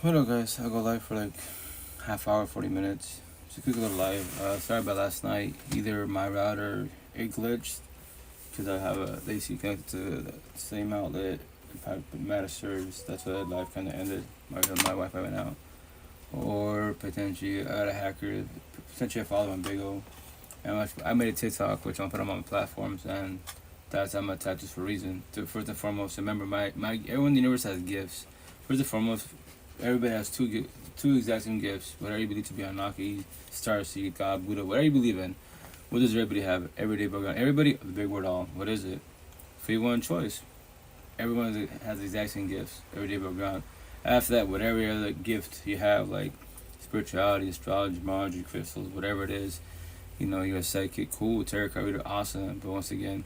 Hello guys, I'll go live for like half hour, 40 minutes. Just a quick little live. Sorry about last night. Either my router it glitched because I have a AC connected to the same outlet. It had been of service. That's why the live kind of ended. My Wi-Fi went out. Or potentially I had a hacker. Potentially I followed on Big O. And I made a TikTok which I'm putting on my platforms, and that's I'm attacked just for a reason. First and foremost, remember my everyone in the universe has gifts. First and foremost, everybody has two exact same gifts. Whatever you believe to be Anunnaki, Starseed, God, Buddha, whatever you believe in. What does everybody have? Everyday program. Everybody, the big word all. What is it? Free one choice. Everyone has the exact same gifts. Everyday program. After that, whatever other gift you have, like spirituality, astrology, magic, crystals, whatever it is, you're a psychic, cool, tarot card reader, awesome. But once again,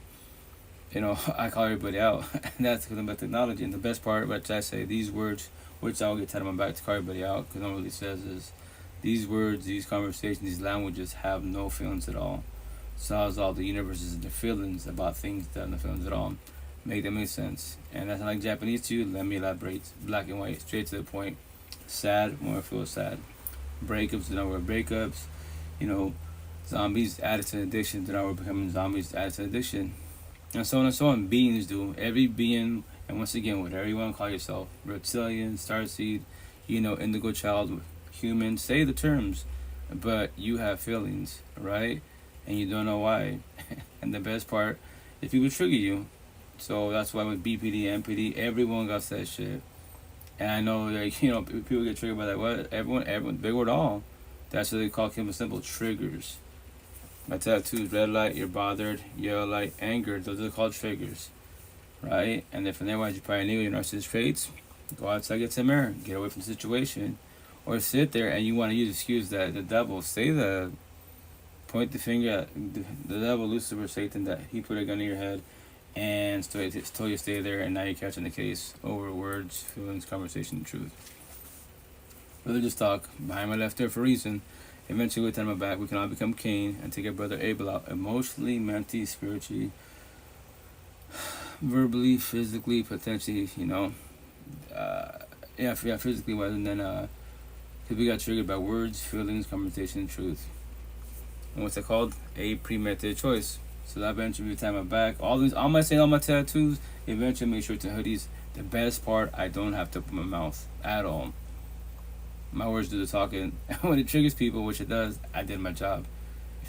I call everybody out. And that's because I'm about technology. And the best part, which I say, these words, which I'll get tied on my back to call everybody out, because no one really says is, these words, these conversations, these languages have no feelings at all. So how's all the universes and their feelings about things that have no feelings at all? Make that make sense. And that's not like Japanese to you. Let me elaborate. Black and white, straight to the point. Sad, when I feel sad. Breakups, do not work breakups. You know, zombies added to an addiction, do not work becoming zombies added to an addiction. And so on and so on. Beings do. Every being, and once again, whatever you want to call yourself, reptilian, starseed, indigo child, human, say the terms, but you have feelings, right? And you don't know why. And the best part is people trigger you. So that's why with BPD, MPD, everyone got that shit. And I know that, people get triggered by that. What? Everyone, big word all. That's what they call Kimber Simple triggers. My tattoos, red light, you're bothered, yellow light, anger, those are called triggers, right? And if from there you probably knew your narcissist traits, go outside, get some air, get away from the situation. Or sit there and you want to use excuse that the devil, point the finger at the devil, Lucifer, Satan, that he put a gun in your head and told you to stay there, and now you're catching the case over words, feelings, conversation, and truth. Religious talk, behind my left there for a reason. Eventually, with time my back, we can all become Cain and take our brother Abel out emotionally, mentally, spiritually, verbally, physically, potentially, physically, rather than, because we got triggered by words, feelings, conversation, and truth. And what's it called? A premeditated choice. So that eventually, with time my back, all my tattoos, eventually make sure to hoodies. The best part, I don't have to open my mouth at all. My words do the talking. When it triggers people, which it does, I did my job.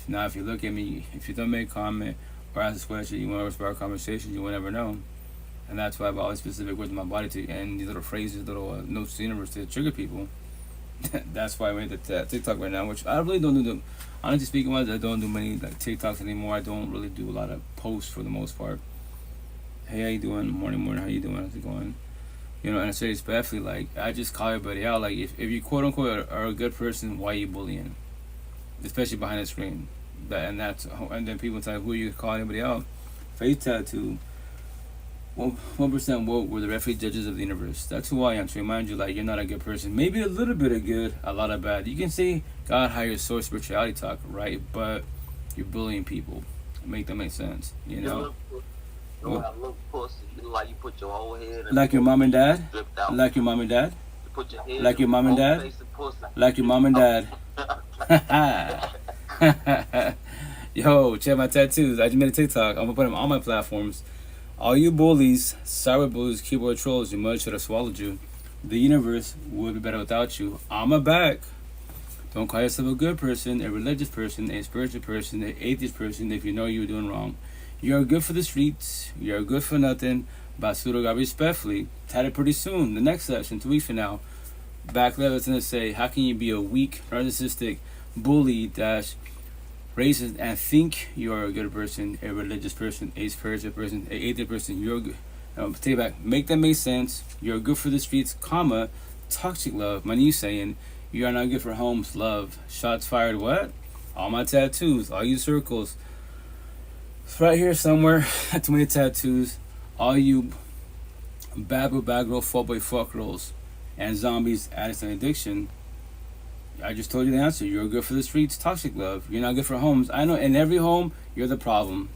If you look at me, if you don't make a comment or ask a question, you want to spark a conversation, you will never know. And that's why I have all these specific words in my body to, and these little phrases, little notes to the universe to trigger people. That's why I made the TikTok right now, which I really don't do. Honestly speaking, wise, I don't do many like TikToks anymore. I don't really do a lot of posts for the most part. Hey, how you doing? Morning, how you doing? How's it going? And I say respectfully, like, I just call everybody out. Like, if you quote unquote are a good person, why are you bullying? Especially behind the screen. And then people tell you, who you call anybody out? Face tattoo. 1% woke were the referee judges of the universe. That's who I am, to remind you, like, you're not a good person. Maybe a little bit of good, a lot of bad. You can say God hires source spirituality talk, right? But you're bullying people. Make that make sense, Look pussy. You look like you put your whole head in Like your mom and dad? dripped out. Like your mom and dad? You put your head Like your mom and dad? Like your mom and dad? Yo, check my tattoos. I just made a TikTok. I'm gonna put them on my platforms. All you bullies, cyber bullies, keyboard trolls, your mother should have swallowed you. The universe would be better without you. I'm back. Don't call yourself a good person, a religious person, a spiritual person, an atheist person if you know you're doing wrong. You're good for the streets. You're good for nothing. Basura got respectfully. Tied it pretty soon. The next session, 2 weeks from now. Back level is going to say, how can you be a weak, narcissistic, bully, racist, and think you're a good person, a religious person, a spiritual person, a atheist person? You're good. Take it back. Make that make sense. You're good for the streets, comma, toxic love. My niece saying, you are not good for homes, love. Shots fired, what? All my tattoos, all you circles. It's right here somewhere. Too many tattoos. All you bad boy, bad girl, fuck boy, fuck girls, and zombies, addicts, and addiction. I just told you the answer. You're good for the streets, toxic love. You're not good for homes. I know in every home, you're the problem.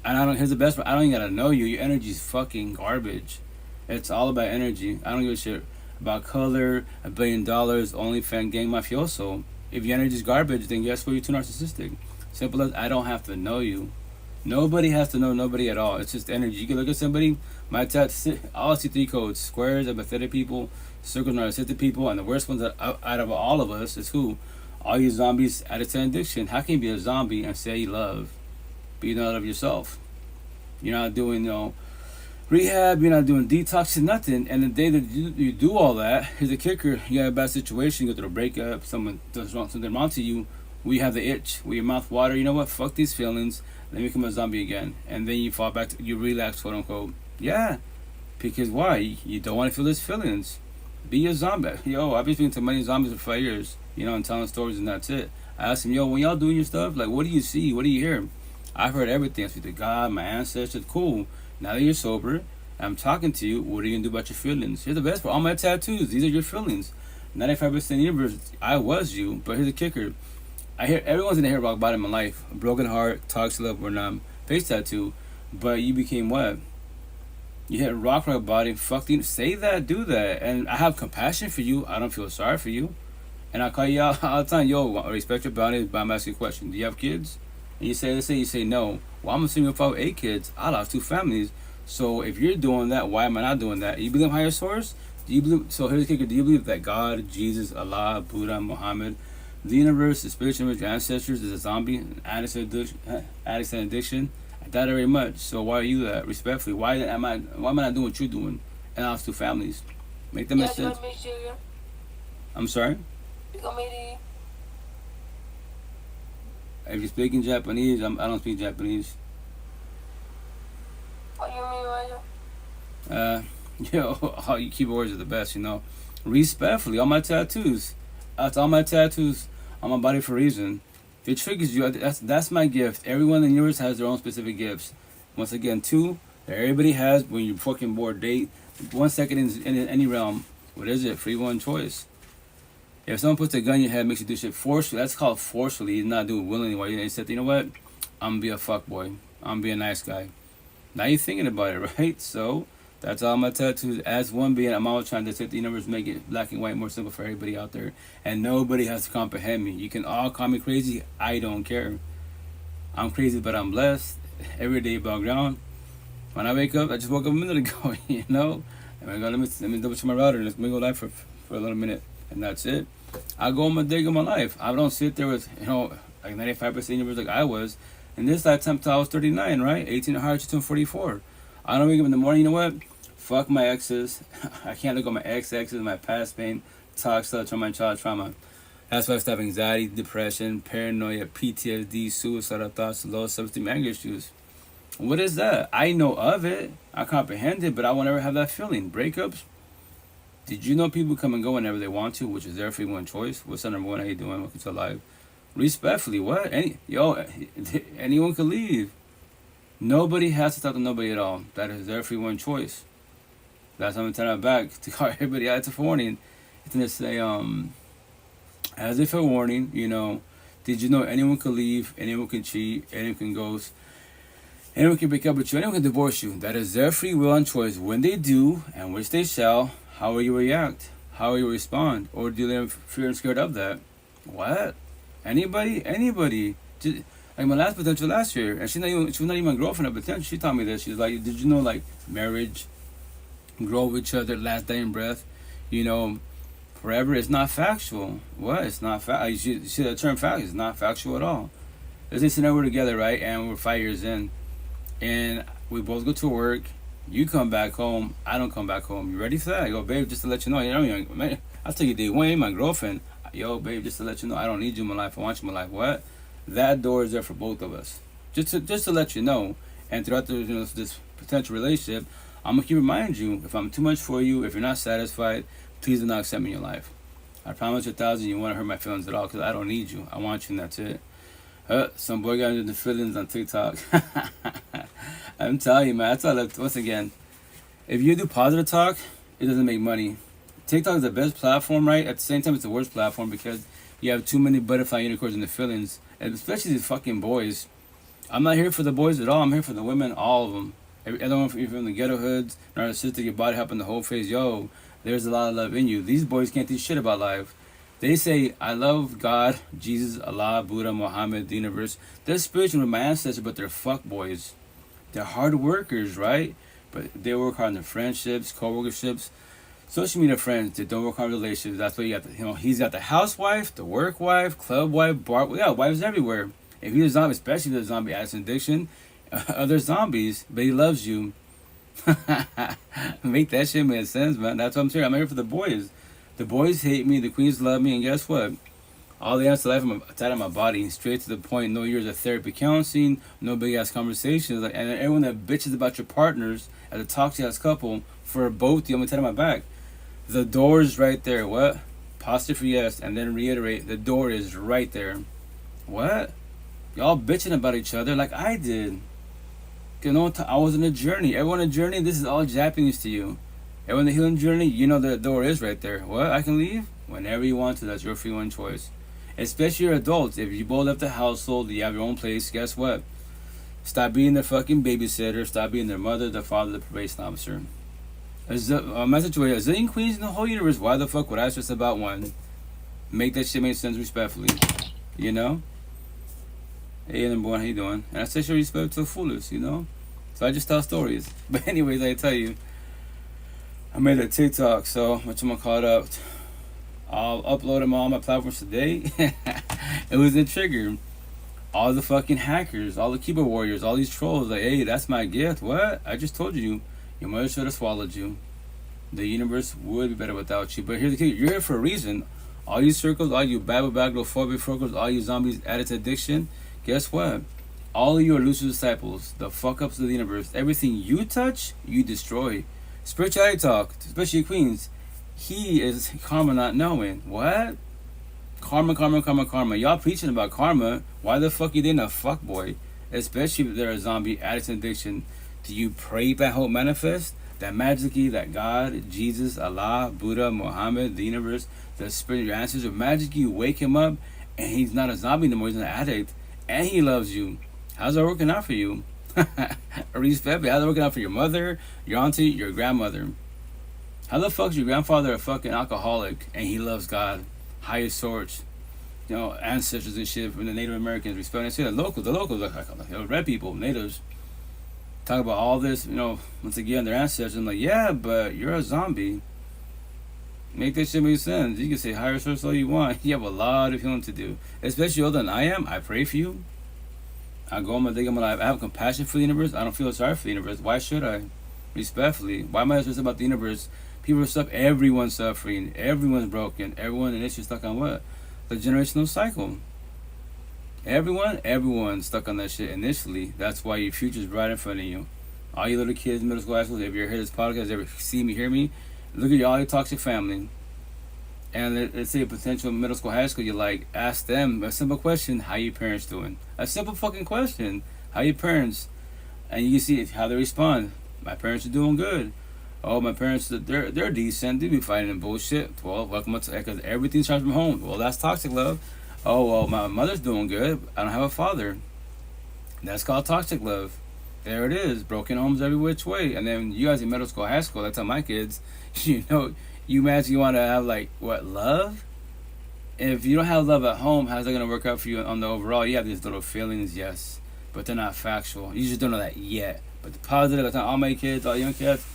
And here's the best part. I don't even gotta know you. Your energy's fucking garbage. It's all about energy. I don't give a shit. about color, $1 billion, only fan gang mafioso. If your energy is garbage, then guess what? You're too narcissistic. Simple as I don't have to know you. Nobody has to know nobody at all. It's just energy. You can look at somebody. My all see three codes: squares, empathetic people; circles, narcissistic people; and the worst ones out of all of us is who? All you zombies addicts to addiction. How can you be a zombie and say you love, but you don't love yourself? You're not doing rehab. You're not doing detox. Nothing. And the day that you do all that, here's the kicker: you have a bad situation, you go through a breakup, someone does something wrong to you. We have the itch. We your mouth water. You know what? Fuck these feelings. Let me become a zombie again, and then you fall back. You relax, quote unquote. Yeah, because why? You don't want to feel these feelings. Be a zombie. Yo, I've been speaking to many zombies for 5 years. And telling stories, and that's it. I asked them, yo, when y'all doing your stuff, like, what do you see? What do you hear? I've heard everything. I speak to God, my ancestors. Cool. Now that you're sober, I'm talking to you. What are you gonna do about your feelings? Here's the best part. All my tattoos. These are your feelings. 95% of the universe. I was you, but here's the kicker. I hear everyone's gonna hear rock bottom in life. A broken heart, toxic love, or numb. Face tattoo. But you became what? You hit rock bottom. Fuck you. Say that, do that. And I have compassion for you. I don't feel sorry for you. And I call you out all the time. Yo, I respect your boundaries, but I'm asking you a question. Do you have kids? And you say, let's say you say no. Well, I'm a single father with 8 kids. I lost 2 families. So if you're doing that, why am I not doing that? You believe in higher source? Do you believe? So here's the kicker. Do you believe that God, Jesus, Allah, Buddha, Muhammad, the universe, the spiritual image, your ancestors is a zombie, an addict and addiction? I doubt it very much. So why are you that? Respectfully, why am I not doing what you're doing? And I lost 2 families. Make that make sense? I'm sorry? If you're speaking Japanese, I don't speak Japanese. All you keyboards are the best, Respectfully, all my tattoos. That's all my tattoos on my body for a reason. If it triggers you, that's my gift. Everyone in yours has their own specific gifts. Once again, 2 that everybody has when you're fucking bored. Date 1 second in any realm. What is it? Free one choice. If someone puts a gun in your head, makes you do shit forcefully, that's called forcefully. You not do it willingly. Why you said, you know what? I'm gonna be a fuckboy. I'm gonna be a nice guy. Now you're thinking about it, right? So that's all my tattoos. As one being, I'm always trying to set the universe, make it black and white more simple for everybody out there, and nobody has to comprehend me. You can all call me crazy. I don't care. I'm crazy, but I'm blessed. Every day above ground. When I wake up, I just woke up a minute ago. And I go, let me double check my router. Let me go live for a little minute, and that's it. I go on my day of my life. I don't sit there with, like 95% universe like I was. In this lifetime till I was 39, right? 18 and hard to 44. I don't wake up in the morning, you know what? Fuck my exes. I can't look at my exes, my past pain, toxic trauma, and child trauma. That's why I have anxiety, depression, paranoia, PTSD, suicidal thoughts, low self-esteem, anger issues. What is that? I know of it. I comprehend it, but I won't ever have that feeling. Breakups. Did you know people come and go whenever they want to, which is their free one choice? What's the number one? How you doing? Welcome to live. Respectfully, what? Anyone can leave. Nobody has to talk to nobody at all. That is their free one choice. That's why I'm turning it back to call everybody out. It's a warning. It's gonna say, as if a warning, did you know anyone can leave, anyone can cheat, anyone can ghost, anyone can break up with you, anyone can divorce you. That is their free will and choice. When they do, and which they shall, how will you react? How will you respond? Or do you live fear and scared of that? What? Anybody. Just, like my last potential last year, and she was not even my girlfriend at potential. She told me this. She's like, did you know like marriage, grow with each other, last dying breath, forever? It's not factual. What? It's not fact. You see that term fact? It's not factual at all. Let's say scenario we're together, right? And we're 5 years in, and we both go to work. You come back home. I don't come back home. You ready for that? I go, babe, just to let you know. Man, I'll tell you day one, my girlfriend. Yo, babe, just to let you know, I don't need you in my life. I want you in my life. What? That door is there for both of us. Just to let you know. And throughout this potential relationship, I'm gonna keep remind you, if I'm too much for you, if you're not satisfied, please do not accept me in your life. I promise you 1,000, you won't hurt my feelings at all, because I don't need you. I want you, and that's it. Some boy got into the feelings on TikTok. I'm telling you, man. That's all. Once again, if you do positive talk, it doesn't make money. TikTok is the best platform, right? At the same time, it's the worst platform because you have too many butterfly unicorns in the feelings, and especially these fucking boys. I'm not here for the boys at all. I'm here for the women, all of them. Everyone from the ghetto hoods, narcissistic, your body hopping the whole face. Yo, there's a lot of love in you. These boys can't do shit about life. They say, I love God, Jesus, Allah, Buddha, Muhammad, the universe. They're spiritual with my ancestors, but they're fuck boys. They're hard workers, right? But they work hard on their friendships, co-workerships, social media friends. They don't work hard on relationships. That's why you got he's got the housewife, the work wife, club wife, bar. Yeah, wives everywhere. If he's a zombie, especially the zombie addiction, other zombies, but he loves you. Make that shit make sense, man. That's what I'm saying. I'm here for the boys. The boys hate me, the queens love me, and guess what? All the answers to life are outside of my body, straight to the point. No years of therapy counseling, no big ass conversations. And everyone that bitches about your partners as a toxic ass couple, for both you, I'm gonna tell my back. The door is right there. What? Positive for yes, and then reiterate. The door is right there. What? Y'all bitching about each other like I did. You know, I was on a journey. Everyone on a journey. This is all Japanese to you. Everyone on the healing journey. You know the door is right there. What? I can leave whenever you want to. That's your free one choice. Especially your adults. If you both left the household, you have your own place. Guess what? Stop being their fucking babysitter. Stop being their mother, their father, the probation officer. My situation is zillion queens in the whole universe. Why the fuck would I stress about one? Make that shit make sense respectfully. You know? Hey, number one, how you doing? And I say show respect to the foolish, you know? So I just tell stories. But anyways, I tell you, I made a TikTok, so which I'm gonna call it up. I'll upload them on all my platforms today. It was a trigger. All the fucking hackers, all the keyboard warriors, all these trolls, like, hey, that's my gift. What? I just told you. Your mother should have swallowed you. The universe would be better without you. But here's the key. You're here for a reason. All you circles, all you babylophobic circles, all you zombies added to addiction, guess what? All of you are Lucifer's disciples, the fuck-ups of the universe. Everything you touch, you destroy. Spirituality talk, especially queens. He is karma not knowing. What? Karma, karma, karma, karma. Y'all preaching about karma. Why the fuck you dating a fuck boy? Especially if they're a zombie addict addiction. Do you pray that hope manifest? That magically, that God, Jesus, Allah, Buddha, Muhammad, the universe, the spirit, your ancestors, magically you wake him up and he's not a zombie anymore, he's an addict. And he loves you. How's that working out for you? Respect. How's that working out for your mother, your auntie, your grandmother? How the fuck is your grandfather a fucking alcoholic and he loves God? Highest source. You know, ancestors and shit from the Native Americans. Respect and shit. The locals, red people, natives. Talk about all this, you know, once again, their ancestors. I'm like, yeah, but you're a zombie. Make that shit make sense. You can say higher source all you want. You have a lot of healing to do. Especially older than I am. I pray for you. I go on my day of my life. I have compassion for the universe. I don't feel sorry for the universe. Why should I? Respectfully. Why am I stressed about the universe? People are stuck. Everyone's suffering. Everyone's broken. Everyone and it's stuck on what? The generational cycle. Everyone's stuck on that shit initially. That's why your future's right in front of you. All you little kids, middle school, high school, if you're here this podcast, ever see me, hear me, look at all your toxic family. And let's say a potential middle school, high school, you like, ask them a simple question, how your parents doing? A simple fucking question. How your parents? And you can see how they respond. My parents are doing good. Oh, my parents, they're decent. They be fighting and bullshit. Well, welcome to, because everything's starts from home. Well, that's toxic love. Oh, well, my mother's doing good. I don't have a father. That's called toxic love. There it is. Broken homes every which way. And then you guys in middle school, high school, I tell my kids, you know, you imagine you want to have, like, what, love? If you don't have love at home, how's that going to work out for you on the overall? You have these little feelings, yes, but they're not factual. You just don't know that yet. But the positive, I tell all my kids, all young kids,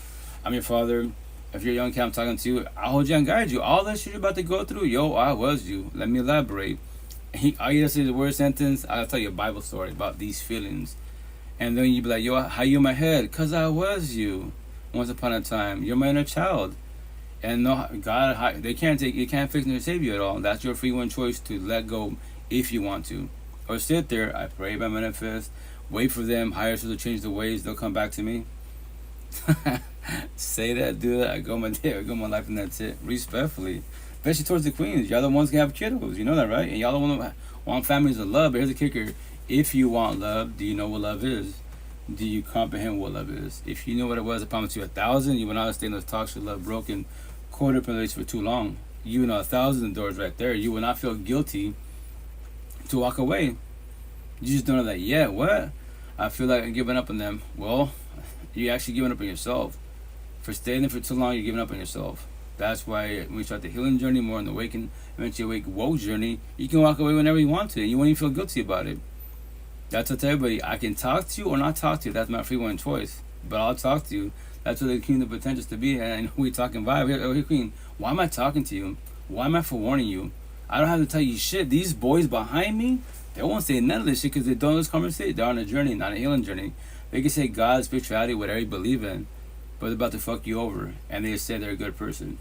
I'm your father. If you're a young kid, I'm talking to you. I'll hold you and guide you. All that shit you're about to go through, yo, I was you. Let me elaborate. All you just say the word sentence, I'll tell you a Bible story about these feelings. And then you be like, yo, how you in my head? Because I was you. Once upon a time. You're my inner child. And no, God, they can't fix nor save you at all. That's your free one choice to let go if you want to. Or sit there, I pray, I manifest, wait for them, higher source to change the ways, they'll come back to me. Say that, do that, I go my day, I go my life, and that's it. Respectfully. Especially towards the queens. Y'all the ones can have kiddos, you know that, right? And y'all the ones want families of love. But here's the kicker. If you want love, do you know what love is? Do you comprehend what love is? If you knew what it was, I promise you 1,000, you would not stay in those toxic love, broken, codependent relationships for too long. You know 1,000 doors right there. You will not feel guilty to walk away. You just don't know that yet. What? I feel like I'm giving up on them. Well, you're actually giving up on yourself. For staying there for too long, you're giving up on yourself. That's why when we start the healing journey, more on the awaken, eventually awake woke journey, you can walk away whenever you want to, and you won't even feel guilty about it. That's what I tell everybody. I can talk to you or not talk to you. That's my free will choice. But I'll talk to you. That's what the kingdom potential to be. And I know we talking vibe. Hey, Queen, why am I talking to you? Why am I forewarning you? I don't have to tell you shit. These boys behind me, they won't say none of this shit because they don't know this conversation. They're on a journey, not a healing journey. They can say God, spirituality, whatever you believe in, but they're about to fuck you over. And they say they're a good person.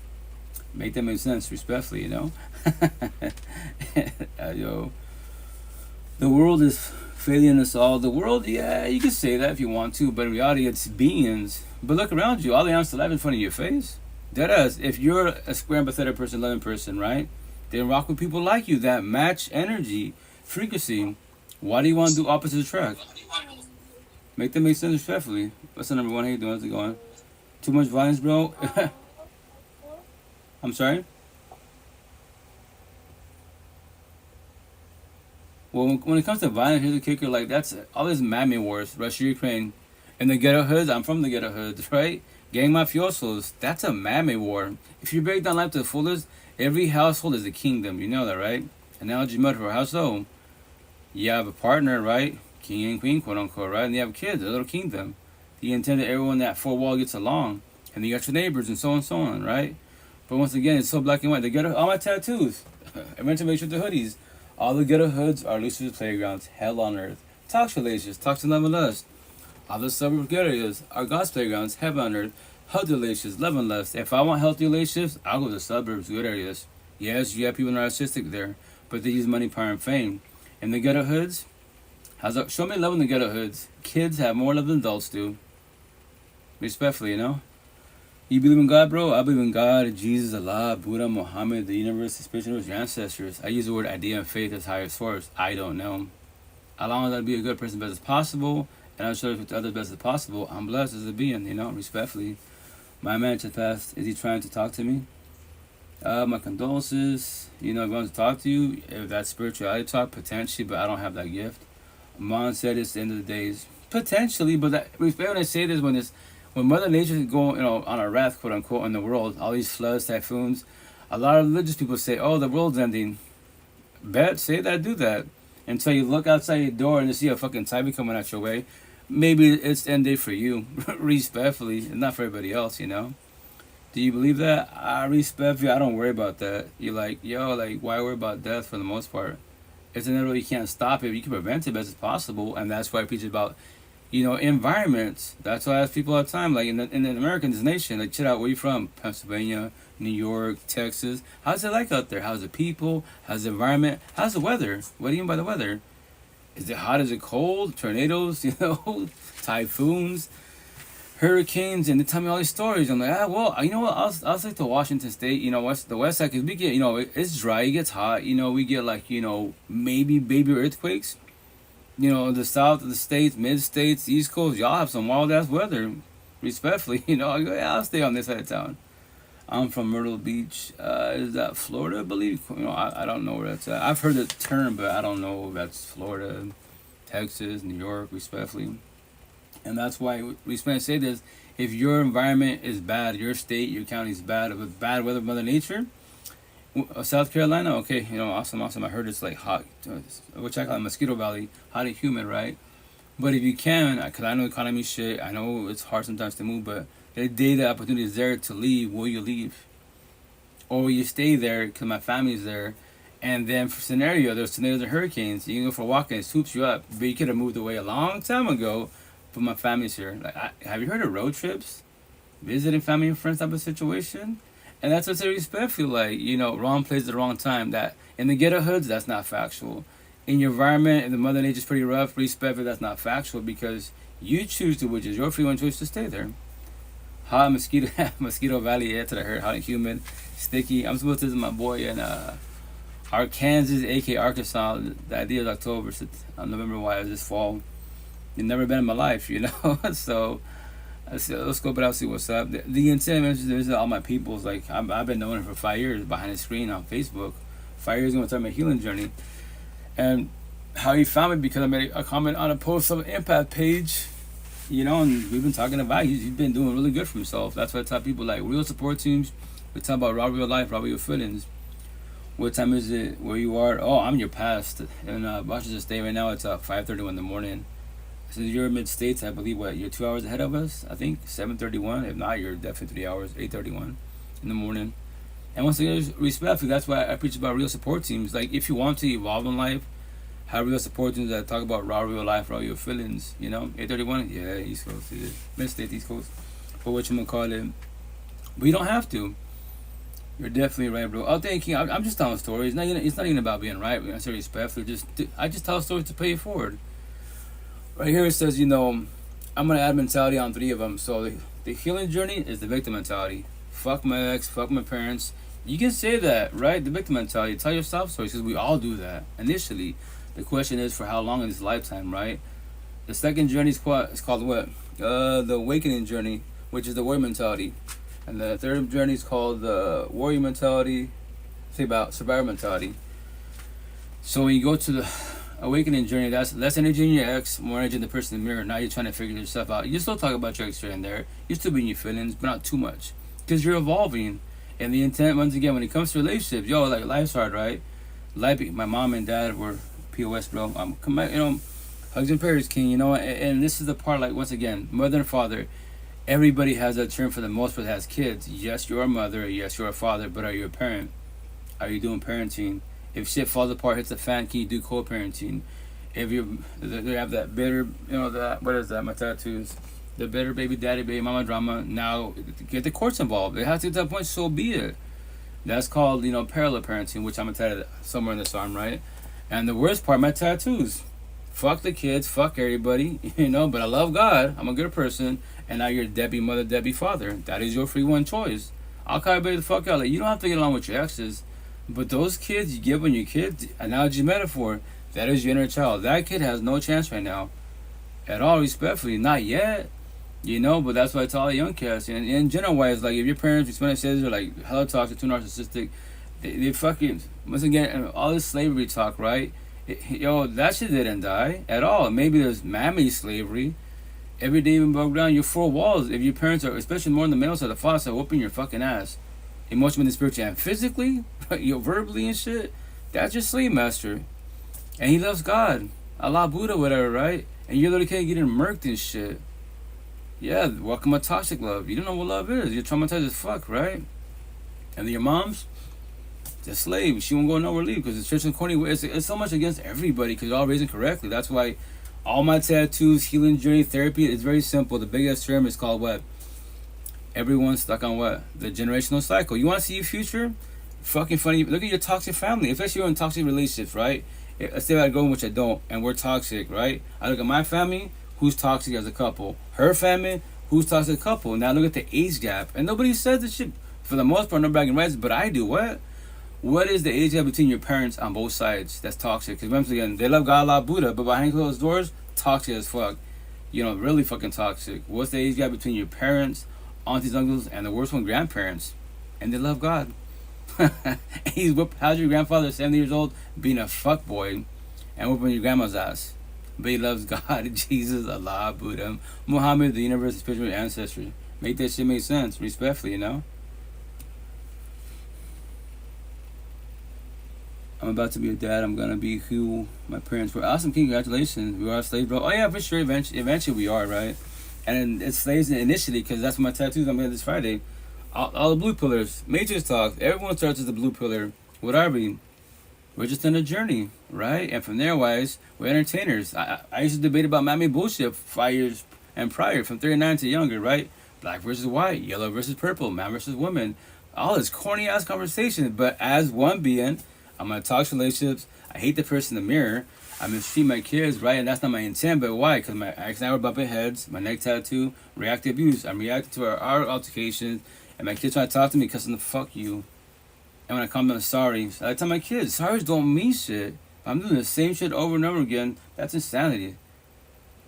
Make that make sense, respectfully, you know? Yo. The world is failing us all. The world, yeah, you can say that if you want to, but in reality, it's beings. But look around you. All the answers to life in front of your face. Deadass. If you're a square, empathetic person, loving person, right? Then rock with people like you that match energy, frequency. Why do you want to do opposite attract? Make that make sense respectfully. What's the number one? How you doing? How's it going? Too much violence, bro? I'm sorry? Well, when it comes to violence, here's the kicker. Like, that's all this mammy wars, Russia, Ukraine. And the ghetto hoods, I'm from the ghetto hoods, right? Gang mafiosos, that's a mammy war. If you break down life to the fullest, every household is a kingdom. You know that, right? Analogy mud for a household. You have a partner, right? King and queen, quote unquote, right? And you have kids, a little kingdom. You intend that everyone in that four wall gets along. And you got your neighbors and so on, right? But once again, it's so black and white. The ghetto, all my tattoos. I meant to make sure the hoodies. All the ghetto hoods are Lucifer's playgrounds, hell on earth. Toxic relationships, toxic love and lust. All the suburb ghetto areas are God's playgrounds, heaven on earth, healthy relationships, love and lust. If I want healthy relationships, I'll go to the suburbs, good areas. Yes, you have people narcissistic there, but they use money, power, and fame. In the ghetto hoods, show me love in the ghetto hoods. Kids have more love than adults do. Respectfully, you know? You believe in God, bro? I believe in God, Jesus, Allah, Buddha, Muhammad, the universe, the spiritual universe, your ancestors. I use the word idea and faith as higher source. I don't know. As long as I be a good person as best as possible, and I serve with others best as possible, I'm blessed as a being, you know, respectfully. My man just passed. Is he trying to talk to me? My condolences. You know, if he wants to talk to you, if that's spirituality talk, potentially, but I don't have that gift. Mom said it's the end of the days. Potentially, but that, when I say this, when Mother Nature is going, you know, on a wrath, quote unquote, in the world, all these floods, typhoons, a lot of religious people say, oh, the world's ending. Bet, say that, do that. Until you look outside your door and you see a fucking typhoon coming out your way, maybe it's the end day for you, respectfully, and not for everybody else, you know? Do you believe that? I respect you. I don't worry about that. You're like, yo, like, why worry about death for the most part? It's inevitable. You can't stop it. You can prevent it best as possible, and that's why I preach about, you know, environments. That's why I ask people all the time, like in the American nation, like, chill out, where you from? Pennsylvania, New York, Texas. How's it like out there? How's the people? How's the environment? How's the weather? What do you mean by the weather? Is it hot? Is it cold? Tornadoes, you know, typhoons, hurricanes, and they tell me all these stories. I'm like, well, you know what? I'll stick to Washington State, you know, the west side, because we get, you know, it's dry, it gets hot, you know, we get like, you know, maybe baby earthquakes. You know, the south of the states, mid-states, east coast, y'all have some wild-ass weather, respectfully, you know. Yeah, I'll stay on this side of town. I'm from Myrtle Beach. Is that Florida, I believe? You know, I don't know where that's at. I've heard the term, but I don't know if that's Florida, Texas, New York, respectfully. And that's why we say this. If your environment is bad, your state, your county is bad, with bad weather, Mother Nature, South Carolina, okay, you know, awesome. I heard it's like hot, which I call it Mosquito Valley, hot and humid, right? But if you can, because I know the economy shit, I know it's hard sometimes to move, but the day the opportunity is there to leave, will you leave? Or will you stay there because my family's there? And then for there's tornadoes and hurricanes, you can go for a walk and it swoops you up. But you could have moved away a long time ago, but my family's here. Like, have you heard of road trips? Visiting family and friends type of situation? And that's what I respectful, like, you know, wrong place at the wrong time. That in the ghetto hoods, that's not factual. In your environment, and the Mother Nature's pretty rough, respectful, that's not factual because you choose to, which is your free will choice to stay there. Hot Mosquito Valley, yeah, to the hurt, hot and humid, sticky. I'm supposed to visit my boy in Arkansas, aka Arkansas. The idea is October, so November. Why is this fall? You've never been in my life, you know. So let's go, but I'll see what's up. The intent is to visit all my peoples. Like I've been knowing it for 5 years behind the screen on Facebook. 5 years ago, I started my healing journey, and how he found me because I made a comment on a post of an empath page. You know, and we've been talking about he's been doing really good for himself. That's why I tell people, like, real support teams, We talk about raw real life, raw real feelings. What time is it where you are? Oh, I'm in your past. In Washington State right now, it's 5:31 in the morning. So you're mid states, I believe. What, you're 2 hours ahead of us? I think 7:31. If not, you're definitely 3 hours. 8:31 in the morning. And once again, respectfully, that's why I preach about real support teams. Like, if you want to evolve in life, have real support teams that talk about raw real life, raw real feelings. 8:31. Yeah, East Coast, mid state, East Coast. But what you gonna call it? But you don't have to. You're definitely right, bro. I'm thinking, I'm just telling stories. It's not even about being right. I say respectfully. I just tell stories to pay it forward. Right here it says, I'm gonna add mentality on 3 of them. So the healing journey is the victim mentality. Fuck my ex, fuck my parents. You can say that, right? The victim mentality. Tell yourself stories because we all do that initially. The question is for how long in this lifetime, right? The second journey is called what? The awakening journey, which is the warrior mentality. And the third journey is called the warrior mentality. Say about survivor mentality. So when you go to the awakening journey, that's less energy in your ex, more energy in the person in the mirror. Now you're trying to figure yourself out. You still talk about your ex here and there. You're still being your feelings, but not too much. Because you're evolving. And the intent, once again, when it comes to relationships, like life's hard, right? Life, my mom and dad were POS, bro. Hugs and prayers, king, and this is the part, like, once again, mother and father. Everybody has that term for the most part that has kids. Yes, you're a mother. Yes, you're a father. But are you a parent? Are you doing parenting? If shit falls apart, hits the fan, can you do co-parenting? If they have that bitter, what is that? My tattoos. The bitter baby daddy, baby mama drama. Now, get the courts involved. It has to get to that point, so be it. That's called, parallel parenting, which I'm going to tell you somewhere in this arm, right? And the worst part, my tattoos. Fuck the kids, fuck everybody, but I love God. I'm a good person. And now you're Debbie mother, Debbie father. That is your free one choice. I'll call everybody the fuck out. Like, you don't have to get along with your exes. But those kids you give when you're kids, analogy metaphor, that is your inner child. That kid has no chance right now. At all, respectfully. Not yet. But that's why I tell all the young cats. And in general wise, like, if your parents, respect says, are like hella toxic, too narcissistic, they fucking, once again, all this slavery talk, right? That shit didn't die at all. Maybe there's mammy slavery. Every day even broke down your 4 walls. If your parents are, especially more on the male side, the father side, whooping your fucking ass. Emotionally, spiritually, and physically, verbally and shit, that's your slave master. And he loves God. Allah, Buddha, whatever, right? And your little kid getting murked and shit. Yeah, welcome to toxic love. You don't know what love is. You're traumatized as fuck, right? And then your mom's the slave. She won't go nowhere leave because the church and corny. It's so much against everybody because you're all raised incorrectly. That's why all my tattoos, healing journey, therapy is very simple. The biggest term is called what? Everyone's stuck on what? The generational cycle. You want to see your future? Fucking funny. Look at your toxic family, especially you're in toxic relationships, right? Let's say I go in which I don't, and we're toxic, right? I look at my family, who's toxic as a couple. Her family, who's toxic as a couple. Now look at the age gap, and nobody says this shit for the most part. No bragging rights, but I do. What is the age gap between your parents on both sides? That's toxic. Because once again, they love God, Allah, Buddha, but behind closed doors, toxic as fuck. Really fucking toxic. What's the age gap between your parents, aunties, uncles, and the worst one, grandparents? And they love God. How's your grandfather, 70 years old, being a fuck boy and whooping your grandma's ass? But he loves God, Jesus, Allah, Buddha, Muhammad, the universe, spiritual ancestry. Make that shit make sense, respectfully, I'm about to be a dad. I'm gonna be who my parents were. Awesome, congratulations. We are slaves, bro. Oh yeah, for sure. Eventually we are, right? And it's slaves initially because that's what my tattoos I'm gonna this Friday. All the blue pillars, Matrix talk. Everyone starts as the blue pillar. What are we? We're just on a journey, right? And from there, wise, we're entertainers. I used to debate about mammy bullshit 5 years and prior, from 39 to younger, right? Black versus white, yellow versus purple, man versus woman. All this corny ass conversation. But as one being, I'm gonna talk relationships. I hate the person in the mirror. I mistreat my kids, right? And that's not my intent, but why? Because my ex and I were bumping heads, my neck tattoo, reactive abuse. I'm reacting to our altercations, and my kids trying to talk to me because I'm the fuck you. And when I come down sorry, I tell my kids, sorries don't mean shit. If I'm doing the same shit over and over again, that's insanity.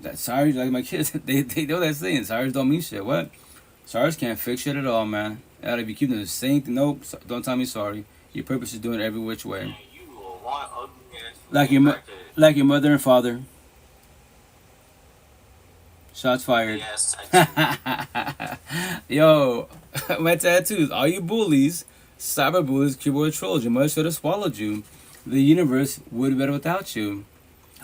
That sorry, like my kids, they know that saying, sorries don't mean shit. What? Sorries can't fix shit at all, man. And if you keep doing the same thing, nope, don't tell me sorry. Your purpose is doing it every which way. Like your mother and father. Shots fired. Yes. Yo, My tattoos. All you bullies, cyber bullies, keyboard trolls, your mother should have swallowed you. The universe would be better without you.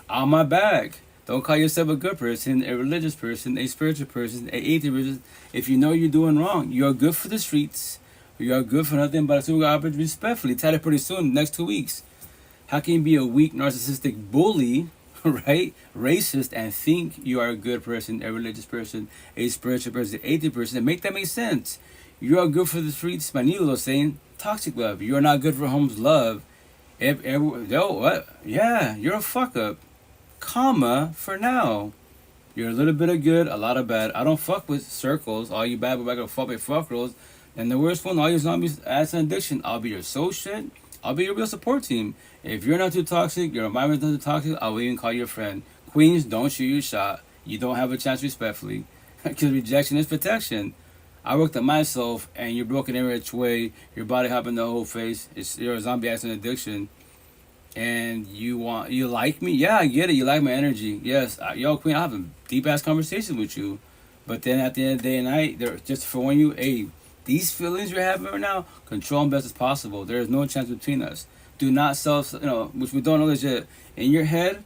On my back. Don't call yourself a good person, a religious person, a spiritual person, a atheist person. If you know you're doing wrong, you are good for the streets. You are good for nothing but a super operate respectfully. Tell it pretty soon, next 2 weeks. How can you be a weak, narcissistic bully, right? Racist, and think you are a good person, a religious person, a spiritual person, an atheist person, and make that make sense? You are good for the streets. My Nilo saying toxic love. You are not good for home's love. What? Yeah, you're a fuck up. Comma for now. You're a little bit of good, a lot of bad. I don't fuck with circles. All you bad, but I gotta fuck with fuck girls. And the worst one, all you zombies as an addiction. I'll be your soul shit. I'll be your real support team. If you're not too toxic, your environment's not too toxic, I will even call you a friend. Queens, don't shoot your shot. You don't have a chance respectfully. Because rejection is protection. I worked on myself, and you're broken every which way. Your body hopping the whole face. You're a zombie as an addiction. And you like me? Yeah, I get it. You like my energy. Yes, yo, Queen, I have a deep ass conversation with you. But then at the end of the day and night, they're just for when you, hey, these feelings you're having right now, control them best as possible. There is no chance between us. Do not which we don't know this yet. In your head,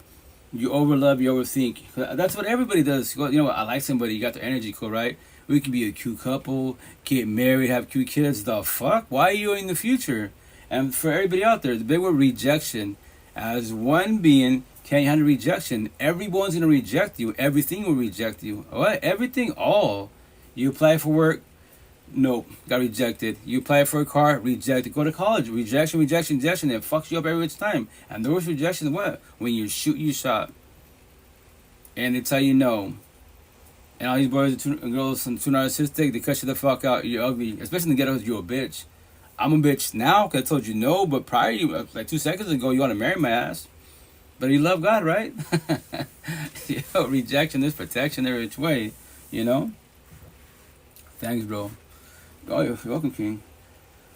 you overlove, you overthink. That's what everybody does. You know what? I like somebody. You got their energy, cool, right? We can be a cute couple, get married, have cute kids. The fuck? Why are you in the future? And for everybody out there, the big word rejection. As one being, can't handle rejection. Everyone's gonna reject you. Everything will reject you. What? Everything, all. You apply for work, nope, got rejected. You apply for a car, rejected. Go to college, rejection, rejection, rejection. It fucks you up every which time. And the worst rejection is what? When you shoot, you shot. And they tell you no. And all these boys and girls and too narcissistic, they cut you the fuck out. You're ugly. Especially in the ghettos, you're a bitch. I'm a bitch now because I told you no, but prior, like 2 seconds ago, you want to marry my ass. But you love God, right? Yo, rejection is protection every which way, you know? Thanks, bro. Oh, you're welcome, King.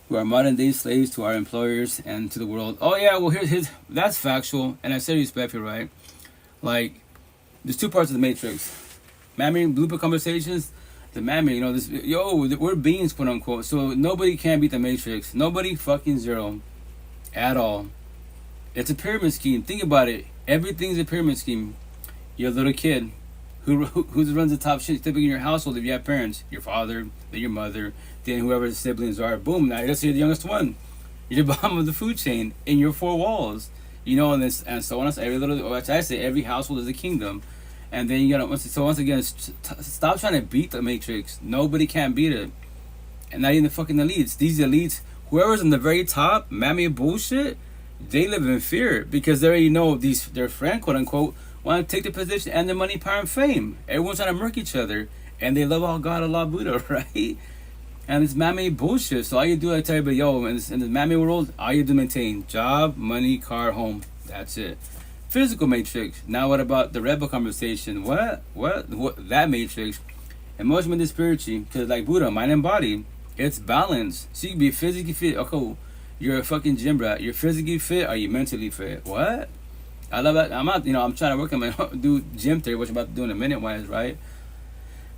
We are modern day slaves to our employers and to the world. Oh, yeah, well, here's that's factual, and I say respectful, right? Like, there's two parts of the Matrix. Mammy, blooper conversations. The mammy, you know, we're beings, quote unquote. So nobody can beat the Matrix. Nobody fucking zero. At all. It's a pyramid scheme. Think about it. Everything's a pyramid scheme. You're a little kid. Who runs the top shit typically in your household if you have parents? Your father, then your mother, then whoever the siblings are. Boom, now you're the youngest one. You're the bottom of the food chain in your four walls. You know, and so on. Every household is a kingdom. And then you gotta once again, stop trying to beat the Matrix. Nobody can beat it, and not even the fucking elites. These elites, whoever's in the very top, mammy bullshit, they live in fear because they already know their friend, quote unquote, want to take the position and the money, power, and fame. Everyone's trying to murk each other, and they love all God, Allah, Buddha, right? And it's mammy bullshit. So all you do, I tell you, but yo, in the mammy world, all you do maintain job, money, car, home. That's it. Physical Matrix. Now what about the rebel conversation? What? That Matrix. Emotional and spiritually. Because like Buddha, mind and body, it's balance. So you can be physically fit. Oh, cool. You're a fucking gym rat. You're physically fit. Are you mentally fit? What? I love that. I'm trying to work on my do gym theory, which I'm about to do in a minute wise, right?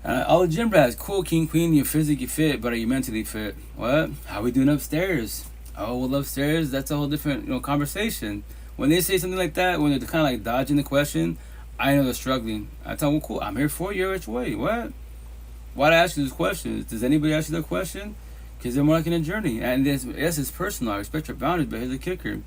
All the gym rats, cool, king, queen, you're physically fit, but are you mentally fit? What? How are we doing upstairs? Oh, well, upstairs, that's a whole different, conversation. When they say something like that, when they're kind of like dodging the question, I know they're struggling. I tell them, well, cool, I'm here for you which way. What? Why do I ask you these questions? Does anybody ask you that question? Because they're marking a journey. And yes, it's personal. I respect your boundaries, but here's the kicker.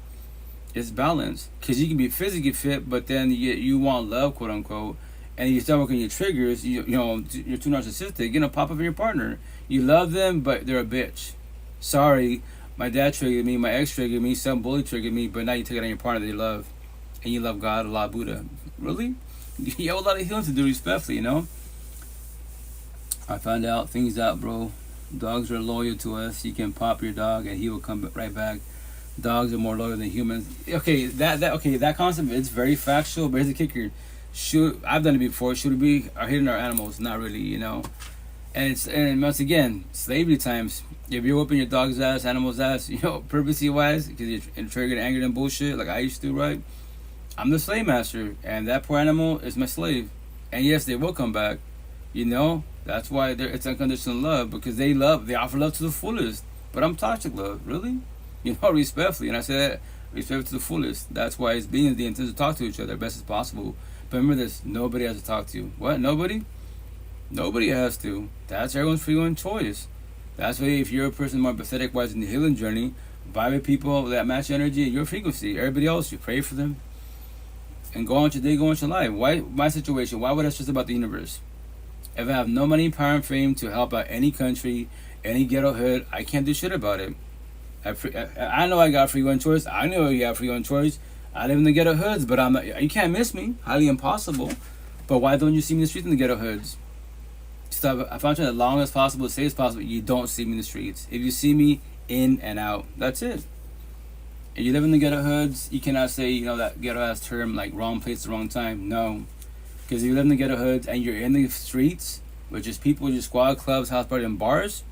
It's balance. Because you can be physically fit, but then you want love, quote unquote, and you start working your triggers, you're too narcissistic, pop up in your partner. You love them, but they're a bitch. Sorry. My dad triggered me, my ex triggered me, some bully triggered me, but now you take it on your partner that you love. And you love God, Allah, Buddha. Really? You have a lot of healing to do respectfully, I found things out, bro. Dogs are loyal to us. You can pop your dog and he will come right back. Dogs are more loyal than humans. Okay, that concept, it's very factual, but here's the kicker. I've done it before. Should we are hitting our animals? Not really, And once again, slavery times. If you're whooping your dog's ass, animal's ass, purposely wise, because you're triggered, angered, and bullshit, like I used to, right? I'm the slave master, and that poor animal is my slave. And yes, they will come back, That's why it's unconditional love, because they offer love to the fullest. But I'm toxic love, really? You know, respectfully. And I said respect to the fullest. That's why it's being the intent to talk to each other best as possible. But remember this, nobody has to talk to you. What? Nobody? Nobody has to. That's everyone's free will and choice. That's why if you're a person more pathetic wise in the healing journey, vibe with people that match your energy and your frequency. Everybody else, you pray for them. And go on with your day, go on with your life. Why my situation? Why would I stress about the universe? If I have no money, power, and fame to help out any country, any ghetto hood, I can't do shit about it. I know I got free will and choice. I know you got free will and choice. I live in the ghetto hoods, but I'm not. You can't miss me. Highly impossible. But why don't you see me in the streets in the ghetto hoods? Stop. If I'm trying as long as possible, as safe as possible, you don't see me in the streets. If you see me in and out, that's it. If you live in the ghetto hoods, you cannot say, you know, that ghetto ass term like wrong place, wrong time. No. Because if you live in the ghetto hoods and you're in the streets, which is people, just squad clubs, house parties, and bars,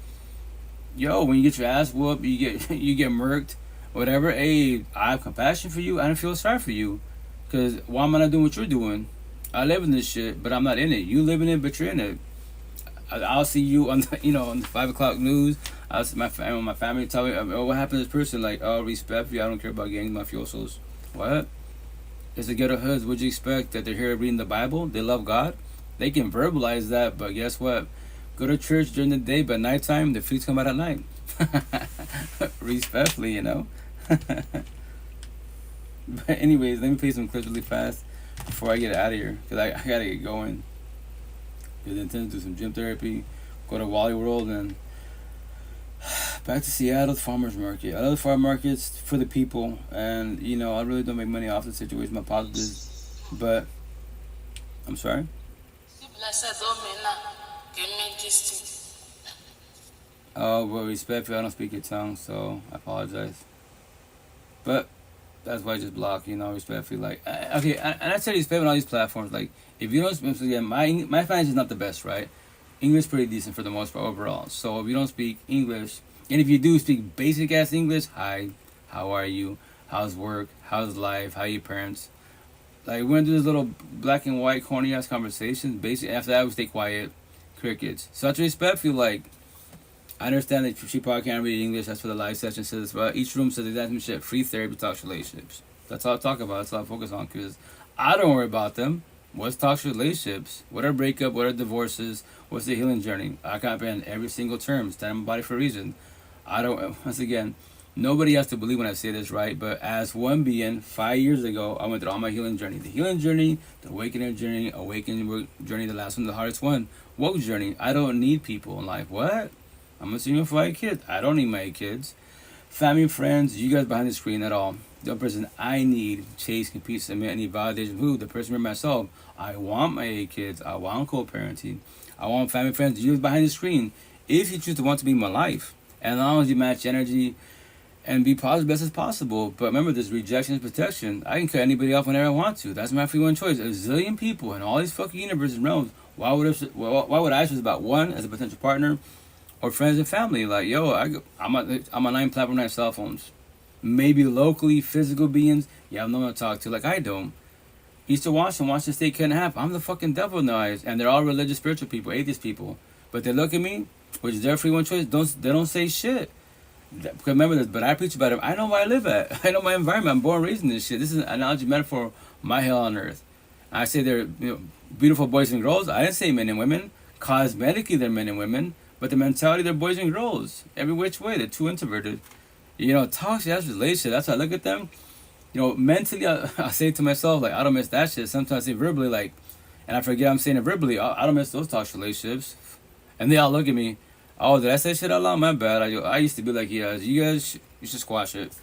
yo, when you get your ass whooped, you get you get murked, whatever. Hey, I have compassion for you. I don't feel sorry for you, because why am I not doing what you're doing? I live in this shit, but I'm not in it. You live in it, but you're in it. I'll see you on the, you know, on the 5 o'clock news. I'll see my family tell me, oh, what happened to this person? Like, oh, respect for you. I don't care about gangs, mafiosos. What? It's the ghetto hoods. What'd you expect? That they're here reading the Bible? They love God? They can verbalize that, but guess what? Go to church during the day, but nighttime, the feet come out at night. Respectfully, you know. But anyways, let me play some clips really fast before I get out of here, because I gotta get going. Because I intend to do some gym therapy, go to Wally World, and back to Seattle farmers market. I love the farm markets for the people, and you know I really don't make money off the situation. My positives, but I'm sorry. Oh, well, respectfully, I don't speak your tongue, so I apologize. But that's why I just block, you know, respectfully. Like, okay, and I tell you, respect on all these platforms. Like, if you don't speak, again, my Spanish is not the best, right? English pretty decent for the most part overall. So if you don't speak English, and if you do speak basic ass English, hi, how are you? How's work? How's life? How are your parents? Like, we're gonna do this little black and white corny ass conversations. Basically, after that, we stay quiet, crickets. Such respect, feel like. I understand that she probably can't read English. That's what the live session says. But each room says exactly shit. Free therapy talks relationships. That's all I talk about. That's all I focus on. Because I don't worry about them. What's talks relationships? What are breakup? What are divorces? What's the healing journey? I comprehend every single term. Stand in my body for a reason. I don't. Once again, nobody has to believe when I say this, right? But as one being, 5 years ago, I went through all my healing journey. The healing journey, the awakening journey, the last one, the hardest one. Woke journey. I don't need people in life. What? I'm a single for 8 kids. I don't need my 8 kids. Family, friends, you guys behind the screen at all. The person I need, chase, compete, submit, any validation. Who? The person for myself. I want my 8 kids. I want co-parenting. I want family, friends, you guys behind the screen. If you choose to want to be in my life, and as long as you match energy and be positive best as possible. But remember, this rejection is protection. I can cut anybody off whenever I want to. That's my free will and choice. A zillion people in all these fucking universes and realms. Why would I choose about one as a potential partner? Or friends and family, like, yo, I'm on 9 platform 9 cell phones. Maybe locally, physical beings, you have no one to talk to, like I don't. Eastern Washington State couldn't happen. I'm the fucking devil in their eyes. And they're all religious, spiritual people, atheist people. But they look at me, which is their free one choice, they don't say shit. Because remember this, but I preach about it. I know where I live at. I know my environment. I'm born and raised in this shit. This is an analogy metaphor, my hell on earth. I say they're beautiful boys and girls. I didn't say men and women. Cosmetically, they're men and women. But the mentality, they're boys and girls. Every which way, they're too introverted. You know, toxic, that's relationship. That's how I look at them. You know, mentally, I say to myself, like, I don't miss that shit. Sometimes I say verbally, like, and I forget I'm saying it verbally. I don't miss those toxic relationships. And they all look at me. Oh, did I say shit out loud? My bad. I used to be like, yeah, you guys, you should squash it.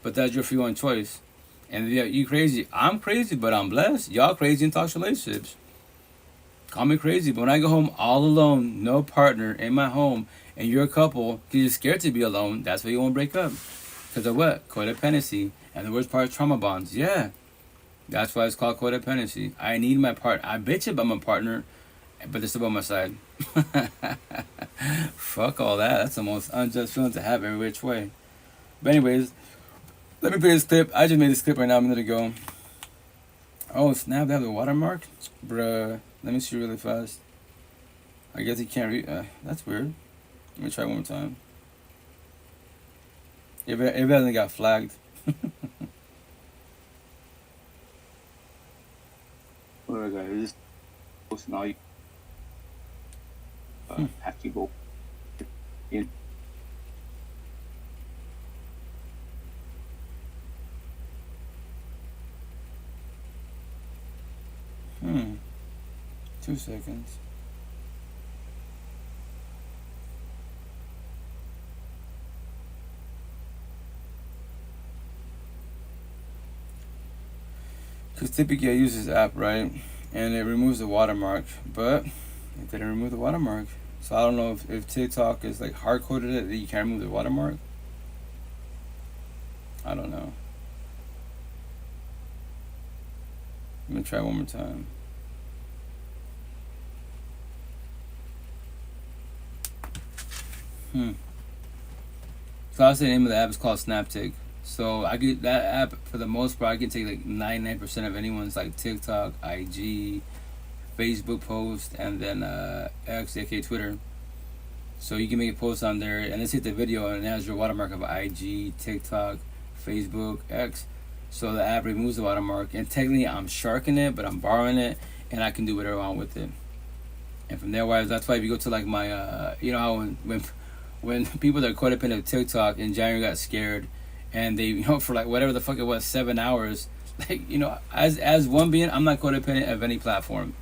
But that's your free one choice. And yeah, you crazy. I'm crazy, but I'm blessed. Y'all crazy in toxic relationships. Call me crazy, but when I go home all alone, no partner in my home, and you're a couple, because you're scared to be alone, that's why you won't break up. Because of what? Codependency. And the worst part is trauma bonds. Yeah. That's why it's called codependency. I need my partner. I bitch about my partner, but they're still by my side. Fuck all that. That's the most unjust feeling to have every which way. But anyways, let me play this clip. I just made this clip right now a minute ago. Oh, snap, they have the watermark? Bruh. Let me see really fast. I guess you can't read. That's weird. Let me try one more time. If it hasn't got flagged. Alright guys, this is now have to go in. Hmm. 2 seconds. Because typically I use this app, right? And it removes the watermark, but it didn't remove the watermark. So I don't know if TikTok is like hard coded it that you can't remove the watermark. I don't know. Let me try one more time. So I'll say the name of the app is called SnapTik. So I get that app for the most part. I can take like 99% of anyone's like TikTok, IG, Facebook post, and then X, aka Twitter. So you can make a post on there, and let's hit the video, and it has your watermark of IG, TikTok, Facebook, X. So the app removes the watermark, and technically I'm sharking it, but I'm borrowing it, and I can do whatever I want with it. And from there, wise, that's why if you go to like my, you know how when people that are codependent of TikTok in January got scared, and they for like whatever the fuck it was 7 hours, like as one being, I'm not codependent of any platform.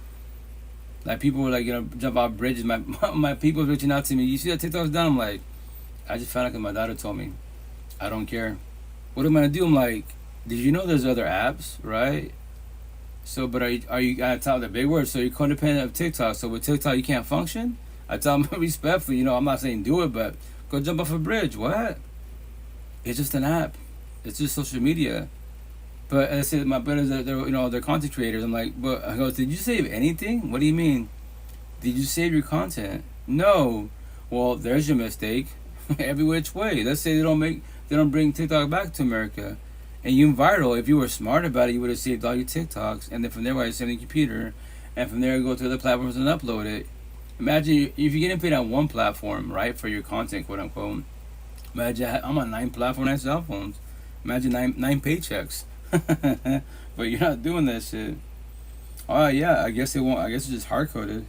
Like people were like jump off bridges. My people reaching out to me. You see that TikTok's done? I'm like, I just found out because my daughter told me. I don't care. What am I gonna do? I'm like, did you know there's other apps, right? So, but are you I tell the big word? So you're codependent of TikTok. So with TikTok you can't function. I tell them respectfully. I'm not saying do it, but go jump off a bridge. What? It's just an app. It's just social media. But I said my brothers, they're content creators. I'm like, but I go, did you save anything? What do you mean? Did you save your content? No. Well, there's your mistake. Every which way. Let's say they don't bring TikTok back to America, and you went viral. If you were smart about it, you would have saved all your TikToks, and then from there, I send a computer, and from there, go to other platforms and upload it. Imagine if you're getting paid on one platform, right, for your content, quote unquote. Imagine I'm on 9 platforms, 9 cell phones. Imagine nine paychecks. But you're not doing that shit. Oh yeah, I guess it won't. I guess it's just hard coded.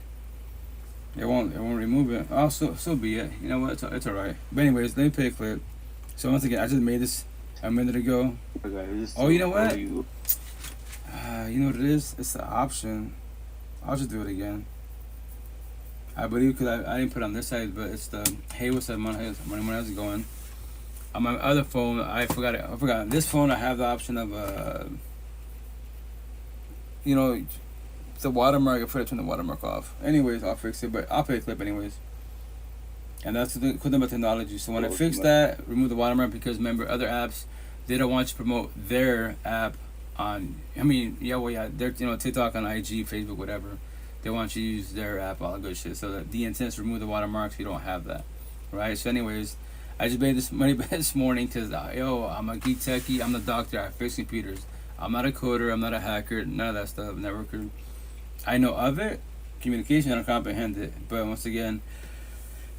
It won't remove it. Oh, so be it. You know what? It's alright. But anyways, let me play a clip. So once again, I just made this a minute ago. Oh, you know what? You know what it is? It's the option. I'll just do it again. I believe because I didn't put it on this side, but it's the hey, what's up, man? How's it going? On my other phone, I forgot it. On this phone, I have the option of the watermark. I forgot to turn the watermark off. Anyways, I'll fix it, but I'll play a clip anyways. And that's the cool thing about technology. So when I fix that, remove the watermark, because remember, other apps, they don't want you to promote their app on. They're TikTok, on IG, Facebook, whatever. They want you to use their app, all that good shit. So that the intent is to remove the watermark, so you don't have that, right? So anyways, I just made this money this morning because I'm a geek techie. I'm the doctor. I fix computers. I'm not a coder. I'm not a hacker. None of that stuff. Networker. I know of it. Communication, I don't comprehend it. But once again,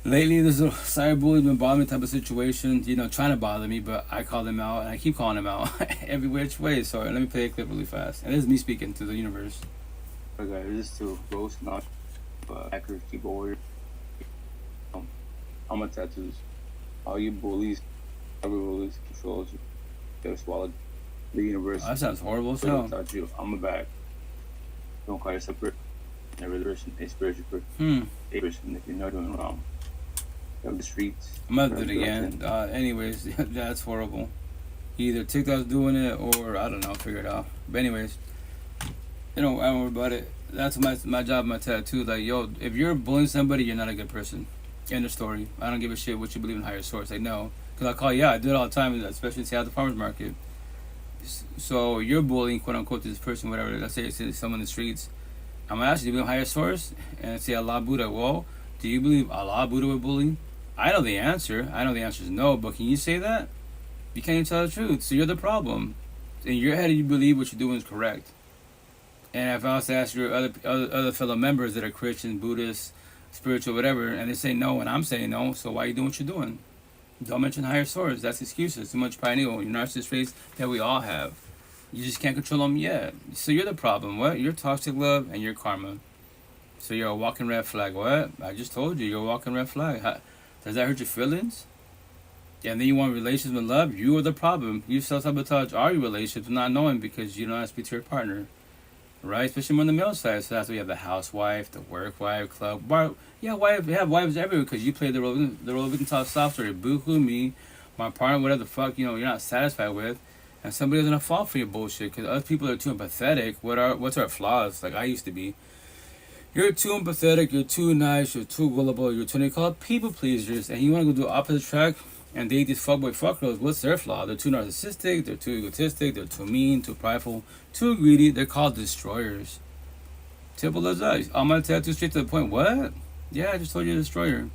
lately there's a cyberbullying been bothering me type of situation. Trying to bother me, but I call them out and I keep calling them out every which way. So let me play a clip really fast. And this is me speaking to the universe. Okay, this is to roast, not hacker, keyboard. I'm a tattoos. All you bullies, bullies, controls you. They're swallowed. The universe. Oh, that sounds horrible. So don't touch you. I'm a back. Don't call yourself never person, a spiritual person. A person if you're not doing wrong. Of the streets. I'm gonna do it again. Anyways, that's horrible. Either TikTok's doing it or I don't know, figure it out. But anyways, I don't worry about it. That's my job, my tattoo. Like, if you're bullying somebody, you're not a good person. End of story. I don't give a shit what you believe in higher source. Like, no. Because I call you out. I do it all the time, especially say at the farmer's market. So you're bullying, quote unquote, this person, whatever. Let's say it's someone in the streets. I'm gonna ask you, do you believe in higher source? And I say Allah, Buddha. Well, do you believe Allah, Buddha would bully? I know the answer. I know the answer is no, but can you say that? You can't even tell the truth. So you're the problem. In your head, you believe what you're doing is correct. And if I was to ask your other fellow members that are Christian, Buddhists, spiritual, whatever, and they say no, and I'm saying no. So why are you doing what you're doing? Don't mention higher source. That's excuses. Too much pride and ego. Your narcissist traits that we all have. You just can't control them yet. So you're the problem. What? You're toxic love and you're karma. So you're a walking red flag. What? I just told you, you're a walking red flag. Does that hurt your feelings? And then you want relations with love? You are the problem. You self-sabotage all your relationships not knowing because you don't have to speak to your partner. Right? Especially on the male side. So that's why you have the housewife, the work wife, club bar. Yeah, wife. You have wives everywhere because you play the role of victim soft story. Boo-hoo me, my partner, whatever the fuck, you're not satisfied with. And somebody's gonna fall for your bullshit because other people are too empathetic. What's our flaws? Like I used to be. You're too empathetic, you're too nice, you're too gullible, they call it people pleasers, and you want to go do opposite track and date these fuckboy fuckgirls. What's their flaw? They're too narcissistic, they're too egotistic, they're too mean, too prideful, too greedy. They're called destroyers. Simple as that. All my tattoos straight to the point. What? Yeah, I just told you a destroyer.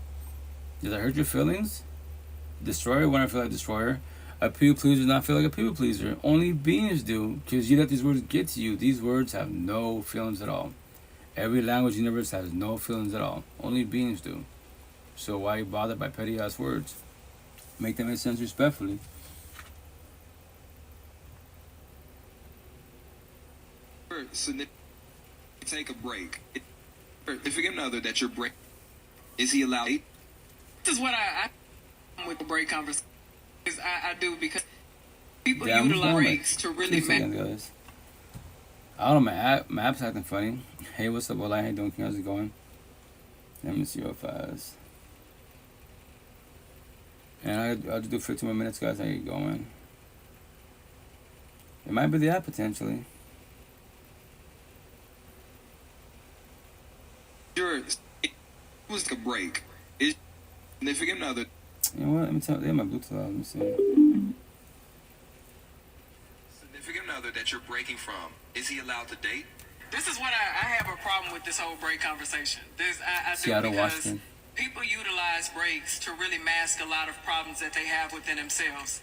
Does that hurt your feelings? Destroyer? When I feel like destroyer. A people pleaser does not feel like a people pleaser. Only beings do, because you let these words get to you. These words have no feelings at all. Every language universe has no feelings at all. Only beings do. So why are you bothered by petty ass words? Make them make sense respectfully. So take a break. If you get another that your break, is he allowed? This is what I with the break conversation. I do because people Yeah, utilize breaks to really make. I don't know, my app's acting funny. Hey, what's up, Ola? How you doing? How's it going? Let me see how fast. And I'll just do 15 more minutes, guys. How you going? It might be the app, potentially. Sure. It was a break. Is significant other. You know what? Let me tell you, my Bluetooth on. Let me see. Significant other that you're breaking from. Is he allowed to date? This is what I have a problem with this whole break conversation. I do Seattle, because Washington. people utilize breaks to really mask a lot of problems that they have within themselves.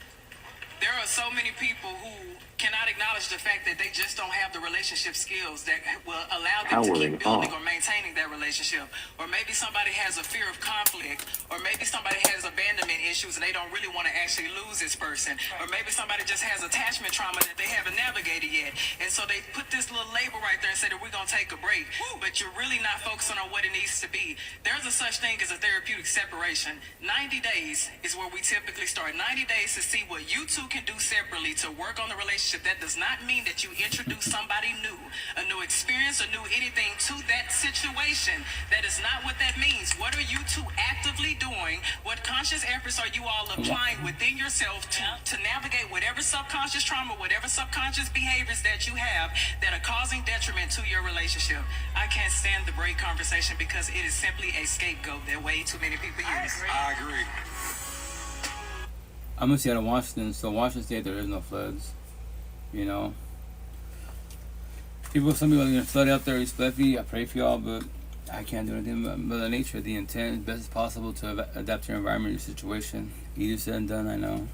There are so many people who cannot acknowledge the fact that they just don't have the relationship skills that will allow them to keep building or maintaining that relationship. Or maybe somebody has a fear of conflict, or maybe somebody has abandonment issues and they don't really want to actually lose this person. Or maybe somebody just has attachment trauma that they haven't navigated yet. And so they put this little label right there and say that we're going to take a break. But you're really not focusing on what it needs to be. There's a such thing as a therapeutic separation. 90 days is where we typically start. 90 days to see what you two can do separately to work on the relationship. That does not mean that you introduce somebody new, a new experience, or new anything to that situation. That is not what that means. What are you two actively doing? What conscious efforts are you all applying within yourself to navigate whatever subconscious trauma, whatever subconscious behaviors that you have that are causing detriment to your relationship? I can't stand the break conversation because it is simply a scapegoat that way too many people use. I agree. I'm in Seattle, Washington. So Washington State, there is no floods. Some people are going to flood out there. Respectfully, I pray for y'all, but I can't do anything but Mother Nature. The intent, best as possible to adapt to your environment, your situation. Easier said than done, I know.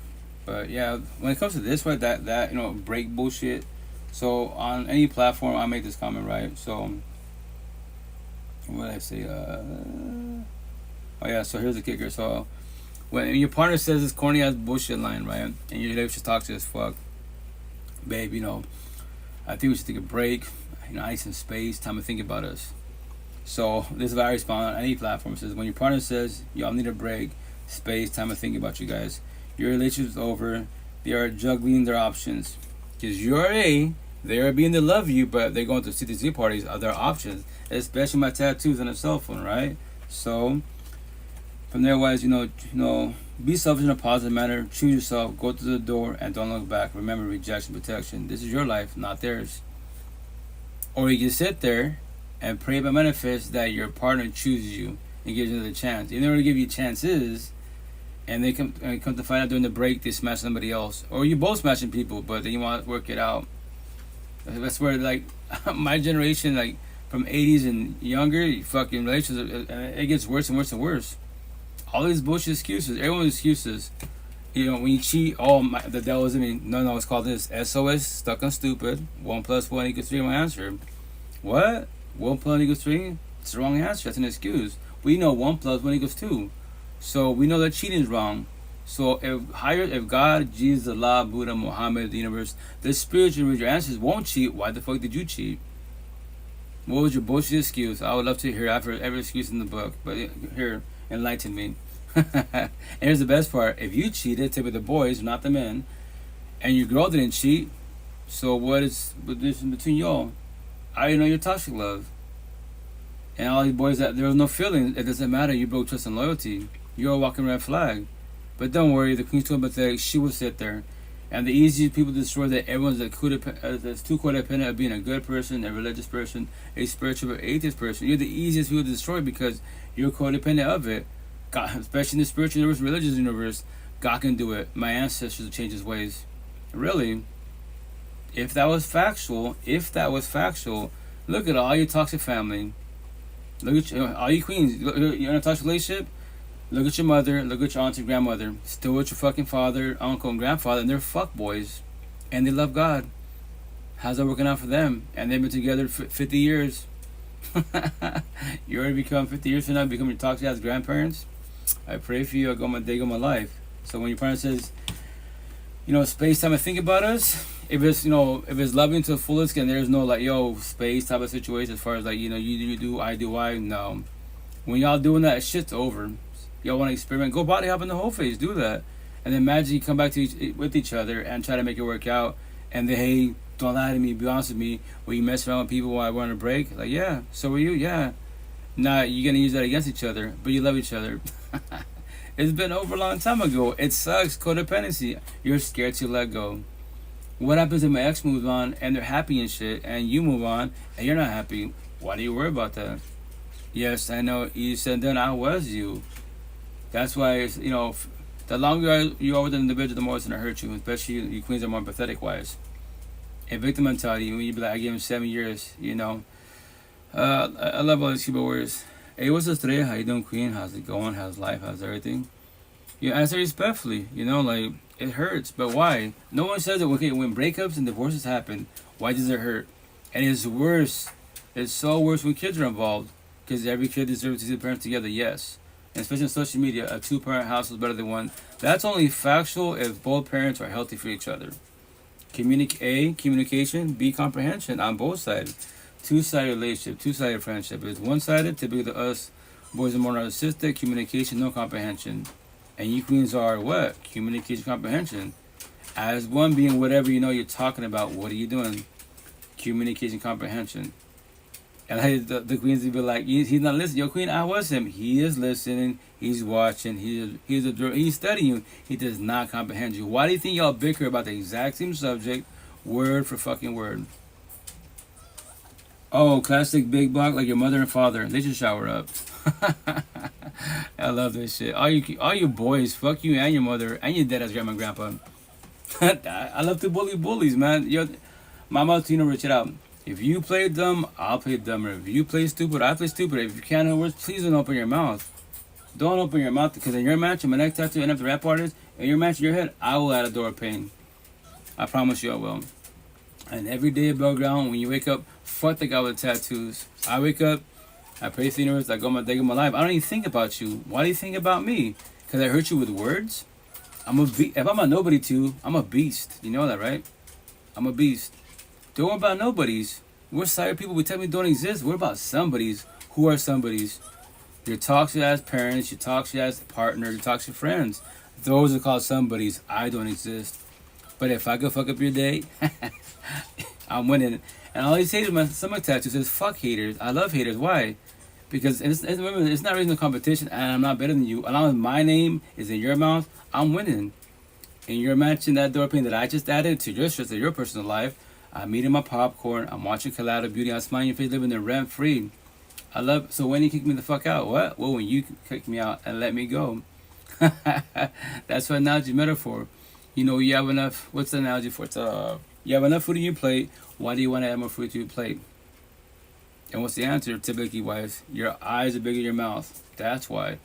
But yeah, when it comes to this, right, that break bullshit. So on any platform, I make this comment, right? So what did I say? Oh yeah. So here's the kicker. So when your partner says this corny ass bullshit line, right, and your relationship toxic as fuck. Babe, I think we should take a break. I need some space, time to think about us. So this is what I respond on any platform. It says when your partner says y'all need a break, space, time to think about you guys. Your relationship is over. They are juggling their options. Because they are being to love you, but they're going to CTZ parties are their options. Especially my tattoos on a cell phone, right? So from there, wise, be selfish in a positive manner. Choose yourself. Go to the door and don't look back. Remember, rejection, protection. This is your life, not theirs. Or you can sit there and pray by manifest that your partner chooses you and gives you another chance. Even though they give you chances, and they come to find out during the break they smash somebody else, or you both smashing people, but then you want to work it out. That's where my generation, from 80s and younger, fucking relations, it gets worse and worse and worse. All these bullshit excuses, everyone's excuses. When you cheat, the devil's in me. No, it's called this. S06, stuck on stupid. 1 + 1 = 3, my answer. What? 1 + 1 = 3? It's the wrong answer. That's an excuse. We know 1 + 1 = 2. So we know that cheating is wrong. So if God, Jesus, Allah, Buddha, Muhammad, the universe, the spiritual your ancestors won't cheat, why the fuck did you cheat? What was your bullshit excuse? I would love to hear after every excuse in the book, but here, enlighten me. And here's the best part: if you cheated, typically the boys, not the men, and your girl didn't cheat, so what is the difference between y'all? I already know your toxic love. And all these boys that there was no feeling, it doesn't matter. You broke trust and loyalty. You're a walking red flag. But don't worry, the queen's too empathetic. She will sit there. And the easiest people to destroy that everyone's that's too codependent of being a good person, a religious person, a spiritual or atheist person. You're the easiest people to destroy because you're codependent of it. God, especially in the spiritual universe, religious universe, God can do it. My ancestors have changed his ways. Really, if that was factual, look at all your toxic family. Look at all you queens. You're in a toxic relationship. Look at your mother. Look at your aunt and grandmother. Still with your fucking father, uncle, and grandfather, and they're fuckboys, and they love God. How's that working out for them? And they've been together for 50 years. You already become 50 years from now, become your toxic ass grandparents. I pray for you. I go my day, go my life. So when your parent says, space time, I think about us. If it's if it's loving to the fullest, and there's no space type of situation as far as you do, I do, I no. When y'all doing that, shit's over. Y'all want to experiment? Go body hop in the whole face. Do that, and then imagine you come back to with each other and try to make it work out. And then hey, don't lie to me. Be honest with me. When you mess around with people while we're on a break, yeah, so were you, yeah. Nah, you're gonna use that against each other, but you love each other. It's been over a long time ago. It sucks. Codependency. You're scared to let go. What happens if my ex moves on and they're happy and shit, and you move on and you're not happy? Why do you worry about that? Yes, I know. You said then I was you. That's why the longer you are with an individual, the more it's gonna hurt you. Especially you queens are more empathetic wise. A victim mentality. When you be like, I gave him 7 years. I love all these keyboard words. Hey, what's up today? How you doing, queen? How's it going? How's life? How's everything? You answer respectfully. It hurts, but why? No one says it. Okay, when breakups and divorces happen, why does it hurt? And it's worse. It's so worse when kids are involved, because every kid deserves to see the parents together. Yes, and especially on social media, a 2-parent house is better than one. That's only factual if both parents are healthy for each other. Communication. B, comprehension on both sides. Two-sided relationship, two-sided friendship. If it's one-sided, typically us boys are more narcissistic. Communication, no comprehension. And you queens are what? Communication, comprehension. As one being whatever you're talking about, what are you doing? Communication, comprehension. And the queens will be like, he's not listening. Yo, queen, I was him. He is listening. He's watching. He's studying you. He does not comprehend you. Why do you think y'all bicker about the exact same subject, word for fucking word? Oh, classic big block like your mother and father. They should shower up. I love this shit. All you boys, fuck you and your mother and your dad as grandma and grandpa. I love to bully bullies, man. My mother, check it out. If you play dumb, I'll play dumber. If you play stupid, I play stupid. If you can't know words, please don't open your mouth. Don't open your mouth, because in your match, my next tattoo, and if the rap artist, in your match in your head, I will add a door of pain. I promise you I will. And every day above ground, when you wake up, fuck the guy with the tattoos. I wake up, I pray to the universe, I go my day of my life. I don't even think about you. Why do you think about me? Because I hurt you with words? If I'm a nobody too, I'm a beast. You know that, right? I'm a beast. Don't worry about nobodies. We're sorry people. We tell me don't exist. We're about somebodies. Who are somebodies? Your toxic ass parents, your toxic ass partner, your toxic friends. Those are called somebodies. I don't exist. But if I could fuck up your day, I'm winning. And all these haters, my stomach tattoo says fuck haters. I love haters. Why? Because remember, it's not really no competition, and I'm not better than you. As long as my name is in your mouth, I'm winning. And you're matching that door pin that I just added to your stress of your personal life. I'm eating my popcorn. I'm watching Collider Beauty. I'm smiling your face, living there rent free. So when you kick me the fuck out? What? Well, when you kick me out and let me go. That's what analogy metaphor. You have enough. What's the analogy for it? You have enough food in your plate. Why do you want to add more food to your plate? And what's the answer? Typically, wife, your eyes are bigger than your mouth. That's why.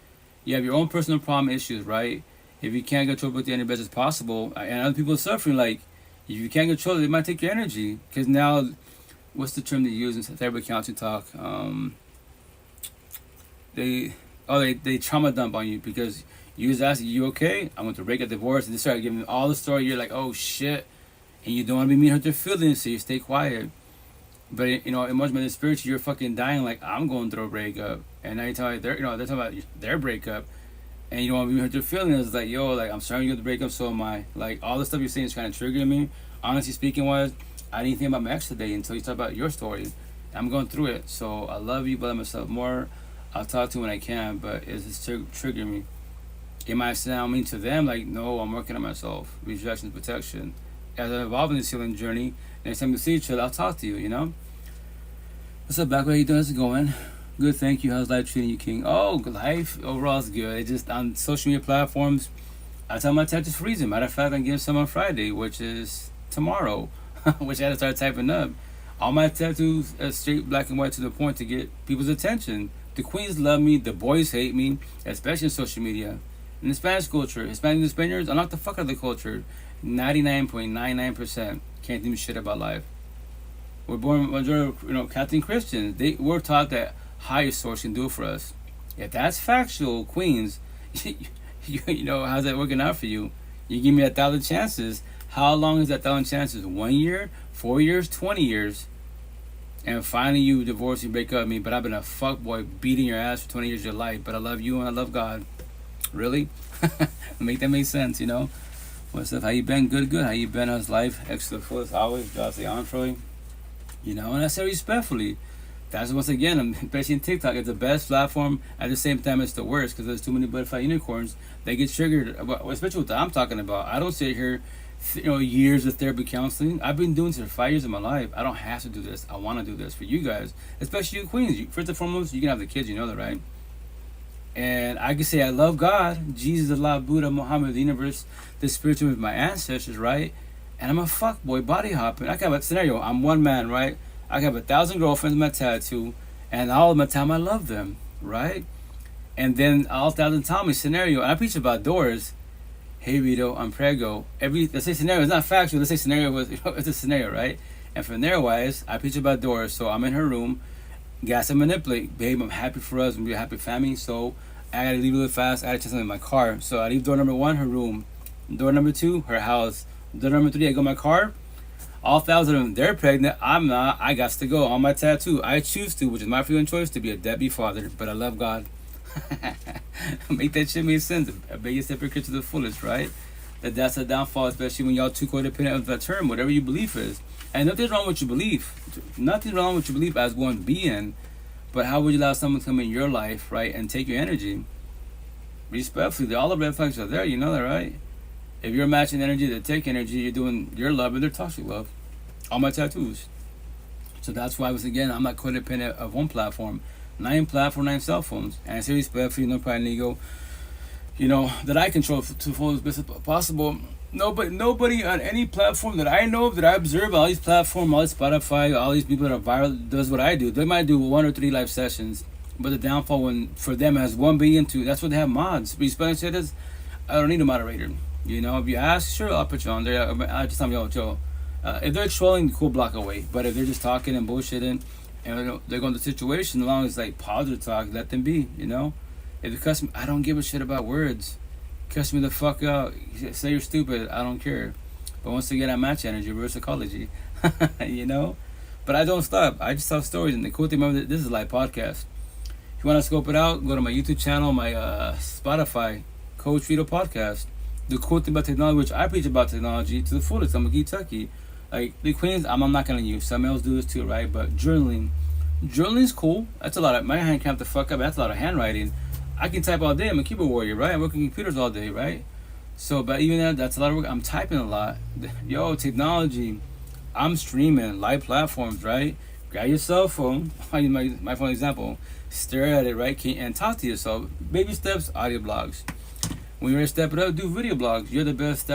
You have your own personal problem issues, right? If you can't control what the energy best as possible, and other people are suffering, like, if you can't control it, it might take your energy. Because now, what's the term they use in therapy counseling talk? oh, they trauma dump on you because you was asking, you okay? I went to break a divorce, and they started giving all the story. You're like, oh shit, and you don't want to be mean, hurt their feelings, so you stay quiet. But you know, emotionally, spiritually, you're fucking dying. Like, I'm going through a breakup, and now you tell me they're talking about their breakup, and you don't want to be hurt their feelings. It's like, yo, like I'm sorry you got the breakup, so am I. Like all the stuff you're saying is kind of triggering me. Honestly speaking, wise, I didn't think about my ex today until you talk about your story. I'm going through it, so I love you, but I love myself more. I'll talk to you when I can, but it's just triggering me. It might sound mean to them, like, no, I'm working on myself. Rejection, protection. As I evolve in this healing journey, next time we see each other, I'll talk to you, you know? What's up, back? How you doing? How's it going? Good, thank you. How's life treating you, King? Oh, life overall is good. It just, on social media platforms, I tell my tattoos for a reason. Matter of fact, I'm getting some on Friday, which is tomorrow, which I had to start typing up. All my tattoos are straight black and white to the point to get people's attention. The queens love me, the boys hate me, especially in social media. In the Spanish culture, Hispanic and Spaniards, I'm not the fuck out of the culture. 99.99% can't do shit about life. We're born majority, Catholic Christians. We're taught that higher source can do it for us. If that's factual, queens, how's that working out for you? You give me 1,000 chances. How long is that 1,000 chances? 1 year, 4 years, 20 years, and finally you divorce and break up with me. But I've been a fuckboy beating your ass for 20 years of your life. But I love you and I love God. Really? Make that make sense, What's up? How you been? Good. How you been? How's life? Extra fullest always. Josh the entree. And I say respectfully. That's once again, especially in TikTok, it's the best platform. At the same time, it's the worst because there's too many butterfly unicorns. They get triggered, especially what I'm talking about. I don't sit here, years of therapy counseling. I've been doing this for 5 years of my life. I don't have to do this. I want to do this for you guys, especially you queens. First and foremost, you can have the kids. You know that, right? And I can say I love God, Jesus, Allah, Buddha, Muhammad, the universe, the spiritual with my ancestors, right? And I'm a fuckboy, body hopping. I can have a scenario. I'm one man, right? I can have 1,000 girlfriends with my tattoo, and all of my time I love them, right? And then all 1,000 tell me scenario, and I preach about doors. Hey Rito, I'm prego. Let's say scenario, it's not factual. Let's say scenario was, it's a scenario, right? And from there wise, I preach about doors. So I'm in her room, gas and manipulate. Babe, I'm happy for us. We're a happy family. So I gotta leave really fast. I gotta check something in my car. So I leave door number 1, her room. Door number 2, her house. Door number 3, I go in my car. All 1,000 of them, they're pregnant. I'm not. I got to go on my tattoo. I choose to, which is my freedom choice, to be a deadbeat father. But I love God. Make that shit make sense. A biggest hypocrite to the fullest, right? That's a downfall, especially when y'all too codependent of that term, whatever your belief is. And nothing's wrong with your belief. Nothing wrong with your belief as one being. But how would you allow someone to come in your life, right, and take your energy? Respectfully, all the red flags are there. You know that, right? If you're matching energy, they take energy. You're doing your love and their toxic love. All my tattoos. So that's why, I'm not codependent of one platform. 9 platform, 9 cell phones. And I say respectfully, no pride and ego. That I control to full as best as possible. Nobody on any platform that I know of, that I observe, all these platforms, all these Spotify, all these people that are viral, does what I do. They might do 1 or 3 live sessions. But the downfall for them has 1 billion, 2. That's what they have mods. Respect says, I don't need a moderator. If you ask, sure, I'll put you on there. I just tell them, yo, if they're trolling, cool, block away. But if they're just talking and bullshitting, and they're going to the situation, as long as like positive talk, let them be. If they cuss me, I don't give a shit about words. Cuss me the fuck out. Say you're stupid. I don't care. But once again, I match energy, reverse psychology. But I don't stop. I just tell stories. And the cool thing, remember, this is a live podcast. If you want to scope it out, go to my YouTube channel, my Spotify, Coach Vito Podcast. The cool thing about technology, which I preach about technology to the fullest. I'm a geek techie. Like the queens, I'm not gonna use. Some else do this too, right? But journaling is cool. That's a lot of my hand can't have to fuck up. That's a lot of handwriting. I can type all day. I'm a keyboard warrior, right? I work on computers all day, right? So, but even that's a lot of work. I'm typing a lot. Yo, technology. I'm streaming live platforms, right? Grab your cell phone. I use my phone example. Stare at it, right? And talk to yourself. Baby steps, audio blogs. When you're ready to step it up, do video blogs. You're the best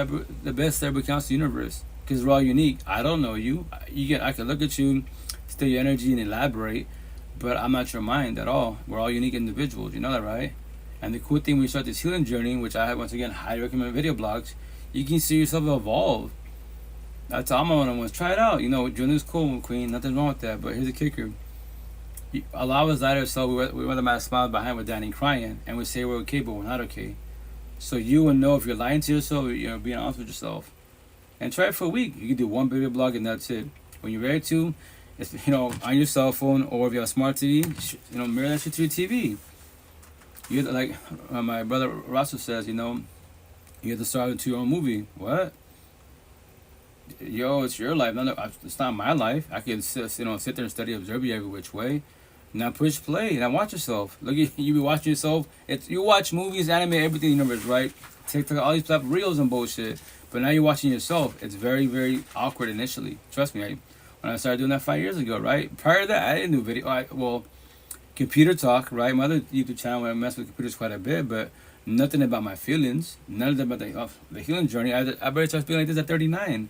therapy counselor in the universe. Because we're all unique. I don't know you. I can look at you, steal your energy and elaborate, but I'm not your mind at all. We're all unique individuals. You know that, right? And the cool thing when you start this healing journey, which I once again highly recommend video blogs, you can see yourself evolve. That's all my one-on-ones. Try it out. Journey is cool, queen. Nothing wrong with that. But here's the kicker. A lot of us lie to ourselves. We wear the mask, smile behind with Danny crying, and we say we're okay, but we're not okay. So you will know if you're lying to yourself, you're being honest with yourself. And try it for a week. You can do one video blog and that's it. When you're ready to, it's, on your cell phone, or if you have a smart TV, mirror that shit to your TV. You like my brother Russell says, you have to start into your own movie. What? Yo, it's your life. It's not my life. I can sit there and study, observe you every which way. Now push play. Now watch yourself. Look at you be watching yourself. You watch movies, anime, everything in numbers, right? TikTok, all these stuff, reels and bullshit. But now you're watching yourself. It's very, very awkward initially. Trust me. When I started doing that 5 years ago, right? Prior to that, I didn't do video. Computer talk, right? My other YouTube channel, where I mess with computers quite a bit, but nothing about my feelings. None about the healing journey. I better start feeling like this at 39.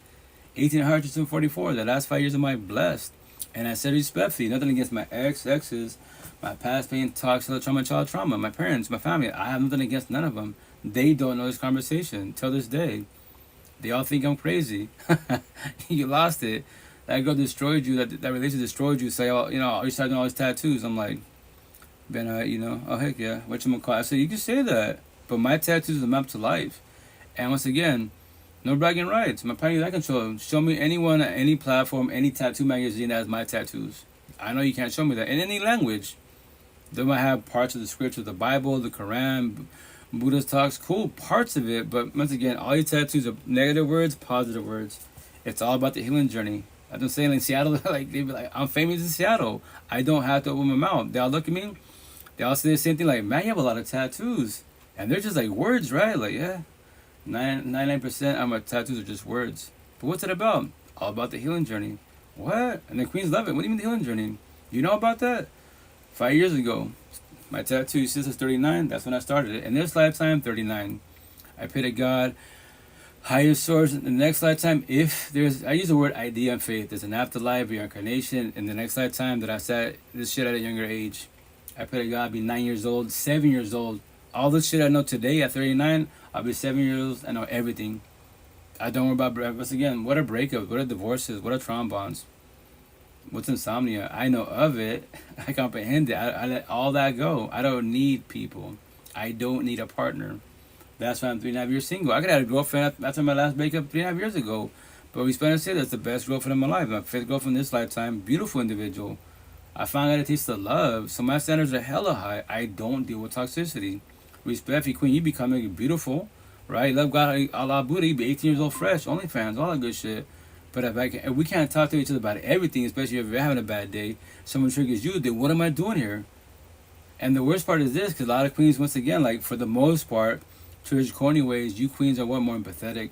1800 to 244. The last 5 years of my blessed. And I said respectfully, nothing against my exes, my past pain, toxic trauma, child trauma, my parents, my family. I have nothing against none of them. They don't know this conversation till this day. They all think I'm crazy. You lost it. That girl destroyed you. That relationship destroyed you. Say, you started doing all these tattoos. I'm like, oh heck yeah. Whatchamacallit? I said, you can say that, but my tattoos are mapped to life. And once again, no bragging rights. My party I control. Show me anyone at any platform, any tattoo magazine that has my tattoos. I know you can't show me that in any language. They might have parts of the scripture, the Bible, the Quran, Buddha's talks, cool parts of it. But once again, all your tattoos are negative words, positive words. It's all about the healing journey. I've been saying in Seattle, like they be like, I'm famous in Seattle. I don't have to open my mouth. They all look at me. They all say the same thing, like, man, you have a lot of tattoos, and they're just like words, right? Like, yeah. 99% of my tattoos are just words. But what's it about? All about the healing journey. What? And the queens love it. What do you mean the healing journey? You know about that? 5 years ago, my tattoo says 39. That's when I started it. In this lifetime, 39. I pray to God, higher source, in the next lifetime, if there's, I use the word idea and faith. There's an afterlife, reincarnation. In the next lifetime that I said this shit at a younger age. I pray to God be 9 years old, 7 years old. All this shit I know today at 39, I'll be 7 years old. I know everything. I don't worry about breakfast again. What are breakups? What are divorces? What are trauma bonds? What's insomnia? I know of it. I comprehend it. I let all that go. I don't need people. I don't need a partner. That's why I'm 3.5 years single. I could have a girlfriend after my last breakup 3.5 years ago. But we spent and say that's the best girlfriend of my life. My fifth girlfriend this lifetime. Beautiful individual. I found out a taste of love. So my standards are hella high. I don't deal with toxicity. Respect you, queen. You becoming beautiful, right? Love God, Allah, Buddha. You be 18 years old, fresh, OnlyFans, all that good shit. But if we can't talk to each other about everything, especially if you're having a bad day, someone triggers you, then what am I doing here? And the worst part is this, because a lot of queens, once again, like for the most part, triggers corny ways. You queens are more empathetic.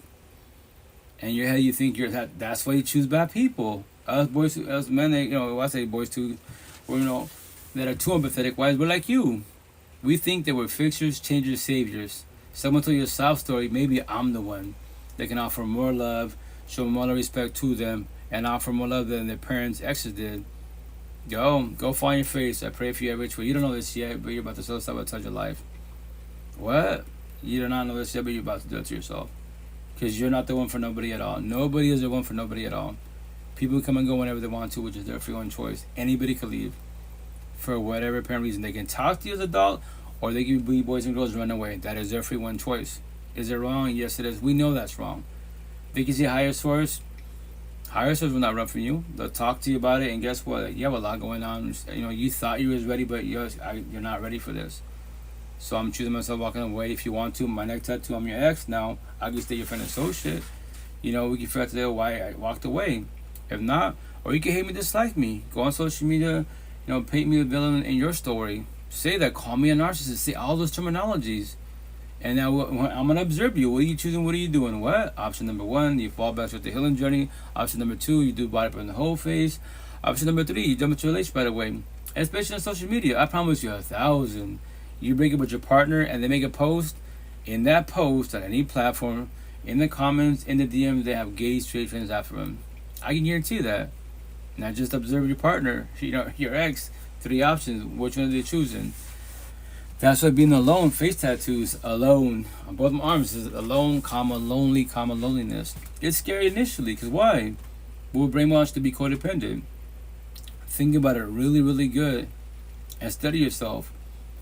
And in your head, you think that's why you choose bad people. Us boys, us men, I say boys too, that are too empathetic. Why? We're like you. We think that we're fixers, changers, saviors. Someone told you a sob story, maybe I'm the one that can offer more love, show more respect to them, and offer more love than their parents, exes did. Go find your face. I pray for you every which way. You don't know this yet, but you're about to sabotage your life. What? You do not know this yet, but you're about to do it to yourself. Because you're not the one for nobody at all. Nobody is the one for nobody at all. People come and go whenever they want to, which is their free own choice. Anybody could leave. For whatever apparent reason. They can talk to you as an adult, or they can be boys and girls run away. That is their free one choice. Is it wrong? Yes, it is. We know that's wrong. They can see higher source. Higher source will not run from you. They'll talk to you about it, and guess what? You have a lot going on. You thought you was ready, but you're not ready for this. So I'm choosing myself walking away. If you want to, my next tattoo, I'm your ex. Now I can stay your friend and associate. We can figure out today why I walked away. If not, or you can hate me, dislike me. Go on social media. Paint me a villain in your story. Say that. Call me a narcissist. Say all those terminologies. And now I'm going to observe you. What are you choosing? What are you doing? What? Option number 1, you fall back with the healing journey. Option number 2, you do body from the whole face. Option number 3, you jump into a relationship right away. Especially on social media. I promise you 1,000. You break up with your partner and they make a post. In that post on any platform, in the comments, in the DMs, they have gay, straight friends after them. I can guarantee that. Now just observe your partner, your ex. 3 options. Which one are they choosing? That's why being alone, face tattoos, alone, on both my arms is alone, lonely, loneliness. It's scary initially, because why? We're brainwashed to be codependent. Think about it really, really good. and study yourself.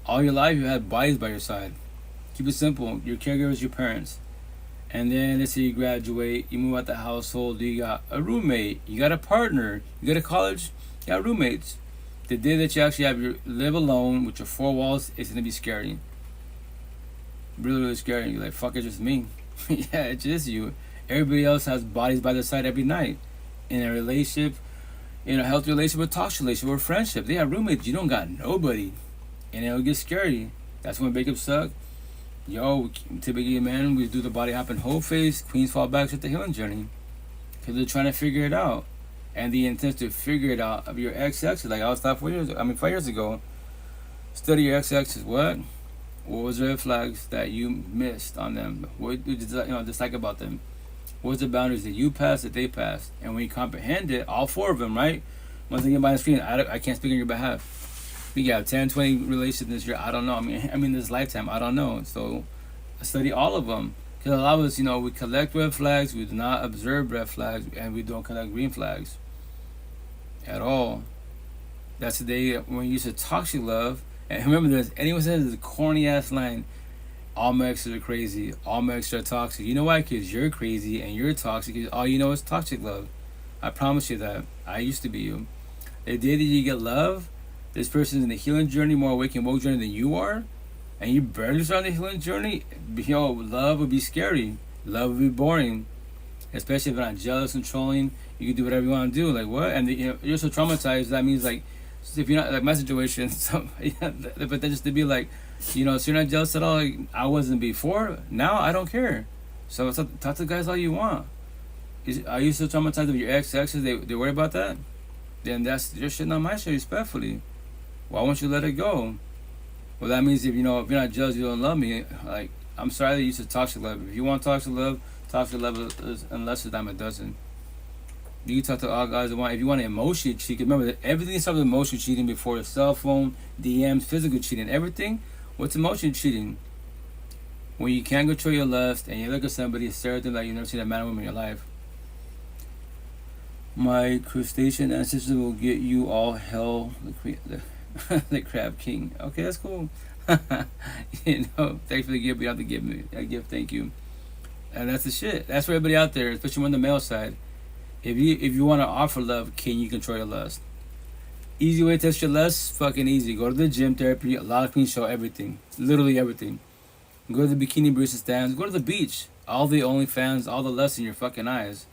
All your life, you had bodies by your side. Keep it simple. Your caregivers, your parents. And then let's say you graduate, you move out the household, you got a roommate, you got a partner, you go to college, you got roommates. The day that you actually have your live alone with your four walls, it's gonna be scary. Really, really scary. You're like, fuck, it's just me. Yeah, it's just you. Everybody else has bodies by their side every night. In a relationship, in a healthy relationship, a toxic relationship, or friendship, they have roommates. You don't got nobody, and it'll get scary. That's when breakups suck. Yo, typically, man, we do the body hopping whole face. Queens fall back with the healing journey because they're trying to figure it out, and the intent to figure it out of your ex-exes. Like I was taught 5 years ago. Study your ex-exes. What was the red flags that you missed on them? What did you dislike about them? What was the boundaries that you passed, that they passed? And when you comprehend it, all four of them, right? Once they get by the screen, I can't speak on your behalf. We got 10, 20 relations this year. I don't know. I mean, this lifetime, I don't know. So, study all of them. Because a lot of us, we collect red flags, we do not observe red flags, and we don't collect green flags at all. That's the day when you use a toxic love. And remember this, anyone says this corny ass line, all my exes are crazy, all my exes are toxic. You know why? Because you're crazy and you're toxic. Because all you know is toxic love. I promise you that. I used to be you. The day that you get love, this person's in the healing journey, more awake and woke journey than you are, and you barely start the healing journey, love would be scary. Love would be boring. Especially if you're not jealous, controlling, you can do whatever you want to do. Like, what? And you're so traumatized, that means, like, if you're not, like my situation, but then just to be like, so you're not jealous at all, like, I wasn't before, now I don't care. So talk to guys all you want. Are you so traumatized with your exes, they worry about that? Then that's your shit, not my shit, respectfully. Why won't you let it go? Well, that means if you're not jealous, you don't love me. Like, I'm sorry that you said toxic love. If you want toxic love is unless it's a dime a dozen. You can talk to all guys that want. If you want to emotionally cheat, remember that everything starts with emotional cheating before the cell phone, DMs, physical cheating, everything. What's emotional cheating? When you can't control your lust and you look at somebody, stare at them like you've never seen a man or woman in your life. My crustacean ancestors will get you all hell, the crab king. Okay, that's cool. Thanks for the gift. You have to give me a gift. Thank you. And that's the shit. That's for everybody out there, especially on the male side. If you want to offer love, can you control your lust? Easy way to test your lust, fucking easy. Go to the gym, therapy. A lot of queens show everything, literally everything. Go to the bikini barista stands. Go to the beach. All the OnlyFans, all the lust in your fucking eyes.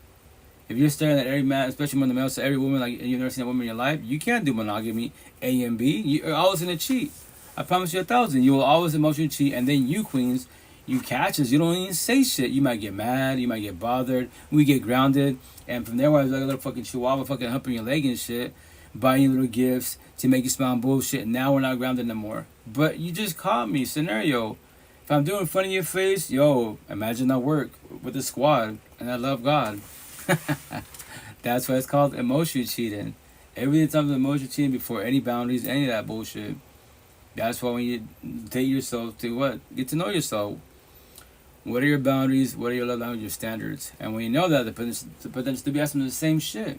If you're staring at every man, especially when the male, so every woman, like you've never seen a woman in your life, you can't do monogamy. A and B, you're always gonna cheat. I promise you 1,000. You will always emotionally cheat, and then you queens, you catch us. You don't even say shit. You might get mad. You might get bothered. We get grounded, and from there, I was like a little fucking chihuahua, fucking humping your leg and shit, buying you little gifts to make you smile and bullshit. And now we're not grounded no more. But you just caught me. Scenario. If I'm doing fun in your face, imagine I work with the squad, and I love God. That's why it's called emotional cheating. Every time emotional cheating before any boundaries, any of that bullshit. That's why when you date yourself, to what? Get to know yourself. What are your boundaries? What are your love language, your standards? And when you know that, the potential to be asking the same shit.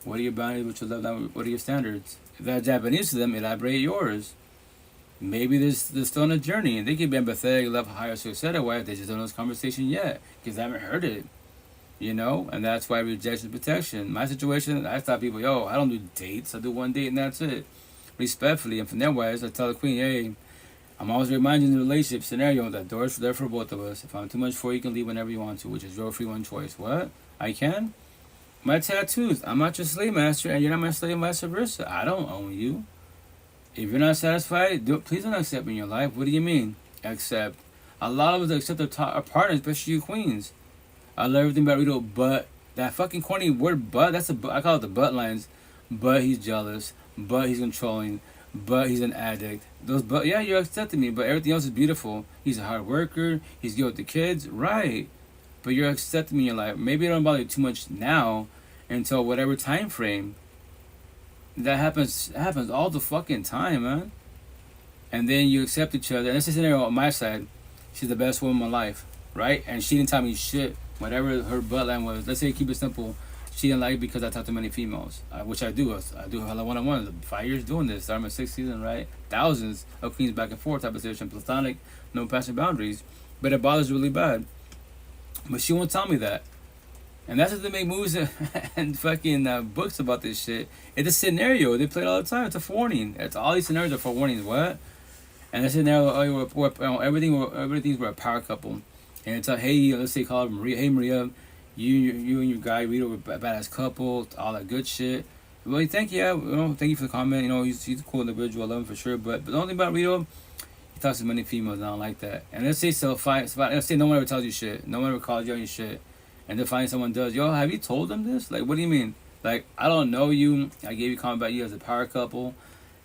What are your boundaries? What's your love language? What are your standards? If that's Japanese to them, elaborate yours. Maybe they're still on a journey, and they can be empathetic, love higher, so etc. Why they just don't know this conversation yet? Because they haven't heard it. And that's why rejection protection. My situation, I tell people, I don't do dates. I do one date and that's it. Respectfully, and from that wise, I tell the queen, hey, I'm always reminding the relationship scenario that doors there for both of us. If I'm too much for you, can leave whenever you want to, which is your free one choice. What? I can? My tattoos, I'm not your slave master, and you're not my slave, vice versa. I don't own you. If you're not satisfied, please don't accept me in your life. What do you mean? Accept. A lot of us accept our partners, especially you queens. I love everything about Rito, but that fucking corny word "but," I call it the butt lines. But he's jealous, but he's controlling, but he's an addict. You're accepting me, but everything else is beautiful. He's a hard worker, he's good with the kids, right. But you're accepting me in your life. Maybe it don't bother you too much now until whatever time frame. That happens all the fucking time, man. And then you accept each other. And this is a scenario on my side. She's the best woman in my life, right? And she didn't tell me shit. Whatever her butt line was, let's say keep it simple. she didn't like it because I talk to many females, which I do. I do hella one-on-one. 5 years doing this. I'm in 6th season, right? Thousands of queens back and forth type of situation, platonic, no passion boundaries. But it bothers really bad. But she won't tell me that. And that's what they make movies and fucking books about this shit. It's a scenario. They play it all the time. It's a forewarning. It's all these scenarios are forewarnings. What? And the scenario, everything's we're a power couple. And it's like, hey, let's say call her Maria. Hey, Maria, you and your guy Rito were a badass couple. All that good shit. Well, thank you for the comment. He's a cool individual. I love him for sure. But the only thing about Rito, he talks to many females. And I don't like that. And let's say let's say no one ever tells you shit. No one ever calls you on your shit. And then finally someone does, yo, have you told them this? Like, what do you mean? Like, I don't know you. I gave you a comment about you as a power couple.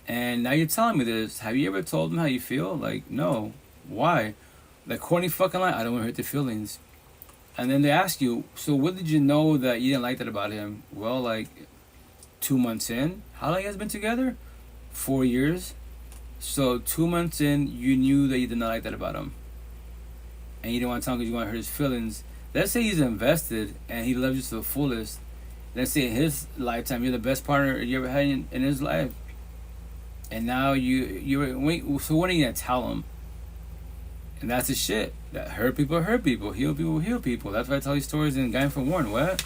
And now you're telling me this. Have you ever told them how you feel? Like, no. Why? Like, corny fucking lie. I don't want to hurt their feelings. And then they ask you, so what did you know that you didn't like that about him? Well, like, 2 months in. How long you guys been together? 4 years. So 2 months in, you knew that you did not like that about him. And you didn't want to tell him because you want to hurt his feelings. Let's say he's invested and he loves you to the fullest. Let's say in his lifetime, you're the best partner you ever had in his life. And now so what are you going to tell him? And that's the shit. That hurt people, heal people, heal people. That's why I tell these stories in Guy for Warren. What?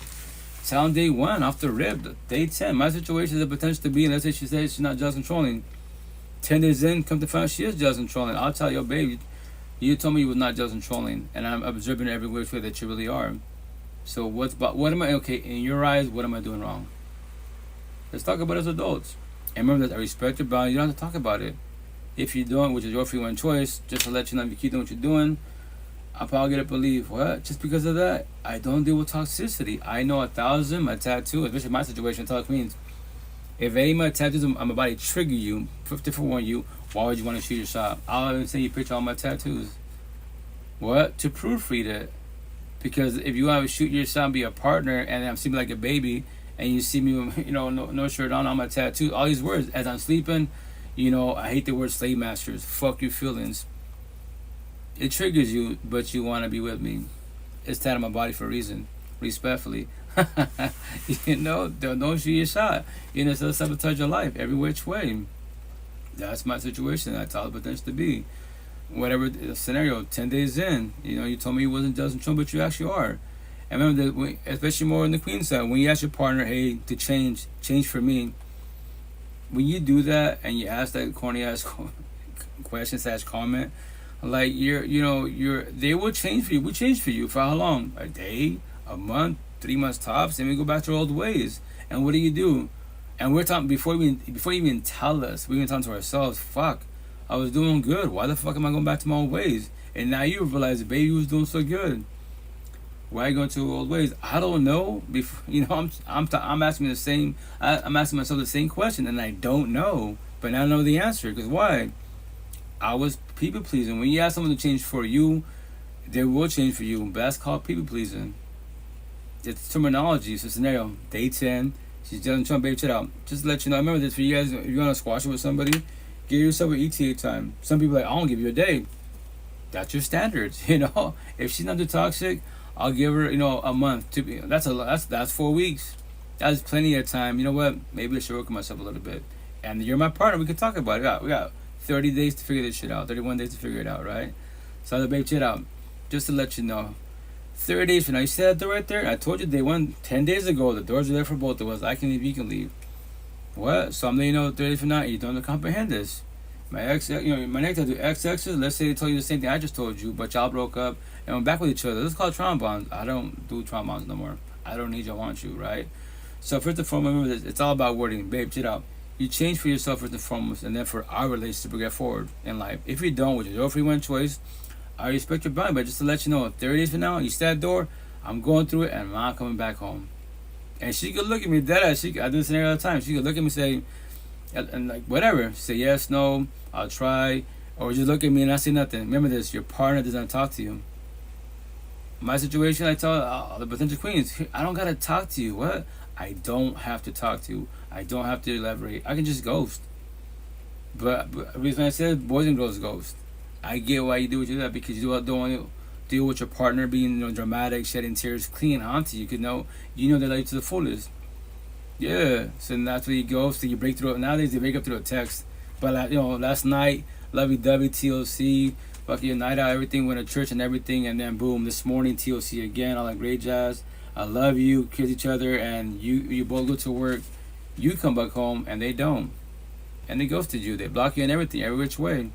Tell him day 1, off the rip, day 10. My situation is a potential to be, let's say she says she's not jealous controlling. 10 days in, come to find out she is jealous controlling. I'll tell you, baby, you told me you was not jealous and trolling, and I'm observing every which way that you really are. So what am I, okay, in your eyes, what am I doing wrong? Let's talk about it as adults. And remember that I respect your boundaries. You don't have to talk about it. If you don't, which is your free one choice, just to let you know if you keep doing what you're doing, I'll probably get to believe, what? Just because of that, I don't deal with toxicity. I know 1,000, my tattoo, especially my situation, tell Queens. If any of my tattoos, I'm about to trigger you, to warn you, why would you want to shoot your shot? I'll even send you a picture of all my tattoos. What? To proofread it. Because if you want to shoot your shot and be a partner, and I'm seeming like a baby, and you see me with, no shirt on my tattoo, all these words, as I'm sleeping, I hate the word slave masters. Fuck your feelings. It triggers you, but you want to be with me. It's tied on my body for a reason. Respectfully. Don't shoot your shot. So sabotage your life every which way. That's my situation. That's all it potential to be. Whatever the scenario, 10 days in, you told me you wasn't just in trouble, but you actually are. And remember that, especially more in the queen side, when you ask your partner, hey, to change for me, when you do that and you ask that corny ass question / comment, like they will change for you. We change for you for how long? A day, a month, 3 months tops, and we go back to our old ways. And what do? And we're talking before you even tell us, we're even talking to ourselves. Fuck, I was doing good. Why the fuck am I going back to my old ways? And now you realize the baby was doing so good. Why are you going to old ways? I don't know. I'm asking the same. I'm asking myself the same question, and I don't know. But now I know the answer. Because why? I was people pleasing. When you ask someone to change for you, they will change for you. But that's called people pleasing. It's terminology. It's a scenario. Day 10. She's just trying to baby shit out. Just to let you know. I remember this for you guys. If you want to squash it with somebody, give yourself an ETA time. Some people are like, I don't give you a day. That's your standards. If she's not too toxic, I'll give her, a month. That's 4 weeks. That's plenty of time. You know what? Maybe I should work with myself a little bit. And you're my partner. We can talk about it. We got 30 days to figure this shit out. 31 days to figure it out, right? So I'll baby shit out. Just to let you know. 30 days from now, you see that door right there? I told you day 1, 10 days ago, the doors are there for both of us. I can leave, you can leave. What? So I'm letting you know 30 days from now, you don't comprehend this. My next tattoo, XXs, let's say they told you the same thing I just told you, but y'all broke up and went back with each other. This is called trauma bonds. I don't do trauma bonds no more. I don't need you, I want you, right? So first and foremost, remember this, it's all about wording. Babe, shit out. You change for yourself first and foremost, and then for our relationship to get forward in life. If you don't, which is your free one choice, I respect your boundary, but just to let you know, 30 days from now, you stay at that door, I'm going through it, and I'm not coming back home. And she could look at me dead ass. I do this scenario all the time. She could look at me and say, and like whatever, say yes, no, I'll try, or just look at me and not say nothing. Remember this: your partner does not talk to you. My situation, I tell all the potential queens, I don't gotta talk to you. What? I don't have to talk to you. I don't have to elaborate. I can just ghost. But the reason I said boys and girls ghost, I get why you do what you do because you don't want deal with your partner being dramatic, shedding tears, clinging onto you, because you know they love you to the fullest. Yeah, so then that's where you go. So you break through. Nowadays they break up through a text, but like, last night, lovey-dovey, TLC, fucking night out, everything, went to church and everything, and then boom, this morning TLC again, all that great jazz. I love you, kiss each other, and you both go to work. You come back home and they don't, and they ghosted you. They block you and everything, every which way.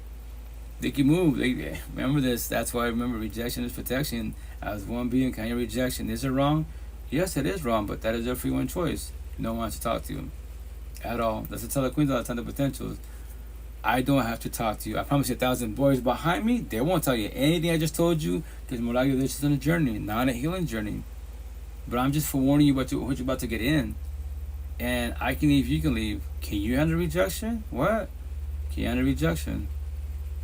They can move. They remember this. That's why I remember rejection is protection. As one being, kind of rejection. Is it wrong? Yes, it is wrong, but that is their free one choice. No one wants to talk to you at all. That's the tell the queens all the time. The potentials. I don't have to talk to you. I promise you 1,000 boys behind me. They won't tell you anything I just told you, because more likely they're just on a journey, not on a healing journey. But I'm just forewarning you what you're about to get in. And I can leave. You can leave. Can you handle rejection? What? Can you handle rejection?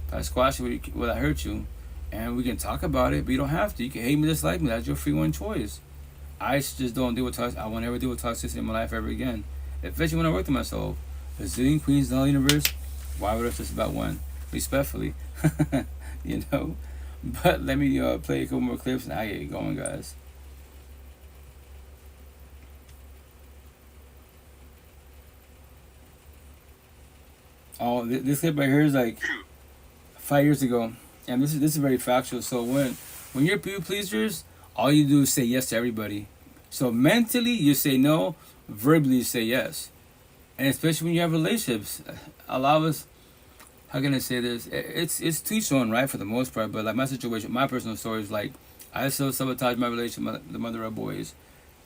If I squash it, will that hurt you? And we can talk about it, but you don't have to. You can hate me, dislike me. That's your free one choice. I just don't deal with toxicity. I won't ever deal with toxicity in my life ever again. Especially when I work on myself. A zillion queens in the whole universe. Why would I just about one? Respectfully. But let me play a couple more clips and I get it going, guys. Oh, this clip right here is like 5 years ago, and this is very factual. So when you're people pleasers, all you do is say yes to everybody. So mentally you say no, verbally you say yes, and especially when you have relationships, a lot of us. How can I say this? It's to each own, right, for the most part. But like my situation, my personal story is like I still sabotaged my relationship with the mother of boys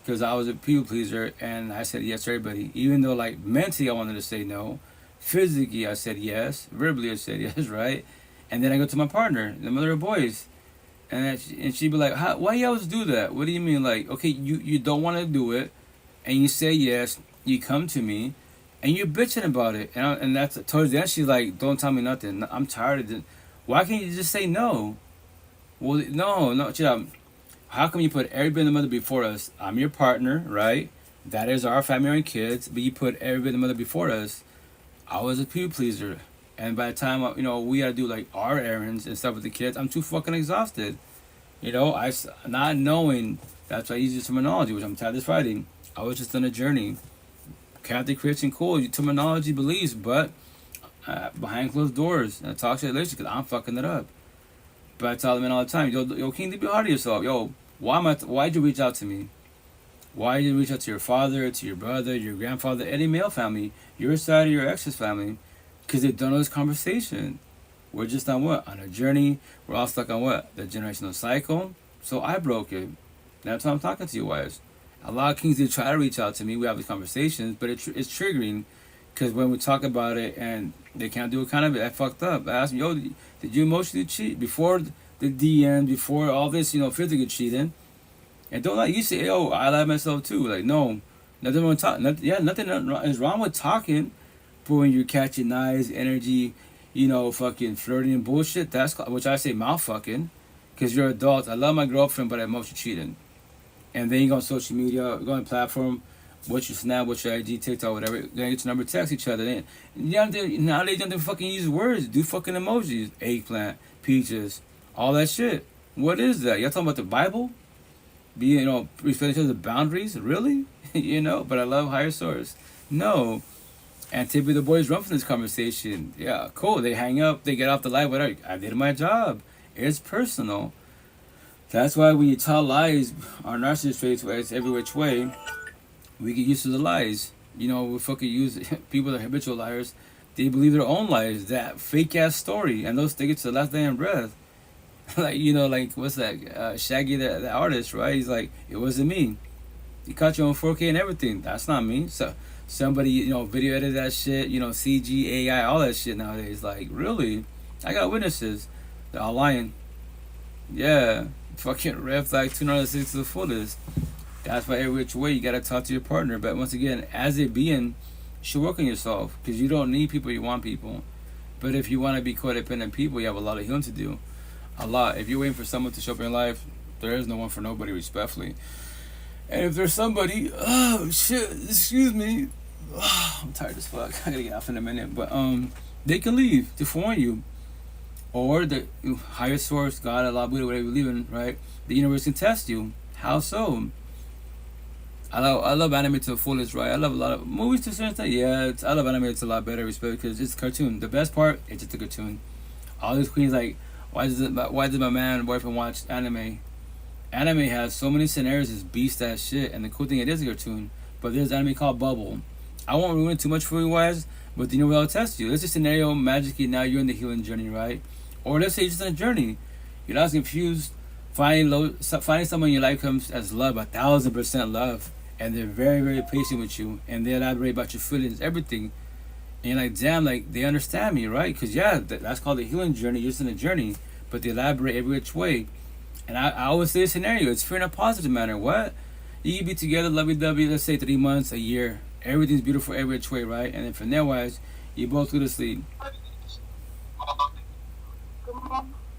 because I was a people pleaser and I said yes to everybody, even though like mentally I wanted to say no. Physically, I said yes. Verbally, I said yes, right? And then I go to my partner, the mother of boys, and she'd be like, why you always do that? What do you mean? Like, okay, you don't want to do it, and you say yes, you come to me, and you're bitching about it. And that's towards the end, she's like, don't tell me nothing. I'm tired of it. Why can't you just say no? Well, no, chill out. How come you put everybody in the mother before us? I'm your partner, right? That is our family and kids, but you put everybody in the mother before us. I was a people pleaser, and by the time we gotta do like our errands and stuff with the kids, I'm too fucking exhausted. I not knowing that's why I use this terminology, which I'm tired this Friday. I was just on a journey. Catholic, Christian, cool. Terminology, beliefs, but behind closed doors and a toxic relationship, because I'm fucking it up. But I tell them all the time, yo, King, be hard on yourself. Yo, why'd you reach out to me? Why did you reach out to your father, to your brother, your grandfather, any male family, your side or your ex's family? Because they've done all this conversation. We're just on what? On a journey. We're all stuck on what? The generational cycle. So I broke it. That's why I'm talking to you, wives. A lot of kings, they try to reach out to me. We have these conversations, but it's triggering. Because when we talk about it and they can't do it, kind of I fucked up. I asked them, yo, did you emotionally cheat? Before the DM, before all this, physically cheating. And don't you say, yo, I lie myself too. Like, no, nothing wrong nothing is wrong with talking, but when you're catching eyes, energy, fucking flirting and bullshit, that's which I say mouth fucking, because you're adults. I love my girlfriend, but I'm emotionally cheating. And then you go on social media, go on platform, what's your Snap, what's your IG, TikTok, whatever. Then get your number, text each other. Then nowadays you don't fucking use words, do fucking emojis, eggplant, peaches, all that shit. What is that? Y'all talking about the Bible? Respect each other's boundaries, really? But I love higher source. No. And typically the boys run from this conversation. Yeah, cool. They hang up, they get off the live, whatever. I did my job. It's personal. That's why when you tell lies, our narcissist traits, it's every which way, we get used to the lies. We fucking use people that are habitual liars. They believe their own lies, that fake ass story, and those take it to the last damn breath. Like what's that? Shaggy, the artist, right? He's like, it wasn't me. You caught you on 4K and everything. That's not me. So somebody, video edited that shit. CG, AI, all that shit nowadays. Like, really? I got witnesses. They're all lying. Yeah, fucking red flag 206 to the fullest. That's why every which way you gotta talk to your partner. But once again, as a being, you should work on yourself, because you don't need people. You want people. But if you want to be codependent people, you have a lot of healing to do. A lot. If you're waiting for someone to show up in your life, there is no one for nobody, respectfully. And if there's somebody, oh shit, excuse me, I'm tired as fuck. I gotta get off in a minute, but they can leave to warn you. or the higher source, God, Allah, Buddha, whatever you believe in, right? The universe can test you. How so? I love anime to the fullest, right? I love a lot of movies to a certain extent. Yeah, I love anime. It's a lot better, respect, because it's a cartoon. The best part, it's just a cartoon. All these queens like, why does my man boyfriend watch anime? Anime has so many scenarios, it's beast ass shit, and the cool thing, it is a cartoon. But there's anime called Bubble. I won't ruin it too much for you guys, but the universe will test you. Let's say scenario magically now you're in the healing journey, right? Or let's say you're just on a journey. You're not confused. Finding someone in your life comes as love, 1,000% love, and they're very, very patient with you, and they elaborate about your feelings, everything. And you're like, damn, like they understand me, right? Because yeah, that's called the healing journey. You're just in a journey, but they elaborate every which way. And I always say a scenario. It's fair in a positive manner. What? You can be together, lovey-dovey, let's say 3 months, a year. Everything's beautiful every which way, right? And then from there wise, you both go to sleep.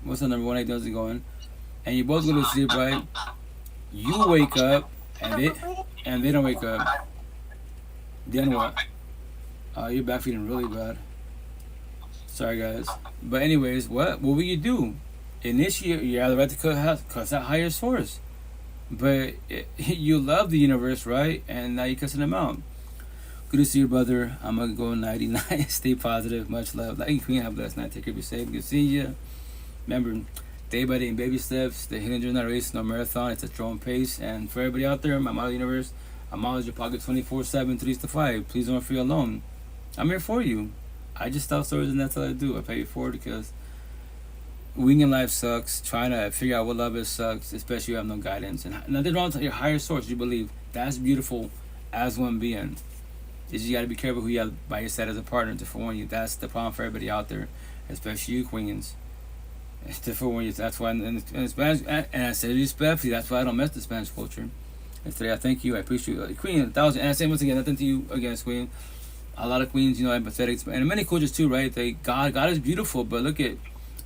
What's the number 1 doesn't going? And you both go to sleep, right? You wake up, and they don't wake up. Then what? You're back feeling really bad. Sorry, guys. But anyways, what will you do? Initiate, you either right to cuss that higher source. But you love the universe, right? And now you're cussing them out. Good to see you, brother. I'm going to go 99. Stay positive. Much love. Like you, Queen. Have a blessed night. Take care. Be safe. Good seeing you. Remember, day by day in baby steps. The hidden journey, not a race, no marathon. It's at your own pace. And for everybody out there, my model universe, I'm always your pocket 24/7, 3 to 5. Please don't feel alone. I'm here for you. I just tell stories and that's all I do. I pay it forward because winging life sucks. Trying to figure out what love is sucks, especially if you have no guidance. And nothing wrong with your higher source. You believe that's beautiful as one being. Is you got to be careful who you have by your side as a partner to forewarn you. That's the problem for everybody out there, especially you queens. It's to forewarn you. That's why in Spanish, and I say respectfully, that's why I don't mess with Spanish culture. And today I thank you. I appreciate you, Queen. 1,000. And I say once again, nothing to you again, Queen. A lot of queens, you know, empathetic, and many cultures too, right? God is beautiful, but look at.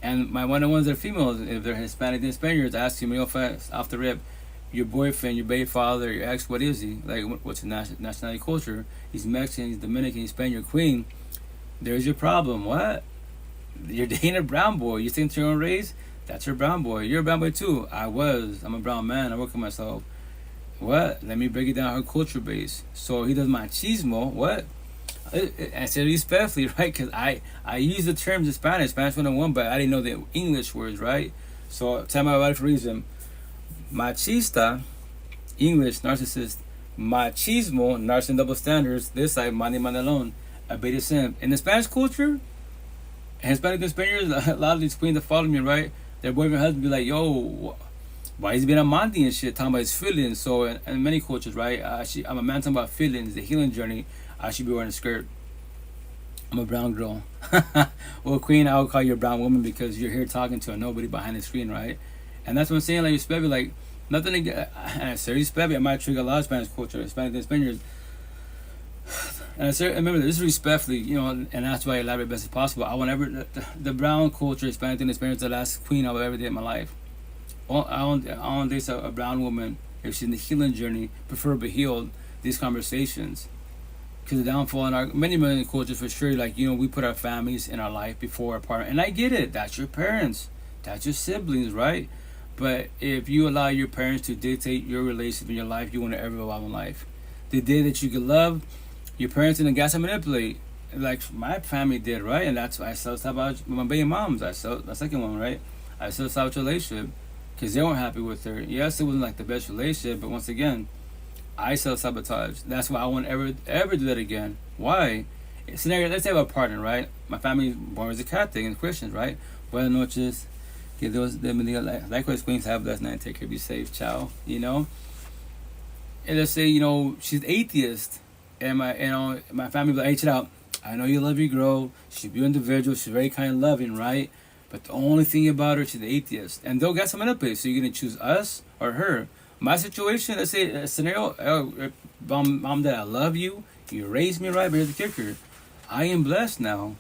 And one of the ones that are females, if they're Hispanic and Spaniards, I ask you real fast, off the rip, your boyfriend, your baby father, your ex, what is he? Like, what's his nationality, culture? He's Mexican, he's Dominican, he's Spaniard, Queen. There's your problem. What? You're dating a brown boy. You think to your own race? That's your brown boy. You're a brown boy too. I'm a brown man. I work on myself. What? Let me break it down her culture base. So he does machismo. What? I said respectfully, right? Because I use the terms in Spanish 101, but I didn't know the English words, right? So tell my wife for reason. Machista, English, narcissist. Machismo, narcissist double standards. This side, mani manalon, a beta simp. In the Spanish culture, Hispanic and Spaniards, a lot of these queens that follow me, right? Their boyfriend husband be like, yo, why is he being a Monty and shit, talking about his feelings? So in many cultures, right? I'm a man talking about feelings, the healing journey. I should be wearing a skirt. I'm a brown girl. Well, Queen, I would call you a brown woman because you're here talking to a nobody behind the screen, right? And that's what I'm saying. Like, respect me, like nothing. And I say respect me. I might trigger a lot of Spanish culture, Hispanic and Spaniards. And I say, remember, this is respectfully, you know, and that's why I elaborate best as possible. I want the brown culture, Hispanic and Spaniards, the last queen I will ever date in my life. I want date a brown woman if she's in the healing journey, preferably healed. These conversations. Because the downfall in our many cultures for sure, like, you know, we put our families in our life before our partner. And I get it. That's your parents. That's your siblings, right? But if you allow your parents to dictate your relationship in your life, you won't ever evolve in life. The day that you can love, your parents didn't gas and manipulate. Like my family did, right? And that's why I still talk about my baby moms. The second one, right? I still stopped a relationship because they weren't happy with her. Yes, it wasn't like the best relationship, but once again, I self-sabotage. That's why I won't ever do that again. Why? Scenario, let's say I have a partner, right? My family born as a Catholic and Christians, right? Buenas noches. Que Dios te bendiga. Likewise, Queens, have a blessed night. Take care, be safe. Ciao. You know? And let's say, you know, she's atheist. And my family will like, hey, chill out. I know you love your girl. She's a individual. She's very kind and loving, right? But the only thing about her, she's an atheist. And they'll get someone up here. So you're going to choose us or her. My situation, let's say a scenario, mom, dad, I love you. You raised me right, but here's the kicker. I am blessed now.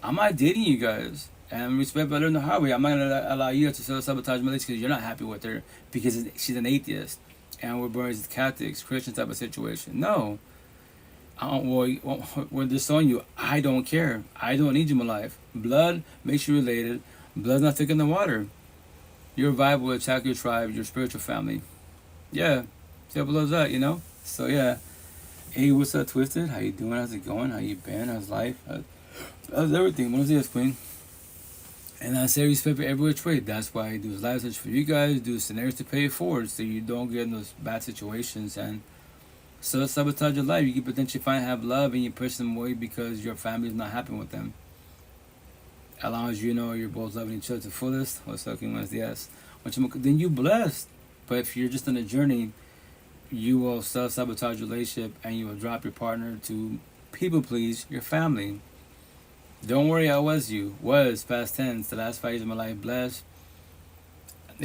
I'm not dating you guys. And respect, but I learned the hard way. I'm not going to allow you to self-sabotage my relationship because you're not happy with her because she's an atheist. And we're born as Catholics, Christian type of situation. No. We're disowning you. I don't care. I don't need you in my life. Blood makes you related. Blood's not thick in the water. Your vibe will attack your tribe, your spiritual family. Yeah. Simple as that, you know? So yeah. Hey, what's up, Twisted? How you doing? How's it going? How you been? How's life? How's everything? Buenos dias, Queen. And I say respect for every which way. That's why I do live search for you guys, do scenarios to pay it forward so you don't get in those bad situations and sabotage your life. You can potentially have love and you push them away because your family is not happy with them. As long as you know you're both loving each other to the fullest, what's up, King yes. Then you blessed. But if you're just on a journey, you will self-sabotage your relationship and you will drop your partner to people please your family. Don't worry, I was past tense. The last 5 years of my life blessed.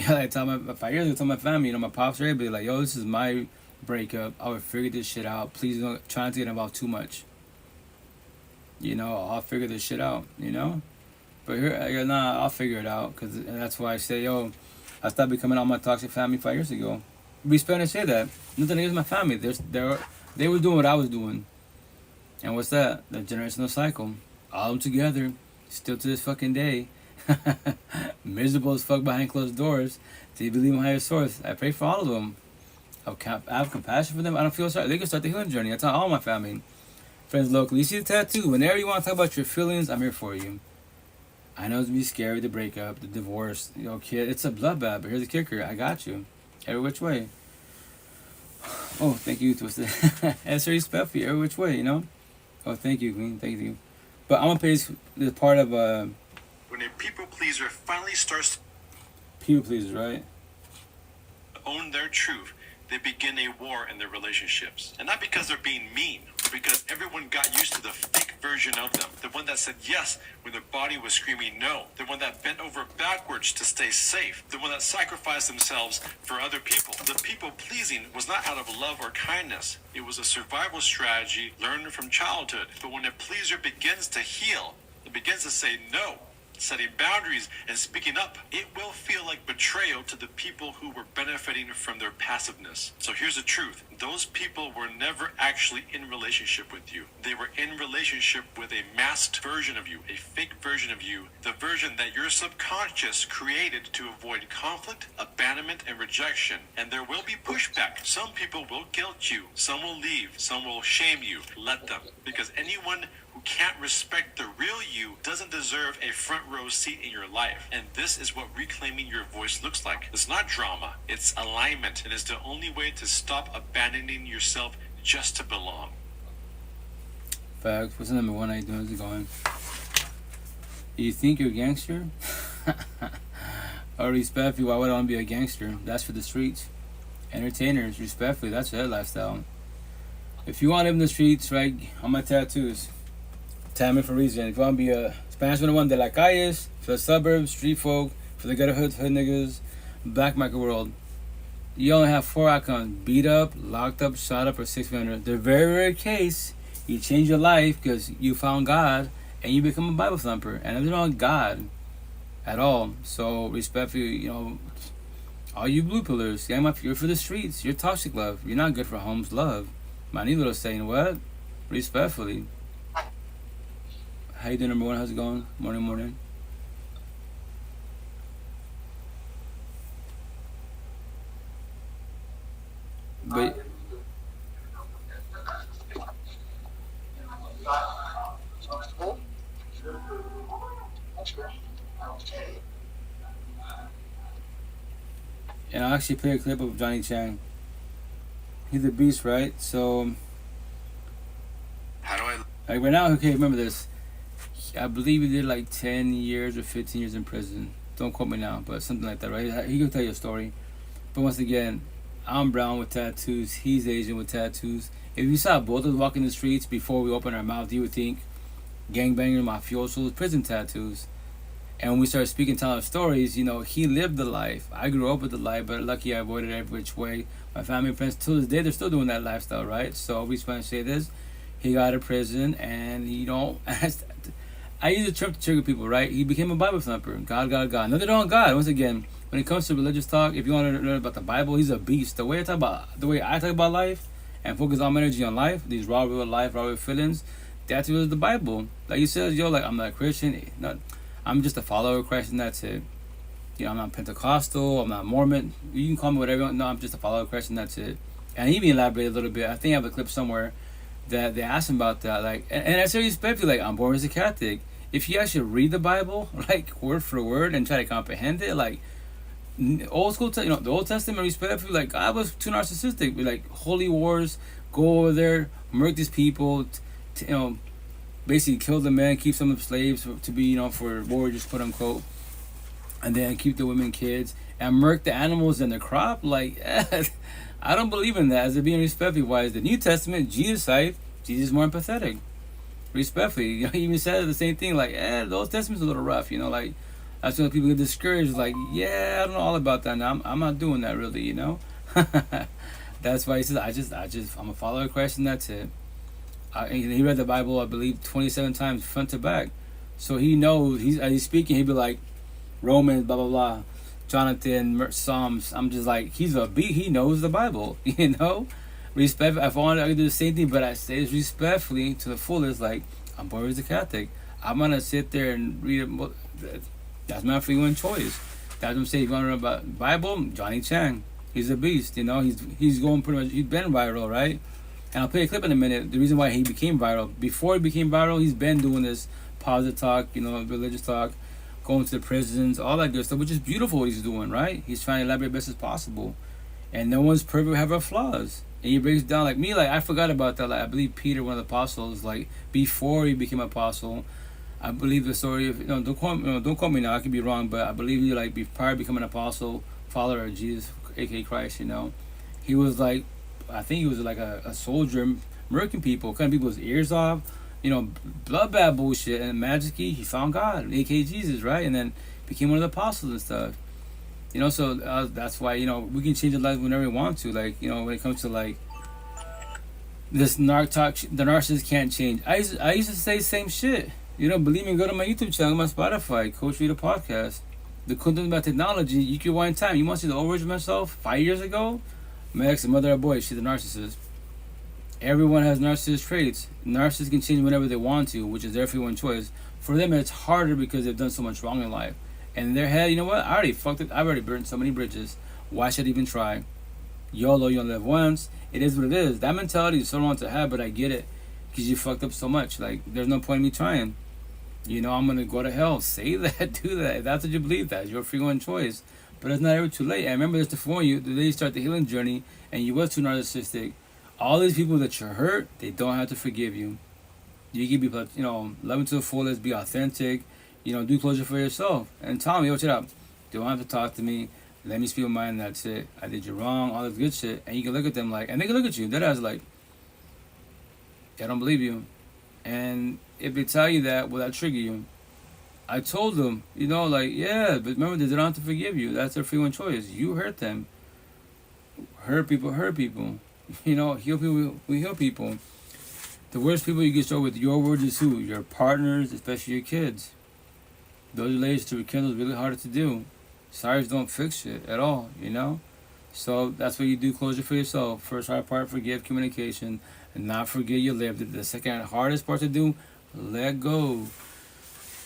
I tell my 5 years ago, I told my family, my pops were able to be like, yo, this is my breakup. I would figure this shit out. Please don't try not to get involved too much. I'll figure this shit out, But here, nah, I'll figure it out. Cause that's why I say, yo, I stopped becoming all my toxic family 5 years ago. Respect and say that. Nothing against my family. They were doing what I was doing. And what's that? The generational cycle. All of them together, still to this fucking day. Miserable as fuck behind closed doors. They believe in higher source. I pray for all of them. I have compassion for them. I don't feel sorry. They can start the healing journey. I tell all my family. Friends locally. You see the tattoo. Whenever you want to talk about your feelings, I'm here for you. I know it's going to be scary, the breakup, the divorce. Kid, it's a bloodbath. But here's the kicker. I got you. Every which way. Oh, thank you, Twisted. That's respect for you. Every which way, Oh, thank you, Queen. Thank you. But I'm gonna pay this part of when a people pleaser finally starts people pleasers, right? to own their truth, they begin a war in their relationships. And not because they're being mean, but because everyone got used to the fake version of them. The one that said yes when their body was screaming no. The one that bent over backwards to stay safe. The one that sacrificed themselves for other people. The people pleasing was not out of love or kindness. It was a survival strategy learned from childhood. But when a pleaser begins to heal, it begins to say no, setting boundaries and speaking up, it will feel like betrayal to the people who were benefiting from their passiveness. So here's the truth. Those people were never actually in relationship with you. They were in relationship with a masked version of you, a fake version of you, the version that your subconscious created to avoid conflict, abandonment, and rejection. And there will be pushback. Some people will guilt you. Some will leave. Some will shame you. Let them. Because anyone who can't respect the real you doesn't deserve a front row seat in your life. And this is what reclaiming your voice looks like. It's not drama. It's alignment. It is the only way to stop abandoning yourself just to belong. Facts. What's the number one? How you doing? How's it going? You think you're a gangster? Or respectfully, why would I want to be a gangster? That's for the streets. Entertainers, respectfully, that's their lifestyle. If you want to live in the streets, right, on my tattoos, tell me for a reason. If you want to be a Spanish 101 de la calles, for the suburbs, street folk, for the ghetto hood niggas, black market world, you only have 4 outcomes: beat up, locked up, shot up, or 600. The very rare case you change your life because you found God and you become a Bible thumper, and there's no God at all. So respectfully, all you blue pillars, you're for the streets. You're toxic love. You're not good for homes love. Manilo saying what? Respectfully. How you doing, number one? How's it going? Morning. But and I'll actually play a clip of Johnny Chang. He's a beast, right? So How do I like right now, okay, remember this. I believe he did like 10 years or 15 years in prison. Don't quote me now, but something like that, right? He can tell you a story. But once again, I'm brown with tattoos. He's Asian with tattoos. If you saw both of us walking the streets before we open our mouth, you would think gangbanger, mafiosos, prison tattoos. And when we started speaking, telling stories, he lived the life. I grew up with the life, but lucky I avoided every which way. My family and friends, to this day, they're still doing that lifestyle, right? So we just want to say this. He got out of prison, and I use the term to trigger people, right? He became a Bible thumper. God. No, they don't God. Once again, when it comes to religious talk, if you want to learn about the Bible, he's a beast. The way I talk about life and focus all my energy on life, these real life, raw feelings, that's the Bible. Like he says, I'm not a Christian. I'm just a follower of Christ, and that's it. You know, I'm not Pentecostal, I'm not Mormon. You can call me whatever you want. No, I'm just a follower of Christ, and that's it. And he even elaborated a little bit. I think I have a clip somewhere that they asked him about that. Like, and I say respectfully, like, I'm born as a Catholic. If you actually read the Bible, like, word for word and try to comprehend it, like, old school, you know, the Old Testament, respectfully, like, God was too narcissistic. Like, holy wars, go over there, murk these people, you know, basically kill the men, keep some of the slaves to be, you know, for warriors, quote unquote, and then keep the women, kids, and murk the animals and the crop. Like, I don't believe in that. As it being respectfully, wise, the New Testament, Jesus side, Jesus is more empathetic. Respectfully, you know, he even said the same thing. Like, the Old Testament's a little rough. You know, like, that's when people get discouraged. Like, yeah, I don't know all about that now. I'm not doing that really. You know, that's why he says, I'm a follower of Christ, and that's it. He read the Bible, I believe, 27 times front to back, so he knows. As he's speaking, he'd be like, Romans, blah blah blah, Jonathan, Psalms. I'm just like, he's a beat. He knows the Bible, you know. Respect. If I wanted, I could do the same thing, but I say this respectfully to the fullest. Like, I'm born as a Catholic. I'm gonna sit there and read it. That's my free will choice. That's what I'm saying. If you want to know about Bible, Johnny Chang. He's a beast. You know, he's going pretty much. He's been viral, right? And I'll play a clip in a minute. The reason why he became viral. Before he became viral, he's been doing this positive talk, you know, religious talk, going to the prisons, all that good stuff, which is beautiful what he's doing, right? He's trying to elaborate best as possible. And no one's perfect, have our flaws. And he breaks down, like me, like, I forgot about that. Like, I believe Peter, one of the apostles, like, before he became an apostle, I believe the story of, don't quote me now, I could be wrong, but I believe he, like, prior to becoming an apostle, follower of Jesus, aka Christ, you know, he was like, I think he was like a soldier, murking people, cutting people's ears off, you know, bloodbath bullshit. And magically, he found God, aka Jesus, right? And then became one of the apostles and stuff. You know, so that's why, you know, we can change our lives whenever we want to. Like, you know, when it comes to like this narc talk, the narcissist can't change. I used to say the same shit. You know, believe me, go to my YouTube channel, my Spotify, Coach Rita Podcast. The cool thing about technology, you can rewind time. You want to see the old version of myself 5 years ago? My ex, the mother of boy, she's a narcissist. Everyone has narcissist traits. Narcissists can change whenever they want to, which is their free will choice. For them, it's harder because they've done so much wrong in life. And in their head, you know what? I already fucked it. I've already burned so many bridges. Why should I even try? YOLO, you only live once. It is what it is. That mentality is so wrong to have, but I get it. Because you fucked up so much. Like, there's no point in me trying. You know, I'm going to go to hell. Say that. Do that. If that's what you believe, that's your free will choice. But it's not ever too late. And remember this to warn you, the day you start the healing journey and you was too narcissistic, all these people that you hurt, they don't have to forgive you. You can be, you know, loving to the fullest, be authentic, you know, do closure for yourself. And tell me, yo, shut up. Don't have to talk to me. Let me speak my mind, that's it. I did you wrong, all this good shit. And you can look at them like, and they can look at you, that as like, I don't believe you. And if they tell you that, will that trigger you? I told them, you know, like, yeah, but remember, they don't have to forgive you. That's their free will choice. You hurt them. Hurt people. You know, heal people, we heal people. The worst people you can show with your words is who? Your partners, especially your kids. Those relationships to rekindle is really hard to do. Sorries don't fix it at all, you know? So that's what you do, closure for yourself. First hard part, forgive, communication, and not forget you lived. The second hardest part to do, let go.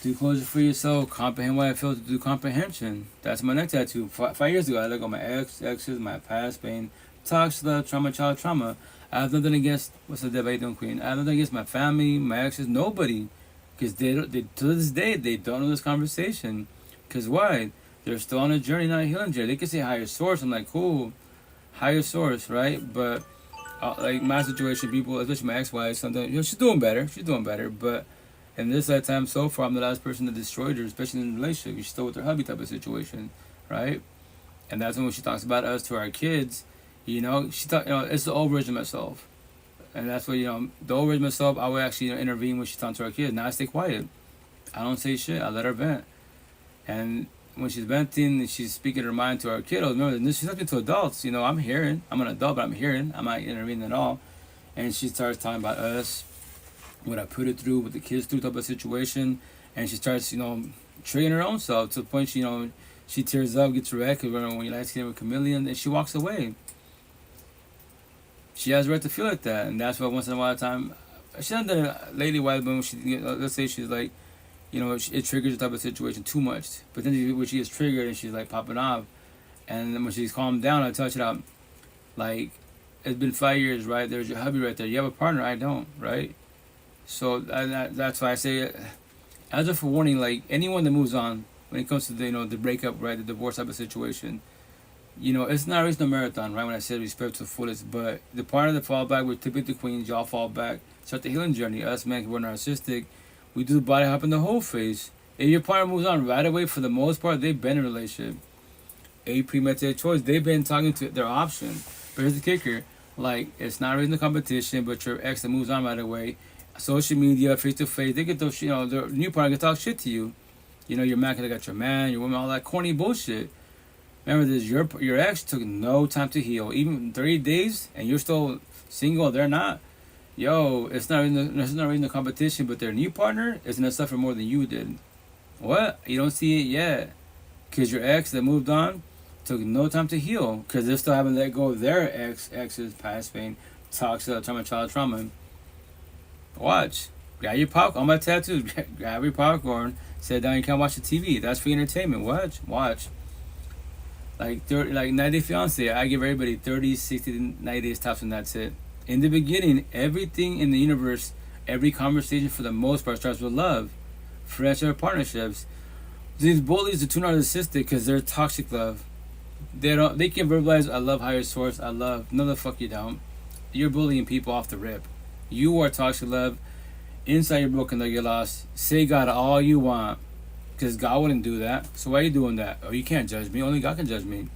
Do closure for yourself. Comprehend what it feels to do comprehension. That's my next tattoo. 5 years ago, I look at my exes, my past pain, toxic love, trauma, child trauma. I have nothing against, what's the debate doing, Queen? I have nothing against my family, my exes, nobody. Because they to this day, they don't know this conversation. Because why? They're still on a journey, not a healing journey. They can say higher source. I'm like, cool, higher source, right? But like my situation, people, especially my ex-wife, sometimes, you know, she's doing better. But in this lifetime so far, I'm the last person that destroyed her, especially in a relationship. She's still with her hubby type of situation, right? And that's when she talks about us to our kids. You know, she thought, you know, it's the old version of myself. And that's what, you know, the old version of myself, I would actually, you know, intervene when she talks to our kids. Now I stay quiet. I don't say shit. I let her vent. And when she's venting and she's speaking her mind to our kiddos, remember, she's talking to adults. You know, I'm hearing. I'm an adult, but I'm hearing. I'm not intervening at all. And she starts talking about us, what I put her through, what the kids through type of situation. And she starts, you know, treating her own self to the point, she, you know, she tears up, gets wrecked, because when you like to get with a chameleon, and she walks away. She has the right to feel like that, and that's why once in a while time, she hasn't done it lately, but when she, you know, let's say she's like, you know, it triggers the type of situation too much. But then when she gets triggered and she's like popping off, and then when she's calmed down, I touch it out. Like, it's been 5 years, right? There's your hubby right there. You have a partner, I don't, right? So that's why I say, as a forewarning, like anyone that moves on when it comes to the, you know, the breakup, right, the divorce type of situation, you know, it's not a race, no marathon, right? When I said respect to the fullest, but the partner that fall back, we're typically the queens, y'all fall back, start the healing journey. Us men, we're narcissistic, we do the body hop in the whole phase. If your partner moves on right away, for the most part, they've been in a relationship. A premeditated choice, they've been talking to their option. But here's the kicker, like, it's not raising the competition, but your ex that moves on right away, social media, face to face, they get those, you know, their new partner can talk shit to you. You know, you're mad because they got your man, your woman, all that corny bullshit. Remember this, your ex took no time to heal. Even 30 days and you're still single, they're not. Yo, it's not raising the competition, but their new partner is going to suffer more than you did. What? You don't see it yet. Because your ex that moved on took no time to heal. Because they still haven't let go of their ex's past pain, toxic trauma. Watch. Grab your popcorn. On my tattoos, grab your popcorn. Sit down, you can't watch the TV. That's free entertainment. Watch. Like 90 Day Fiance, I give everybody 30, 60, 90 days tops, and that's it. In the beginning, everything in the universe, every conversation for the most part starts with love, friendship, partnerships. These bullies are too narcissistic because they're toxic love. They can verbalize, I love higher source, I love. No, the fuck you don't. You're bullying people off the rip. You are toxic love. Inside you're broken, like you're lost. Say God all you want. Because God wouldn't do that. So why are you doing that? Oh, you can't judge me. Only God can judge me.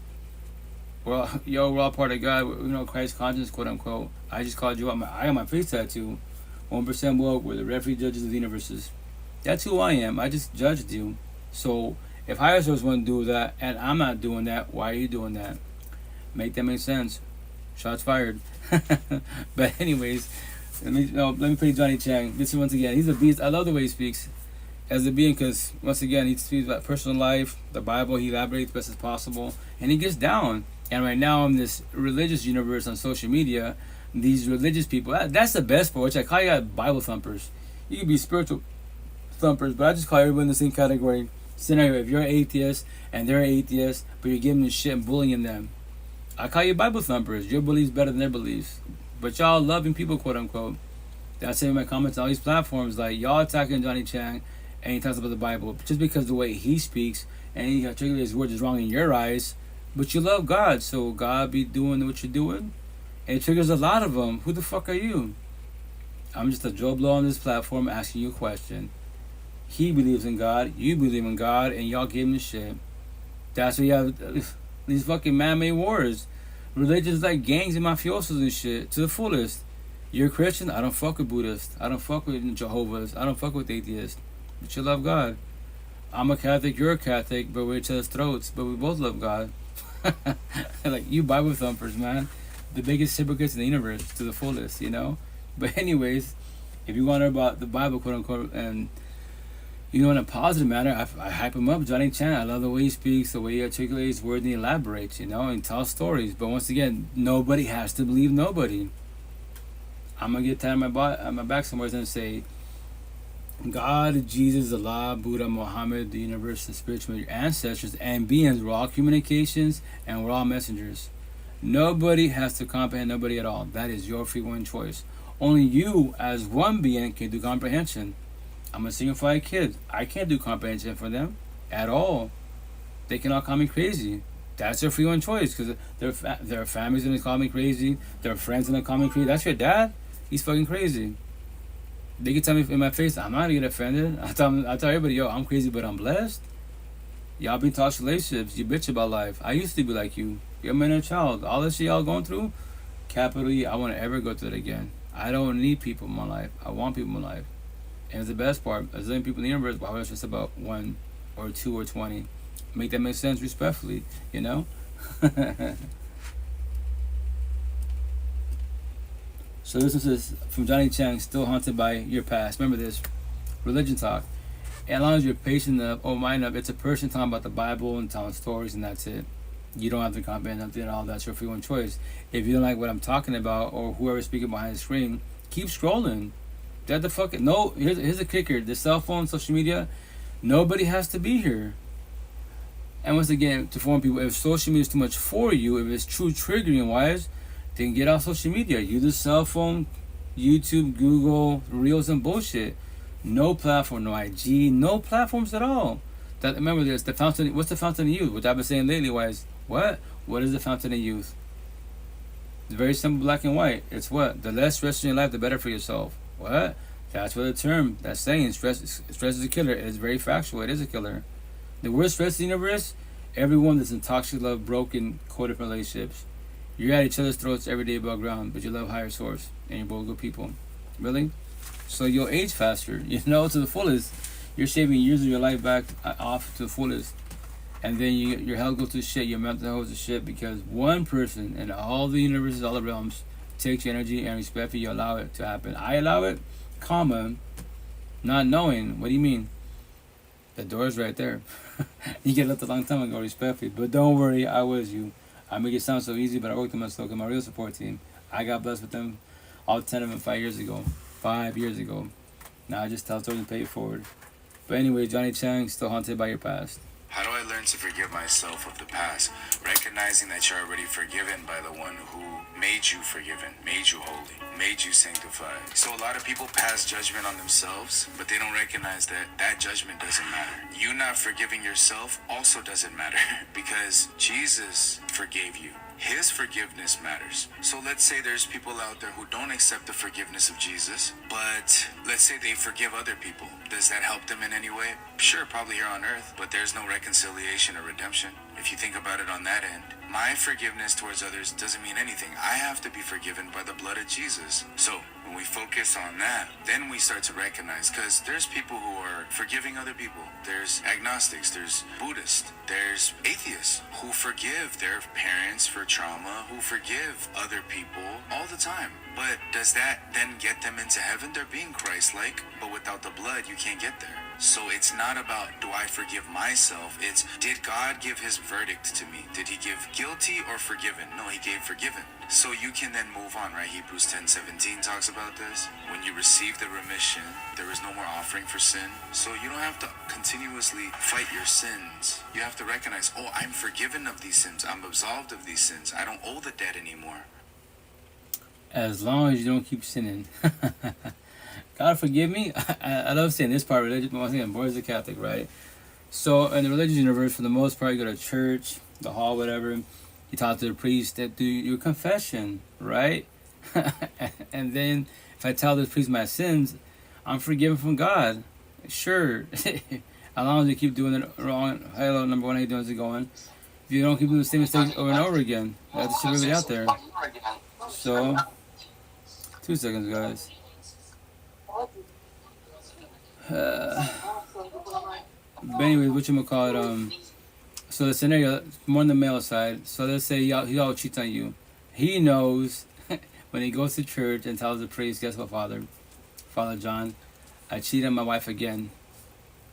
Well, we're all part of God. You know, Christ's conscience, quote unquote. I just called you out. I got my face tattoo. 1% woke. We're the referee judges of the universes. That's who I am. I just judged you. So if higher source wouldn't do that, and I'm not doing that, why are you doing that? Make that make sense. Shots fired. But anyways, let me play Johnny Chang. This is once again. He's a beast. I love the way he speaks. As a being, because once again he speaks about personal life, the Bible, he elaborates best as possible, and he gets down. And right now in this religious universe on social media, these religious people, that's the best part, which I call you Bible thumpers. You can be spiritual thumpers, but I just call everyone in the same category. Scenario, if you're an atheist and they're an atheist, but you're giving them shit and bullying them, I call you Bible thumpers. Your beliefs better than their beliefs, but y'all loving people, quote unquote. That's in my comments on all these platforms, like y'all attacking Johnny Chang. And he talks about the Bible just because the way he speaks and he articulates his words is wrong in your eyes, but you love God, so God be doing what you're doing, and it triggers a lot of them. Who the fuck are you? I'm just a Joe Blow on this platform asking you a question. He believes in God, you believe in God, and y'all give him shit. That's why you have these fucking man-made wars. Religions like gangs and mafiosos and shit to the fullest. You're a Christian? I don't fuck with Buddhists. I don't fuck with Jehovah's. I don't fuck with atheists. But you love God. I'm a Catholic, you're a Catholic, but we're each other's throats, but we both love God. Like, you Bible thumpers, man. The biggest hypocrites in the universe to the fullest, you know? But anyways, if you want to know about the Bible, quote unquote, and, you know, in a positive manner, I hype him up, Johnny Chan. I love the way he speaks, the way he articulates words and he elaborates, you know, and tells stories. But once again, nobody has to believe nobody. I'm going to get tired on my back somewhere and say, God, Jesus, Allah, Buddha, Muhammad, the universe, the spiritual, your ancestors, and beings, we're all communications and we're all messengers. Nobody has to comprehend nobody at all. That is your free will choice. Only you, as one being, can do comprehension. I'm a single fire kid. I can't do comprehension for them at all. They can all call me crazy. That's their free will choice, because their family's gonna call me crazy. Their friends gonna call me crazy. That's your dad? He's fucking crazy. They can tell me in my face, I'm not gonna get offended. I tell everybody, yo, I'm crazy, but I'm blessed. Y'all been toxic relationships. You bitch about life. I used to be like you. You're a man and a child. All this shit y'all going through, capital E, I want to ever go through it again. I don't need people in my life. I want people in my life. And it's the best part. There's many people in the universe, but I was just about 1 or 2 or 20. Make that make sense respectfully, you know? So this is from Johnny Chang, Still Haunted by Your Past. Remember this, religion talk. And as long as you're patient enough, or mind enough, it's a person talking about the Bible and telling stories, and that's it. You don't have to comprehend nothing at all. That's your free will choice. If you don't like what I'm talking about, or whoever's speaking behind the screen, keep scrolling. That the fuck. No, here's the kicker. The cell phone, social media, Nobody has to be here. And once again, to inform people, if social media is too much for you, if it's too triggering wise, then get off social media. Use a cell phone, YouTube, Google, Reels, and bullshit. No platform, no IG, no platforms at all. That, remember this, the fountain. What's the fountain of youth? Which I've been saying lately, wise. What? What is the fountain of youth? It's very simple, black and white. It's what? The less stress in your life, the better for yourself. What? That's what the term, that's saying, stress is a killer. It's very factual. It is a killer. The worst stress in the universe, everyone that's in toxic love, broken, co-different relationships. You're at each other's throats every day above ground, but you love higher source, and you're both good people. Really? So you'll age faster, to the fullest. You're shaving years of your life back off to the fullest. And then your health goes to shit, your mental health goes to shit, because one person in all the universes, all the realms, takes your energy and respect for you, allow it to happen. I allow it, comma, not knowing. What do you mean? The door's right there. You get left a long time ago, respectfully. But don't worry, I was you. I make it sound so easy, but I worked with myself and my real support team. I got blessed with them, all 10 of them 5 years ago. 5 years ago. Now I just tell stories and pay it forward. But anyway, Johnny Chang, still haunted by your past. How do I learn to forgive myself of the past? Recognizing that you're already forgiven by the one who made you forgiven, made you holy, made you sanctified. So a lot of people pass judgment on themselves, but they don't recognize that that judgment doesn't matter. You not forgiving yourself also doesn't matter because Jesus forgave you. His forgiveness matters. So let's say there's people out there who don't accept the forgiveness of Jesus, but let's say they forgive other people. Does that help them in any way? Sure, probably here on earth, but there's no reconciliation or redemption. If you think about it on that end, my forgiveness towards others doesn't mean anything. I have to be forgiven by the blood of Jesus. So when we focus on that, then we start to recognize, because there's people who are forgiving other people. There's agnostics, there's Buddhists, there's atheists who forgive their parents for trauma, who forgive other people all the time. But does that then get them into heaven? They're being Christ-like, but without the blood, you can't get there. So it's not about, do I forgive myself? It's, did God give his verdict to me? Did he give guilty or forgiven? No, he gave forgiven. So you can then move on, right? Hebrews 10:17 talks about this. When you receive the remission, there is no more offering for sin. So you don't have to continuously fight your sins. You have to recognize, oh, I'm forgiven of these sins. I'm absolved of these sins. I don't owe the debt anymore. As long as you don't keep sinning. God forgive me. I love saying this part, religion, but once again, boy is a Catholic, right? So in the religious universe, for the most part, you go to church, the hall, whatever. You talk to the priest that do your confession, right? And then if I tell this priest my sins, I'm forgiven from God. Sure. As long as you keep doing it wrong. Hello, number one, how you doing? How's it going? If you don't keep doing the same mistakes over and over again, that's shit really out there. So, 2 seconds, guys. But anyways, whatchamacallit, so the scenario, more on the male side, so let's say he all cheats on you. He knows when he goes to church and tells the priest, guess what, Father John, I cheated on my wife again.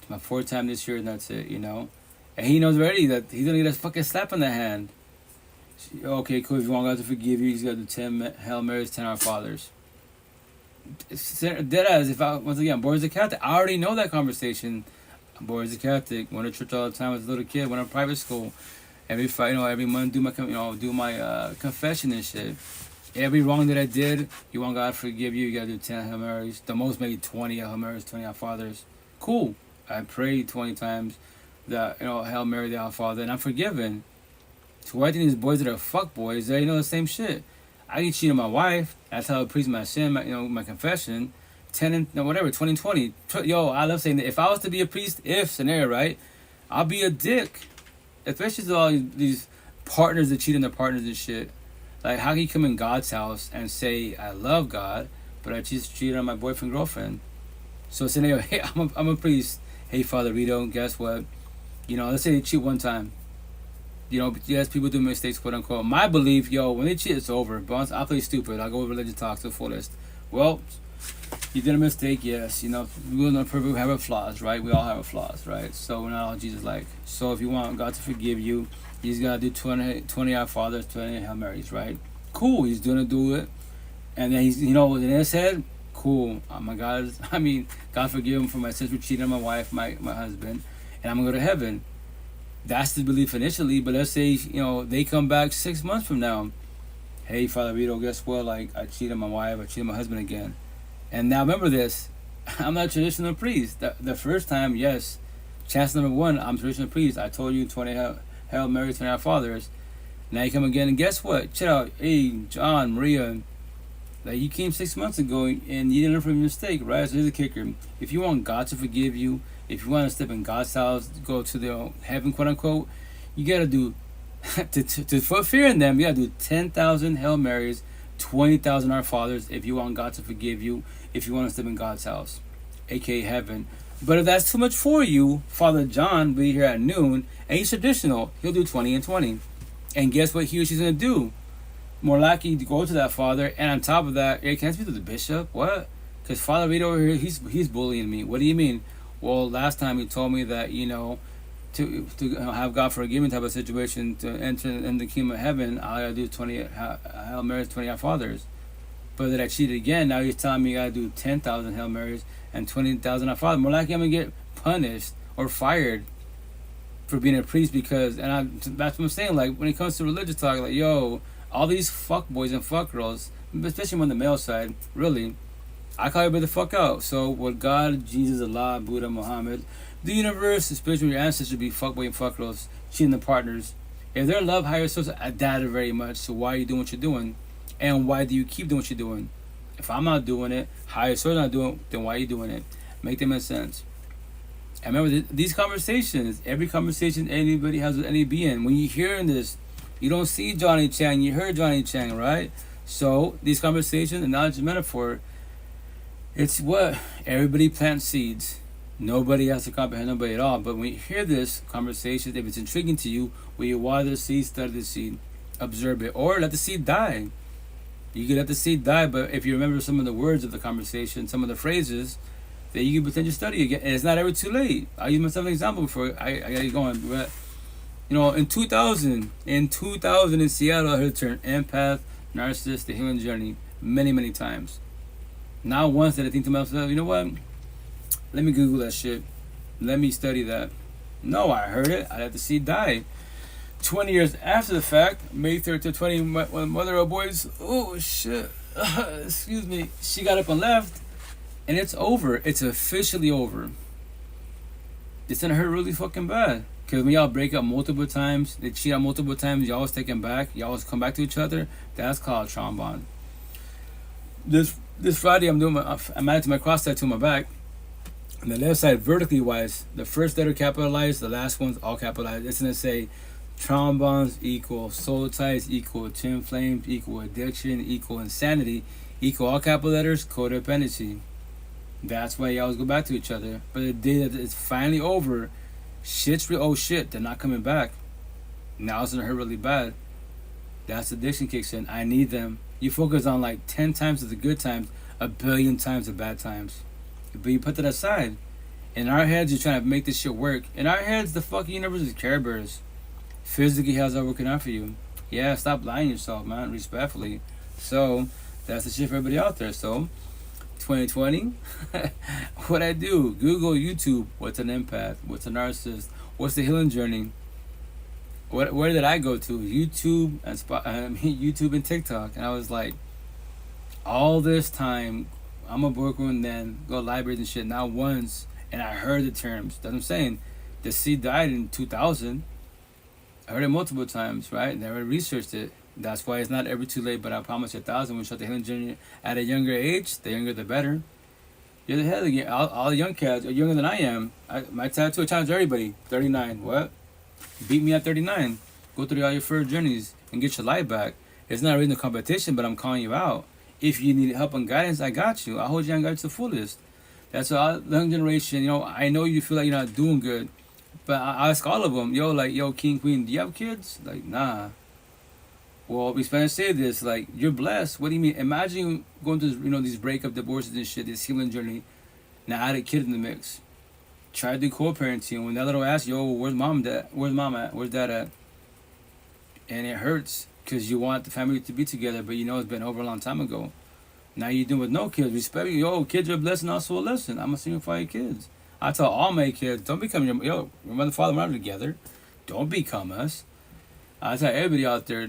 It's my 4th time this year and that's it, And he knows already that he's gonna get a fucking slap on the hand. Okay, cool, if you want God to forgive you, he's gotta do 10 Hail Marys, 10 Our Fathers. Deadass, if I, once again, boy is a Catholic. I already know that conversation. Boy is a Catholic. Went to church all the time as a little kid. Went to private school. Every month do my confession and shit. Every wrong that I did, you want God to forgive you. You gotta do 10 Hail Marys. The most maybe 20 Hail Marys, 20 Our Fathers. Cool. I prayed 20 times the Hail Mary, the Our Father, and I'm forgiven. So I think these boys that are fuck boys, they know the same shit. I get cheated on my wife. I tell the priest my sin, my confession. 2020. Yo, I love saying that. If I was to be a priest, scenario, right? I'll be a dick. Especially to all these partners that cheat on their partners and shit. Like, how can you come in God's house and say, I love God, but I just cheated on my boyfriend, girlfriend? So scenario, hey, I'm a priest. Hey, Father Rito, guess what? Let's say they cheat one time. Yes, people do mistakes, quote unquote. My belief, when they cheat, it's over. But I'll play stupid. I'll go with religion talk to the fullest. Well, you did a mistake, yes. We're not perfect. We have our flaws, right? We all have our flaws, right? So we're not all Jesus-like. So if you want God to forgive you, he's got to do 20 Our Fathers, 20 Hail Marys, right? Cool, he's going to do it. And then he's, in his head, Cool. My God, I mean, God forgive him for my sins for cheating on my wife, my husband, and I'm gonna go to heaven. That's the belief initially. But let's say they come back 6 months from now. Hey, Father Vito, guess what? Like, I cheated on my wife, I cheated on my husband again. And now remember this, I'm not a traditional priest. The first time, yes, chance number one, I'm a traditional priest. I told you 20 Hail Marys, 20 Our Fathers. Now you come again, and guess what? Check out, hey, John, Maria, like you came 6 months ago and you didn't learn from your mistake, right? So here's the kicker. If you want God to forgive you, if you want to step in God's house, go to the heaven, quote unquote, you gotta do to put fear in them. You gotta do 10,000 Hail Marys, 20,000 Our Fathers if you want God to forgive you, if you want to step in God's house, aka heaven. But if that's too much for you, Father John will be here at noon, and he's traditional. He'll do 20 and 20. And guess what he or she's gonna do? More likely to go to that father, and on top of that, hey, can I speak to the bishop? What? Because Father Vito over here, he's bullying me. What do you mean? Well, last time he told me that to have God forgive me type of situation, to enter in the kingdom of heaven, I gotta do 20 Hail Marys, 20 Our Fathers. But that I cheated again. Now he's telling me I gotta do 10,000 Hail Marys and 20,000 Our Fathers. More likely I'm gonna get punished or fired for being a priest, because that's what I'm saying. Like, when it comes to religious talk, like, yo, all these fuck boys and fuck girls, especially on the male side, really, I call everybody the fuck out. So would God, Jesus, Allah, Buddha, Muhammad, the universe, the spiritual, your ancestors be fuck boy and fuck girls, cheating the partners? If they're love higher source, I doubt it very much. So why are you doing what you're doing? And why do you keep doing what you're doing? If I'm not doing it, higher source not doing it, then why are you doing it? Make them make sense. And remember, these conversations, every conversation anybody has with any being, when you're hearing this, you don't see Johnny Chang, you heard Johnny Chang, right? So these conversations, the knowledge and metaphor, it's what? Everybody plants seeds. Nobody has to comprehend nobody at all. But when you hear this conversation, if it's intriguing to you, will you water the seed, study the seed, observe it, or let the seed die? You can let the seed die, but if you remember some of the words of the conversation, some of the phrases, then you can potentially study again. And it's not ever too late. I'll use myself as an example before I gotta get going. But, in 2000 in Seattle, I heard the term empath, narcissist, the healing journey many, many times. Not once did I think to myself, you know what? Let me Google that shit. Let me study that. No, I heard it. I let the seed die. 20 years after the fact, May 3rd to 20, my mother of boys, oh shit, excuse me, she got up and left, and it's over. It's officially over. It's gonna hurt really fucking bad. Because when y'all break up multiple times, they cheat out multiple times, y'all always take them back, y'all always come back to each other, that's called trauma bond. This Friday, I'm adding to my cross tattoo on my back. On the left side, vertically wise, the first letter capitalized, the last one's all capitalized. It's gonna say trauma bonds equal soul ties equal twin flames equal addiction equal insanity equal all capital letters codependency. That's why you always go back to each other. But the day that it's finally over, oh shit, they're not coming back. Now it's gonna hurt really bad. That's addiction kicks in. I need them. You focus on like 10 times of the good times, 1,000,000,000 times the bad times. But you put that aside. In our heads, you're trying to make this shit work. In our heads, the fucking universe is Care Bears. Physically, how's that working out for you? Yeah, stop lying to yourself, man, respectfully. So, that's the shit for everybody out there. So, 2020, what I do? Google, YouTube, what's an empath? What's a narcissist? What's the healing journey? Where did I go to? YouTube and YouTube and TikTok. And I was like, all this time, I'm a bookworm, then go to libraries and shit. Not once, and I heard the terms. That's what I'm saying. The seed died in 2000. I heard it multiple times, right? Never researched it. That's why it's not ever too late. But I promise you 1,000. When we start the healing journey at a younger age, the younger the better. You're the head of the game. All the young cats are younger than I am. My tattoo, I challenge everybody. 39. What? Beat me at 39. Go through all your first journeys and get your life back. It's not really a competition, but I'm calling you out. If you need help and guidance, I got you. I hold you on guidance to the fullest. That's all the young generation. I know you feel like you're not doing good, but I ask all of them, yo, king, queen, do you have kids? Like, nah. Well, we Spanish say this, like, you're blessed. What do you mean? Imagine going through, these breakup, divorces and shit, this healing journey. Now add a kid in the mix. Try to do co-parenting. When that little asks, yo, where's mom at? Where's mom at? Where's dad at? And it hurts because you want the family to be together, but it's been over a long time ago. Now you doing with no kids. Respect, yo, kids are a blessing, also a lesson. I'm a single for your kids. I tell all my kids, don't become your mother and father, we're not together. Don't become us. I tell everybody out there,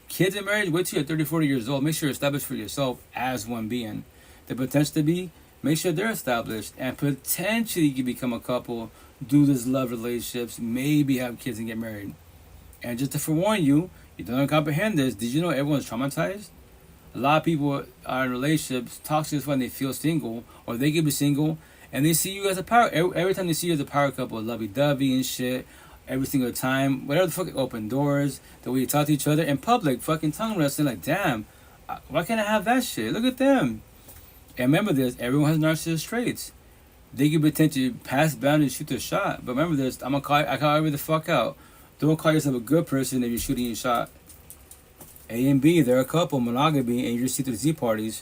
kids in marriage, wait till you're 30, 40 years old. Make sure you're established for yourself as one being. The potential to be, make sure they're established. And potentially you can become a couple, do this love relationships, maybe have kids and get married. And just to forewarn you, you don't comprehend this. Did you know everyone's traumatized? A lot of people are in relationships, toxic when they feel single, or they could be single, and they see you as a power. Every time they see you as a power couple, lovey-dovey and shit, every single time, whatever the fuck, open doors, the way you talk to each other in public, fucking tongue wrestling, like, damn, why can't I have that shit? Look at them. And remember this, everyone has narcissistic traits. They can potentially pass boundaries, shoot their shot. But remember this, I call everybody the fuck out. Don't call yourself a good person if you're shooting your shot. A and B, they're a couple, monogamy, and you're see through Z parties.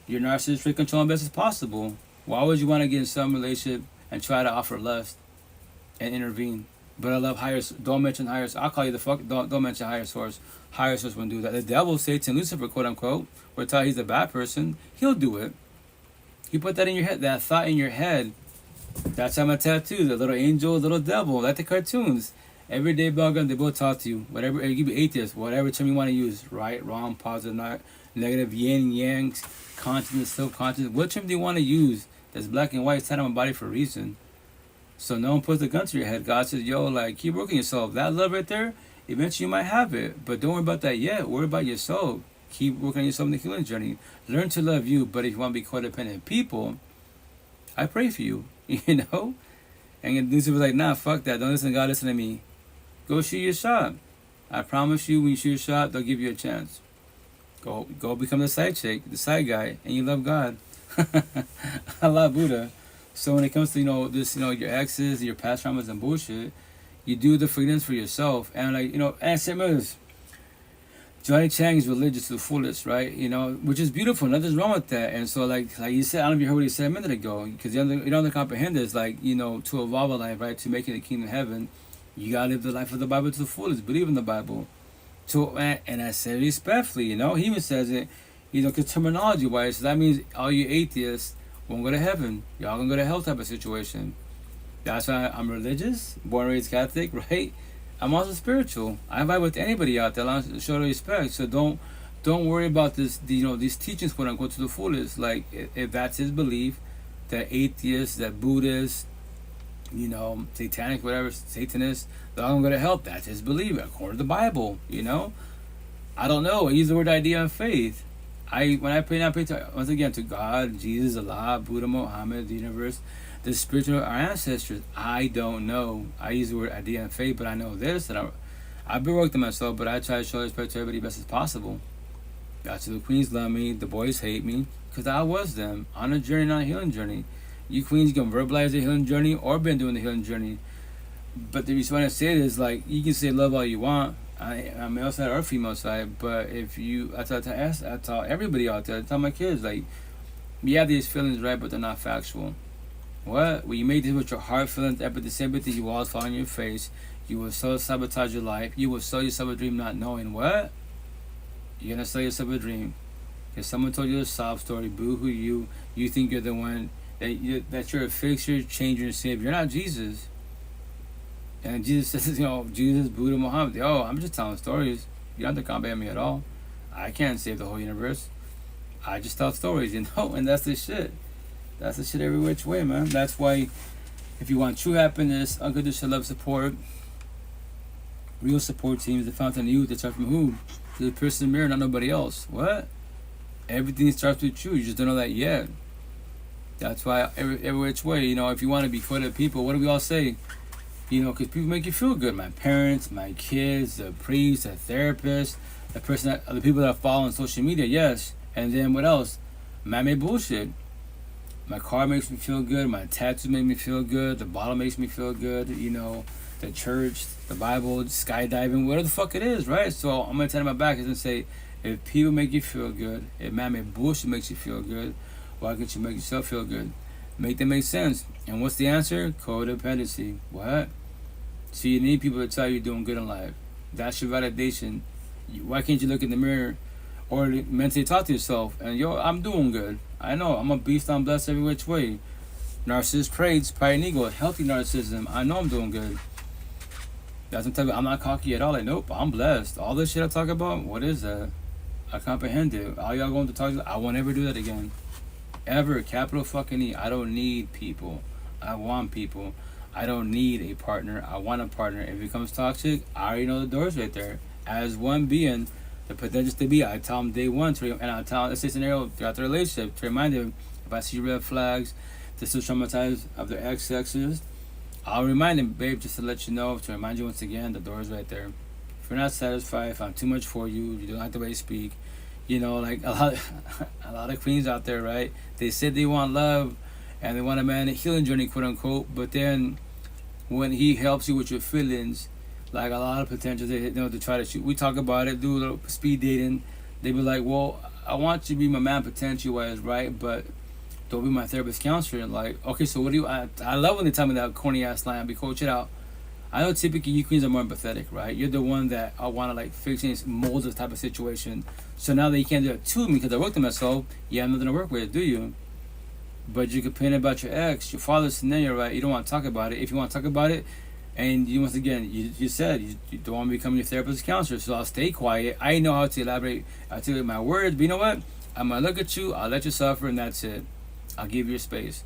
Your narcissistic control as best as possible. Why would you want to get in some relationship and try to offer lust and intervene? But I love higher. Don't mention higher. I'll call you the fuck. Don't mention higher source. Higher source wouldn't do that. The devil, Satan, Lucifer, quote unquote, will tell you he's a bad person. He'll do it. You put that in your head. That thought in your head. That's how I'm a tattoo. The little angel, little devil, like the cartoons. Every day, Belgium, they both talk to you. Whatever, you be atheist, whatever term you want to use. Right, wrong, positive, not negative, yin, yang, consciousness, self-conscious. What term do you want to use that's black and white? It's on my body for a reason. So no one puts the gun to your head. God says, yo, like, keep working yourself. That love right there, eventually you might have it. But don't worry about that yet. Worry about yourself. Keep working on yourself in the healing journey. Learn to love you. But if you want to be codependent people, I pray for you, you know? And these people are like, nah, fuck that. Don't listen to God, listen to me. Go shoot your shot. I promise you, when you shoot your shot, they'll give you a chance. Go become the side chick, the side guy, and you love God. I love Buddha. So when it comes to, this, your exes, your past traumas and bullshit, you do the freedoms for yourself. And and same as Johnny Chang is religious to the fullest, right? Which is beautiful. Nothing's wrong with that. And so like you said, I don't know if you heard what he said a minute ago, because you don't comprehend this, to evolve a life, right? To make it a kingdom of heaven, you gotta live the life of the Bible to the fullest. Believe in the Bible. And I said it respectfully, He even says it, because terminology wise, so that means all you atheists won't go to heaven. Y'all gonna go to hell type of situation. That's why I'm religious, born and raised Catholic, right? I'm also spiritual. I vibe with anybody out there. I show the respect. So don't worry about this. These teachings, quote unquote, to the fullest. Like if that's his belief, that atheists, that Buddhists, satanic, whatever, Satanists, they're all gonna go to hell. That's his belief, according to the Bible. I don't know. I use the word idea of faith. When I pray, once again to God, Jesus, Allah, Buddha, Muhammad, the universe, the spiritual, our ancestors. I don't know. I use the word idea and faith, but I know this, that I've been working myself, but I try to show respect to everybody best as possible. Got to the queens love me, the boys hate me, because I was them on a journey, not a healing journey. You queens can verbalize the healing journey or been doing the healing journey. But the reason why I say it is you can say love all you want. I'm male side or female side, but if you, I tell everybody out there, I tell my kids, you have these feelings, right, but they're not factual. What? When you make this with your heart feelings, but the same thing, you will always fall on your face. You will sabotage your life. You will sell yourself a dream not knowing what? You're going to sell yourself a dream. Because someone told you a sob story, boo-hoo you think you're the one, that you're a fixture, changer, and savior. You're not Jesus. And Jesus says, Jesus, Buddha, Muhammad, I'm just telling stories. You don't have to combat me at all. I can't save the whole universe. I just tell stories, and that's the shit. That's the shit every which way, man. That's why if you want true happiness, unconditional love, support, real support teams, the fountain of youth, that start from who? To the person in the mirror, not nobody else. What? Everything starts with you. You just don't know that yet. That's why every which way, if you want to be quoted people, what do we all say? Because people make you feel good. My parents, my kids, the priest, the therapist, the people that I follow on social media, yes. And then what else? Man-made bullshit. My car makes me feel good. My tattoos make me feel good. The bottle makes me feel good. The church, the Bible, skydiving, whatever the fuck it is, right? So I'm going to turn my back and say, if people make you feel good, if man-made bullshit makes you feel good, why can't you make yourself feel good? Make them make sense. And what's the answer? Codependency. What? So you need people to tell you you're doing good in life. That's your validation. Why can't you look in the mirror or mentally talk to yourself, and yo, I'm doing good. I know I'm a beast. I'm blessed every which way. Narcissist traits, pride and ego, healthy narcissism. I know I'm doing good. That's what I'm telling you. I'm not cocky at all. Like, nope, I'm blessed. All this shit I talk about, what is that? I comprehend it. All y'all going to talk to, I won't ever do that again. Ever. Capital fucking E. I don't need people. I want people. I don't need a partner. I want a partner. If it becomes toxic, I already know the door's right there. As one being, the potential to be, I tell them day one, and I tell them, let's say scenario throughout the relationship, to remind them, if I see red flags, they're still traumatized of their ex-exes, I'll remind them, babe, just to let you know, to remind you once again, the door's right there. If you're not satisfied, if I'm too much for you, you don't like the way you speak, you know, like a lot of queens out there, right? They said they want love and they want a man, a healing journey, quote unquote, but then when he helps you with your feelings, like a lot of potential, they, you know, to try to shoot. We talk about it, do a little speed dating. They be like, well, I want you to be my man potential wise, right? But don't be my therapist counselor. And like, okay, so what do you, I love when they tell me that corny ass line, be coach it out. I know typically you queens are more empathetic, right? You're the one that I want to like fix and mold this type of situation. So now that you can't do it to me because I worked on myself, you have nothing to work with, do you? But you complain about your ex, your father's scenario, right? You don't want to talk about it. If you want to talk about it, and you once again, you said you don't want to become your therapist counselor, so I'll stay quiet. I know how to elaborate, articulate my words, but you know what? I'm going to look at you, I'll let you suffer, and that's it. I'll give you your space.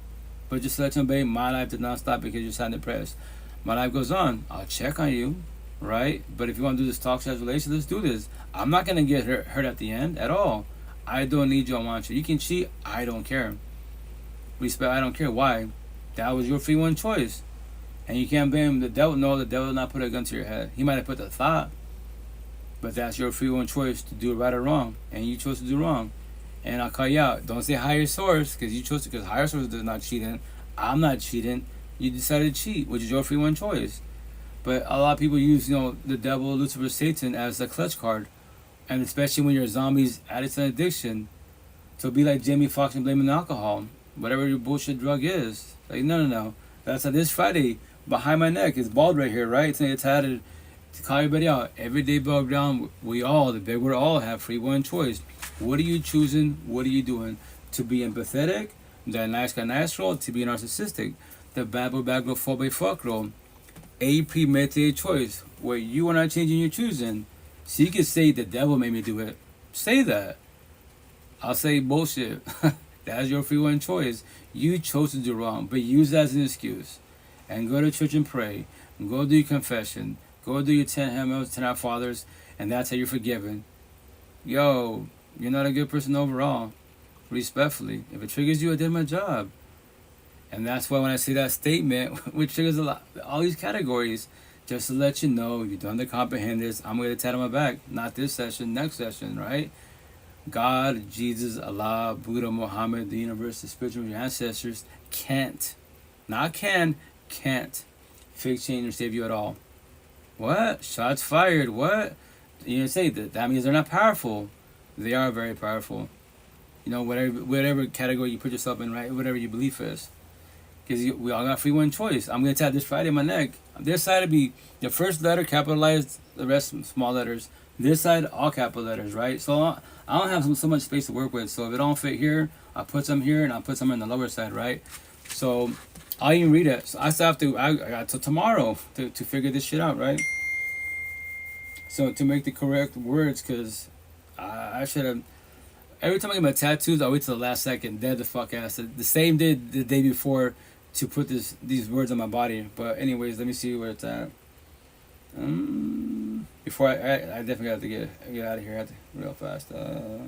But just let you know, babe, my life did not stop because you're sad and depressed. My life goes on. I'll check on you, right? But if you want to do this toxic relationship, let's do this. I'm not going to get hurt at the end at all. I don't need you, I want you. You can cheat, I don't care. Respect, I don't care. Why? That was your free one choice. And you can't blame the devil. No, the devil did not put a gun to your head. He might have put the thought, but that's your free one choice to do right or wrong. And you chose to do wrong. And I'll call you out. Don't say higher source, because you chose to, because higher source does not cheating. I'm not cheating. You decided to cheat, which is your free one choice. But a lot of people use, you know, the devil, Lucifer, Satan as a clutch card. And especially when you're zombies, addicts, and addiction. So be like Jamie Foxx and blaming alcohol. Whatever your bullshit drug is. Like, no. That's like this Friday. Behind my neck, it's bald right here, right? It's tatted to call everybody out. Every day above ground, we all, the big word all, have free one choice. What are you choosing? What are you doing? To be empathetic, the nice guy nice role, to be narcissistic, the bad boy bad girl fuck boy fuck role. A premeditated choice where you are not changing, you're choosing. So you can say the devil made me do it. Say that. I'll say bullshit. That's your free one choice. You chose to do wrong, but use that as an excuse. And go to church and pray. And go do your confession. Go do your 10 Hail 10 Our Fathers, and that's how you're forgiven. Yo, you're not a good person overall. Respectfully. If it triggers you, I did my job. And that's why when I say that statement, which triggers a lot, all these categories, just to let you know, you don't comprehend this, I'm going to tat on my back. Not this session, next session, right? God, Jesus, Allah, Buddha, Muhammad, the universe, the spiritual, your ancestors can't fix, change, or save you at all. What? Shots fired. What? You know, say that means they're not powerful. They are very powerful. You know, whatever category you put yourself in, right? Whatever your belief is. Because we all got free one choice. I'm going to tap this Friday on my neck. This side will be the first letter capitalized, the rest small letters. This side, all capital letters, right? So I don't have so much space to work with. So if it don't fit here, I'll put some here and I'll put some in the lower side, right? So I'll even read it. So I still have to, I got till tomorrow to figure this shit out, right? So to make the correct words, because I should have, every time I get my tattoos, I wait till the last second, dead the fuck ass. The same day, the day before, to put these words on my body. But anyways, let me see where it's at. Before I definitely have to get out of here real fast. So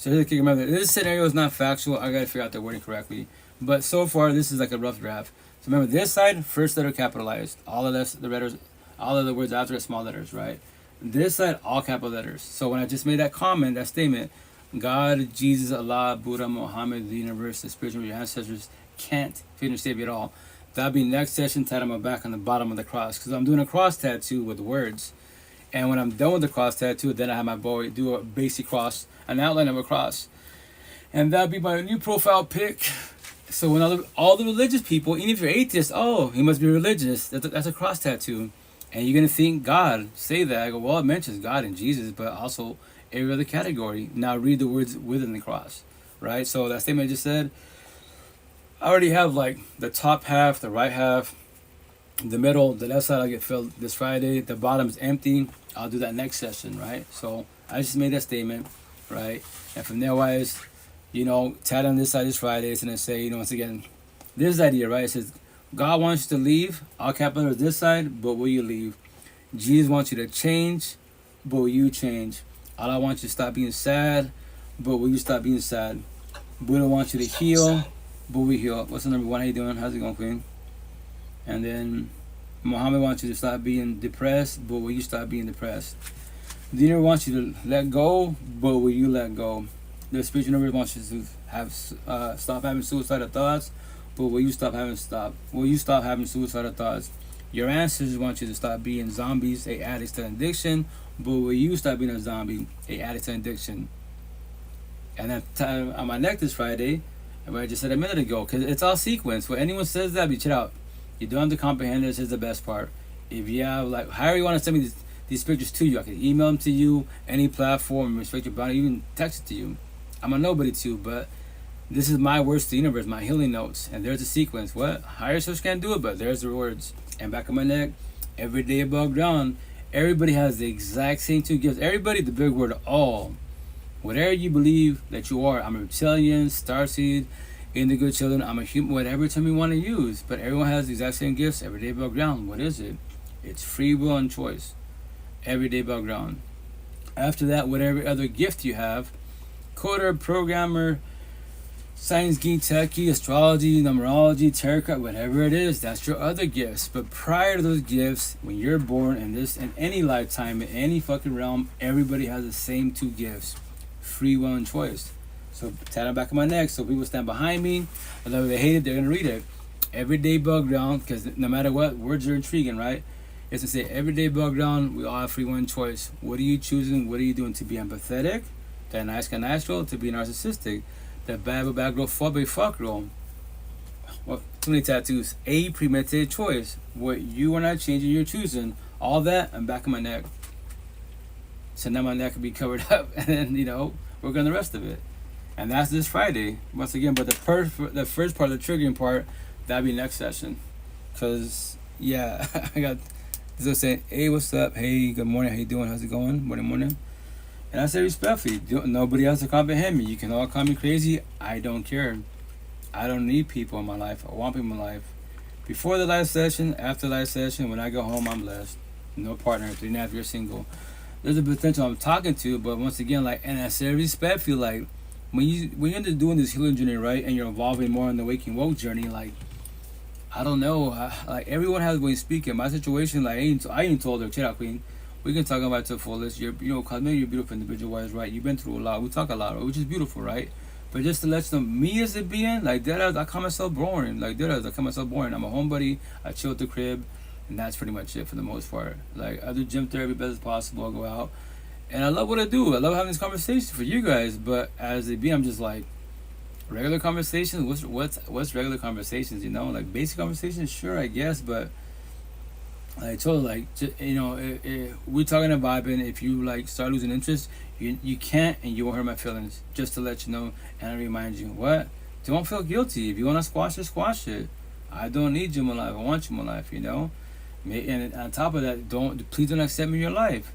here's the kicker. Remember, this scenario is not factual. I gotta figure out the wording correctly. But so far, this is like a rough draft. So remember, this side, first letter capitalized. All of this, the letters, all of the words after it, small letters, right? This side, all capital letters. So when I just made that comment, that statement, God, Jesus, Allah, Buddha, Muhammad, the universe, the spiritual, your ancestors can't finish save you at all. That'll be next session, tat on my back on the bottom of the cross. Because I'm doing a cross tattoo with words. And when I'm done with the cross tattoo, then I have my boy do a basic cross, an outline of a cross. And that'll be my new profile pic. So when all the religious people, even if you're atheist, oh, he must be religious. That's a cross tattoo. And you're gonna think God say that. I go, well, it mentions God and Jesus, but also every other category. Now read the words within the cross, right? So that statement I just said, I already have like the top half, the right half, the middle, the left side. I'll get filled this Friday. The bottom is empty. I'll do that next session, right? So I just made that statement, right? And from there wise, tat on this side this Friday. It's gonna say, once again, this idea, right? It says God wants you to leave. All capital letters this side, but will you leave? Jesus wants you to change, but will you change? Allah wants you to stop being sad, but will you stop being sad? Buddha wants you to heal, but we heal. What's the number one? How you doing? How's it going, Queen? And then Muhammad wants you to stop being depressed, but will you stop being depressed? The universe wants you to let go, but will you let go? The spiritual universe wants you to have stop having suicidal thoughts, but will you stop having suicidal thoughts? Your ancestors want you to stop being zombies, addicts to addiction, but will you stop being a zombie, addict to addiction? And then on my neck this Friday, what I just said a minute ago, because it's all sequence. When anyone says that, check it out. You don't have to comprehend. This is the best part. If you have, like, however you want to send me these pictures to you, I can email them to you, any platform, respect your body, even text it to you. I'm a nobody too, but this is my words to the universe, my healing notes. And there's a sequence. What? Higher source can't do it, but there's the words. And back of my neck, every day above ground, everybody has the exact same two gifts. Everybody, the big word, all. Whatever you believe that you are, I'm a reptilian, starseed, indigo children, I'm a human, whatever term you want to use. But everyone has the exact same gifts every day above ground. What is it? It's free will and choice. Every day above ground. After that, whatever other gift you have, coder, programmer, science geek, techie, astrology, numerology, tarot card, whatever it is, that's your other gifts. But prior to those gifts, when you're born in any lifetime, in any fucking realm, everybody has the same two gifts. Free will and choice. So tat on the back of my neck so people stand behind me. Although they hate it, they're gonna read it. Everyday bug ground, because no matter what, words are intriguing, right? It's to say everyday bug ground, we all have free will and choice. What are you choosing? What are you doing? To be empathetic, that nice guy natural, to be narcissistic, that bad girl, fuck girl. Well, too many tattoos. A premeditated choice. What you are not changing, you're choosing. All that and back of my neck. So now my neck can be covered up, and then work on the rest of it. And that's this Friday once again. But the first part, the triggering part, that'll be next session. Cause yeah, I got this saying, hey, what's up? Hey, good morning. How you doing? How's it going? Morning. And I say respectfully, nobody else to comprehend me. You can all call me crazy. I don't care. I don't need people in my life. I want people in my life. Before the live session, after the live session, when I go home, I'm blessed. No partner. 3.5 years single. There's a potential I'm talking to, but once again, and I say respectfully, when you're into doing this healing journey, right, and you're evolving more on the waking woke journey, I don't know, everyone has ways speaking. My situation, I ain't told her, check out, Queen. We can talk about it to the fullest. Cause maybe you're a beautiful individual, wise, right? You've been through a lot. We talk a lot, which is beautiful, right? But just to let you know, me as a being, that, I call myself boring. I call myself boring. I'm a homebody. I chill at the crib. And that's pretty much it for the most part. I do gym therapy best as possible. I go out. And I love what I do. I love having this conversation for you guys. But as a being, I'm just regular conversations? What's regular conversations, basic conversations? Sure, I guess. But I told her, we're talking about vibing. If you, start losing interest, you can't and you won't hurt my feelings. Just to let you know and I remind you. What? Don't feel guilty. If you want to squash it, squash it. I don't need you in my life. I want you in my life, And on top of that, please don't accept me in your life.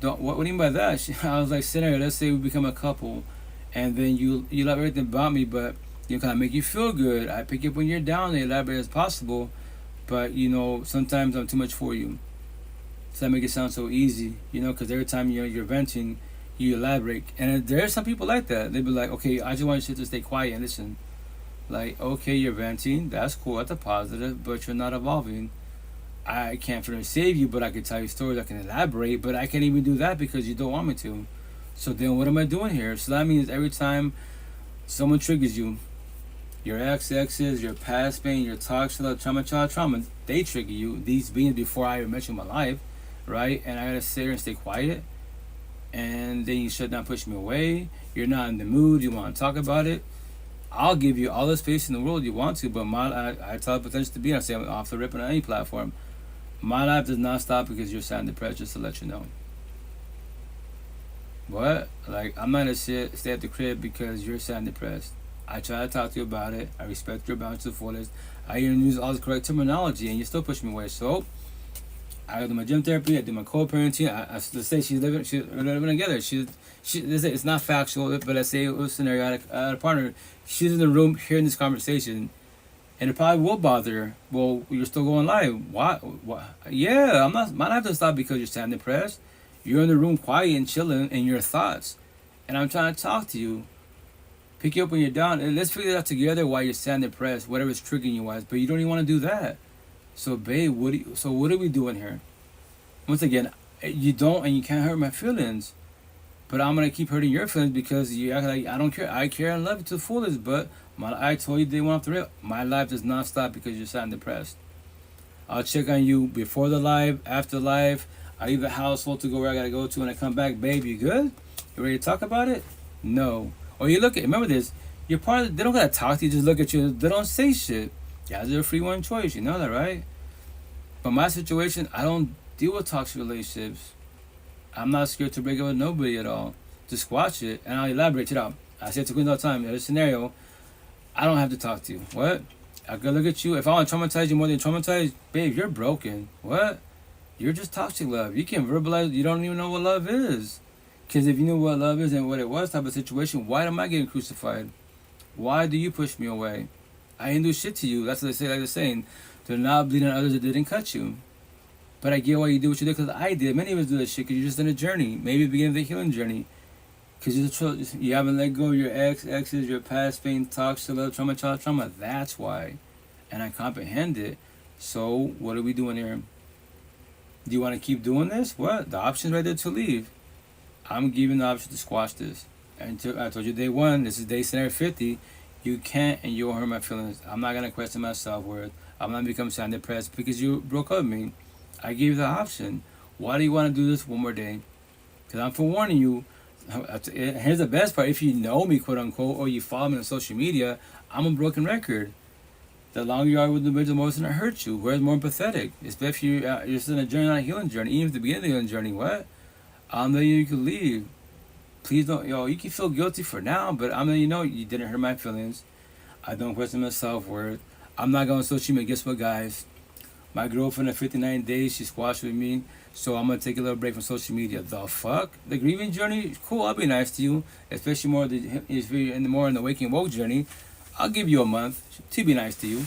What do you mean by that? I was scenario, let's say we become a couple, and then you love everything about me, but kind of make you feel good. I pick you up when you're down and elaborate as possible, but sometimes I'm too much for you. So that make it sound so easy, because every time you're venting, you elaborate. And there are some people like that. They be like, okay, I just want you to stay quiet and listen. Okay, you're venting, that's cool, that's a positive, but you're not evolving. I can't for save you, but I can tell you stories, I can elaborate, but I can't even do that because you don't want me to. So then what am I doing here? So that means every time someone triggers you, your exes, your past pain, your toxic trauma, they trigger you. These beings before I even met you in my life, right? And I gotta sit here and stay quiet. And then you shut down, push me away. You're not in the mood, you want to talk about it. I'll give you all the space in the world you want to, but I tell the potential to be, I say I'm off the rip on any platform. My life does not stop because you're sad and depressed, just to let you know. What? Like, I'm not gonna stay at the crib because you're sad and depressed. I try to talk to you about it. I respect your boundaries to the fullest. I even use all the correct terminology, and you still push me away. So, I do my gym therapy. I do my co-parenting. Let's say she's living together. Let's say it's not factual, but let's say it was a scenario. I had a partner. She's in the room hearing this conversation, and it probably will bother her. Well, you're still going live. Why? Yeah, I'm not. My life doesn't stop because you're sad and depressed. You're in the room quiet and chilling in your thoughts, and I'm trying to talk to you. Pick you up when you're down, and let's figure it out together why you're sad and depressed, whatever's triggering you wise. But you don't even want to do that. So, babe, what are we doing here? Once again, you don't and you can't hurt my feelings. But I'm gonna keep hurting your feelings because you act like I don't care. I care and love you to the fullest. But I told you they went off the rail. My life does not stop because you're sad and depressed. I'll check on you before the live, after the live. I leave the household to go where I gotta go to, and I come back. Babe, you good? You ready to talk about it? No. Or you look at, remember this, you're part of, they don't gotta talk to you, just look at you, they don't say shit. Guys are a free one choice, you know that, right? But my situation, I don't deal with toxic relationships. I'm not scared to break up with nobody at all. Just watch it, and I'll elaborate it out. I say it to Queens all the time, in a scenario, I don't have to talk to you. What? I can look at you, if I want to traumatize you more than traumatize, babe, you're broken. What? You're just toxic love. You can verbalize, you don't even know what love is. Because if you knew what love is and what it was type of situation, why am I getting crucified? Why do you push me away? I didn't do shit to you. That's what they say, like they're saying. They're not bleeding on others that didn't cut you. But I get why you did what you did because I did. Many of us do this shit because you're just in a journey. Maybe the beginning of the healing journey. Because you haven't let go of your exes, your past pain, toxic love, trauma. That's why. And I comprehend it. So, what are we doing here? Do you want to keep doing this? What? The option's right there to leave. I'm giving the option to squash this. And I told you day one, this is day scenario 50. You can't and you won't hurt my feelings. I'm not going to question my self-worth. I'm not become sad and depressed because you broke up with me. I gave you the option. Why do you want to do this one more day? Because I'm forewarning you. Here's the best part. If you know me, quote unquote, or you follow me on social media, I'm a broken record. The longer you are with the individual, the more it's going to hurt you. Whereas more empathetic. Especially if you're still in a journey, not a healing journey. Even at the beginning of the healing journey, what? I'm letting you can leave. Please don't, you can feel guilty for now, but I'm letting you know you didn't hurt my feelings. I don't question my self-worth. I'm not going to social media. Guess what, guys? My girlfriend at 59 days, she squashed with me, so I'm going to take a little break from social media. The fuck? The grieving journey? Cool, I'll be nice to you, especially if you're in the waking woke journey. I'll give you a month to be nice to you.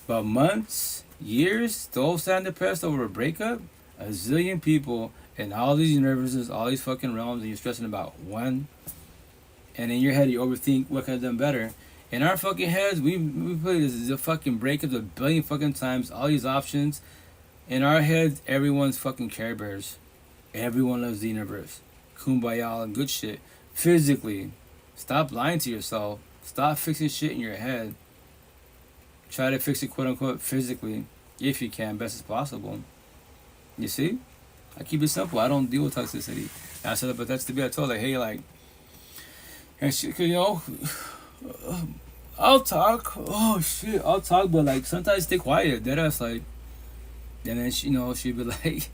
But months, years, still sad and depressed over a breakup? A zillion people in all these universes, all these fucking realms, and you're stressing about one. And in your head, you overthink what could have done better. In our fucking heads, we play this a fucking breakup a billion fucking times, all these options. In our heads, everyone's fucking Care Bears. Everyone loves the universe. Kumbaya and good shit. Physically. Stop lying to yourself. Stop fixing shit in your head. Try to fix it, quote unquote, physically. If you can, best as possible. You see? I keep it simple. I don't deal with toxicity. I said, but that's to be. I told her, hey, like, and she, I'll talk. Oh shit, I'll talk, but like sometimes stay quiet. That ass like, and then she, she'd be like,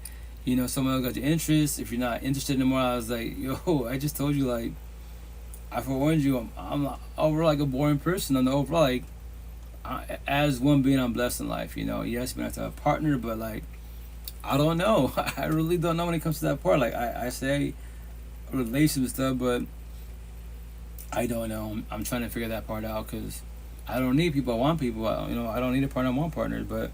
someone else got your interest. If you're not interested anymore, I was like, yo, I just told you like, I forewarned you. I'm overall like a boring person. I'm overall like, as one being, I'm blessed in life. Yes, we have to have a partner, but like. I don't know. I really don't know when it comes to that part. Like, I say relationship stuff, but I don't know. I'm trying to figure that part out because I don't need people. I want people. I don't need a partner. I want partners, but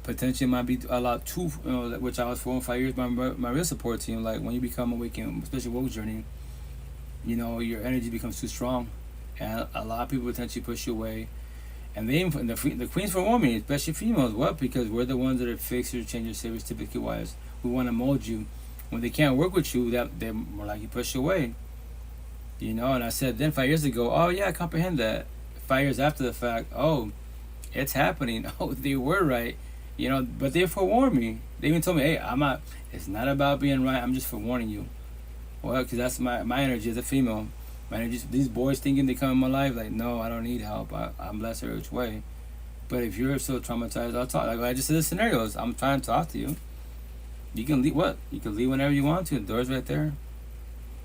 potentially it might be a lot too, which I was 4 or 5 years, my real support team. Like, when you become awakened, especially woke journey, your energy becomes too strong. And a lot of people potentially push you away. And the queens forewarn me, especially females. What? Because we're the ones that are fixers, changers, savers, typically wise. We want to mold you. When they can't work with you, they're more likely to push you away. And I said then 5 years ago, oh yeah, I comprehend that. 5 years after the fact, oh, it's happening. Oh, they were right. But they forewarned me. They even told me, hey, it's not about being right. I'm just forewarning you. Well, because that's my energy as a female. Man, these boys thinking they come in my life like, no, I don't need help. I'm blessed every which way. But if you're so traumatized, I'll talk. Like I just said, the scenarios. I'm trying to talk to you. You can leave. What? You can leave whenever you want to. The door's right there.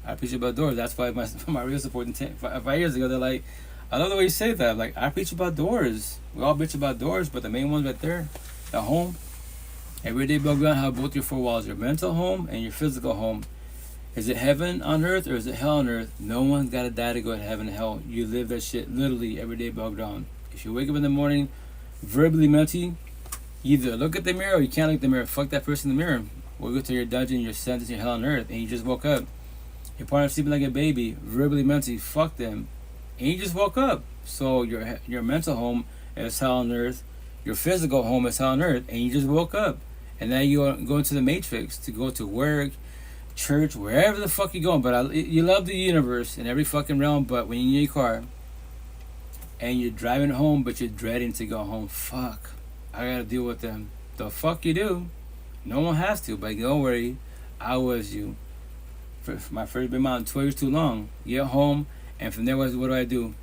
I preach about doors. That's why my real support 5 years ago, they're like, I love the way you say that. Like, I preach about doors. We all bitch about doors, but the main one's right there. The home. Every day above ground have both your four walls, your mental home and your physical home. Is it heaven on earth or is it hell on earth? No one's got to die to go to heaven and hell. You live that shit literally every day above ground. If you wake up in the morning verbally mentally, either look at the mirror or you can't look at the mirror. Fuck that person in the mirror. We'll go to your dungeon, your sentence, your hell on earth, and you just woke up. Your partner sleeping like a baby, verbally mentally, fuck them. And you just woke up. So your mental home is hell on earth. Your physical home is hell on earth. And you just woke up. And now you go into the matrix to go to work, church, wherever the fuck you're going. But you love the universe in every fucking realm. But when you're in your car and you're driving home, but you're dreading to go home, fuck, I gotta deal with them. The fuck you do? No one has to, but don't worry, I was you. For my first been out 12 years too long. Get home, and from there, what do?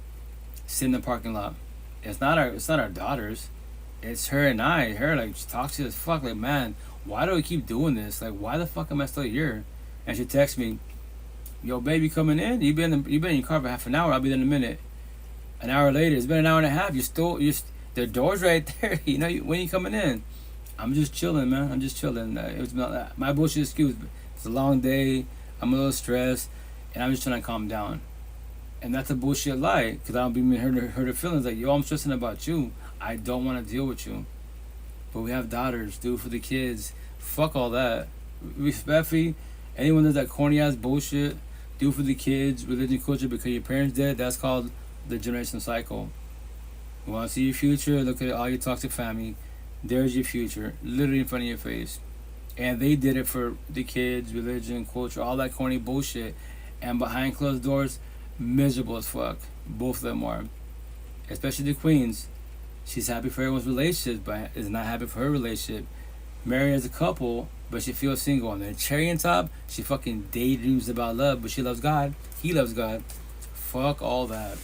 Sit in the parking lot. It's not our daughters. It's her and I. Her like she talks to us. Fuck, like, man, why do we keep doing this? Like, why the fuck am I still here? And she texts me, yo, baby, coming in? You been in your car for half an hour. I'll be there in a minute. An hour later, it's been an hour and a half. The door's right there. You know, when you coming in? I'm just chilling, man. I'm just chilling. It was my bullshit excuse. It's a long day. I'm a little stressed, and I'm just trying to calm down. And that's a bullshit lie, because I don't be hurt her feelings. Like, yo, I'm stressing about you. I don't want to deal with you. But we have daughters. Do it for the kids. Fuck all that. Respectfully, anyone does that corny ass bullshit, do it for the kids, religion, culture, because your parents did, that's called the generation cycle. You want to see your future? Look at all your toxic family. There's your future, literally in front of your face. And they did it for the kids, religion, culture, all that corny bullshit. And behind closed doors, miserable as fuck. Both of them are. Especially the queens. She's happy for everyone's relationship, but is not happy for her relationship. Married as a couple, but she feels single. And then cherry on top, she fucking daydreams about love, but she loves God. He loves God. Fuck all that.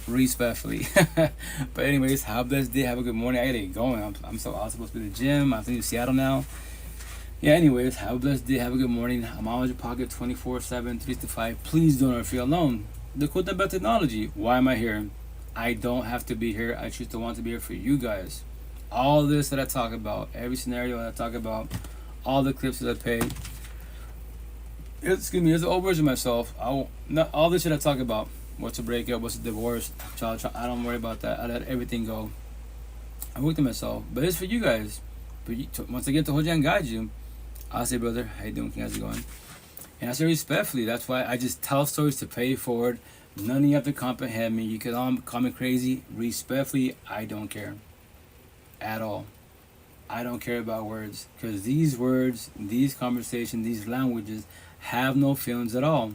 Respectfully. But anyways, have a blessed day. Have a good morning. I gotta get going. I'm supposed to be at the gym. I'm in Seattle now. Yeah, anyways, have a blessed day. Have a good morning. I'm always in your pocket 24/7, 365. Please don't ever feel alone. The cool thing about technology, why am I here? I don't have to be here. I choose to want to be here for you guys. All this that I talk about, every scenario that I talk about, all the clips that I pay. Excuse me, as an old version of myself, not all this shit I talk about. What's a breakup? What's a divorce? Child, I don't worry about that. I let everything go. I worked on myself, but it's for you guys. But once I get to hold you and guide you, I'll say, brother, how you doing? How's it going? And I say respectfully. That's why I just tell stories to pay it forward. None of you have to comprehend me. You can all call me crazy. Respectfully, I don't care at all. I don't care about words, because these words, these conversations, these languages have no feelings at all.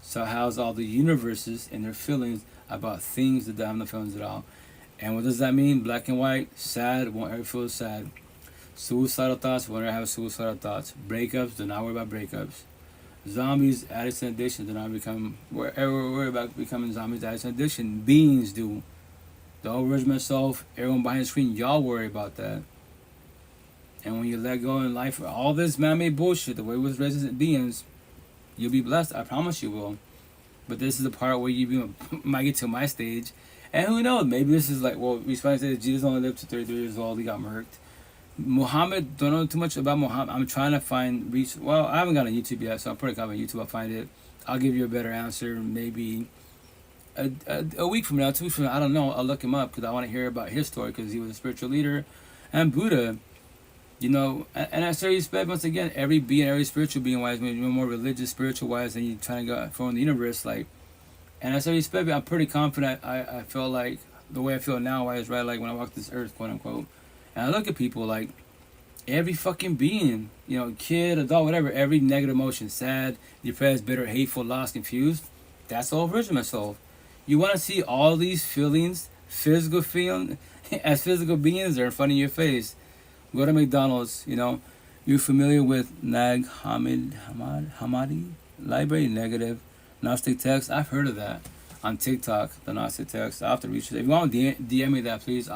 So how's all the universes and their feelings about things that don't have no feelings at all? And what does that mean? Black and white, sad, won't ever feel sad. Suicidal thoughts, won't ever have suicidal thoughts. Breakups, do not worry about breakups. Zombies, addicts and addiction, do not worry about becoming zombies, addicts and addiction. Beings do. Don't worry myself, everyone behind the screen, y'all worry about that. And when you let go in life, all this man-made bullshit, the way with resident beings, you'll be blessed. I promise you will. But this is the part where you might get to my stage. And who knows? Maybe this is like, well, we finally say Jesus only lived to 33 years old. He got murked. Muhammad, don't know too much about Muhammad. I'm trying to find research. Well, I haven't got on YouTube yet, so I'm pretty confident on YouTube I'll find it. I'll give you a better answer maybe a week from now, 2 weeks from now. I don't know. I'll look him up because I want to hear about his story, because he was a spiritual leader. And Buddha, you know, and I say respect once again, every being, every spiritual being wise, maybe more religious, spiritual wise than you trying to go from the universe. Like, and I say respect, I'm pretty confident. I feel like the way I feel now, I was right, like when I walk this earth, quote unquote. And I look at people like every fucking being, you know, kid, adult, whatever, every negative emotion, sad, depressed, bitter, hateful, lost, confused, that's the whole version of myself. You want to see all these feelings, physical feeling, as physical beings, they're in front of your face. Go to McDonald's, you know, you're familiar with Nag Hammadi library, negative, Gnostic text. I've heard of that on TikTok, the Gnostic text. I have to reach it. If you want to DM me that, please.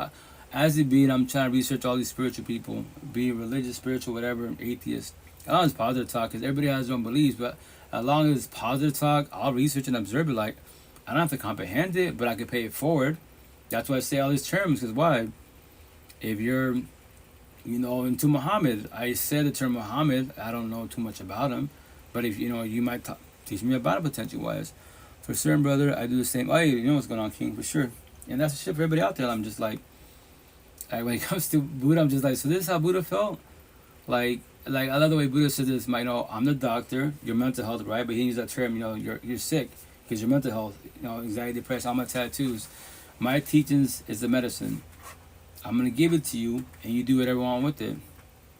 as it be, I'm trying to research all these spiritual people, be it religious, spiritual, whatever, atheist. As long as positive talk, because everybody has their own beliefs, but as long as it's positive talk, I'll research and observe it. Like, I don't have to comprehend it, but I can pay it forward. That's why I say all these terms, because why? If you're, into Muhammad, I said the term Muhammad, I don't know too much about him, but if, you might teach me about it potential wise. For a certain brother, I do the same. Oh, you know what's going on, King, for sure. And that's the shit for everybody out there. I'm just like when it comes to Buddha, I'm just like, so this is how Buddha felt? Like I love the way Buddha said this. I'm the doctor, your mental health, right? But he used that term, you're sick because your mental health, anxiety, depression, all my tattoos. My teachings is the medicine. I'm going to give it to you, and you do whatever you want with it.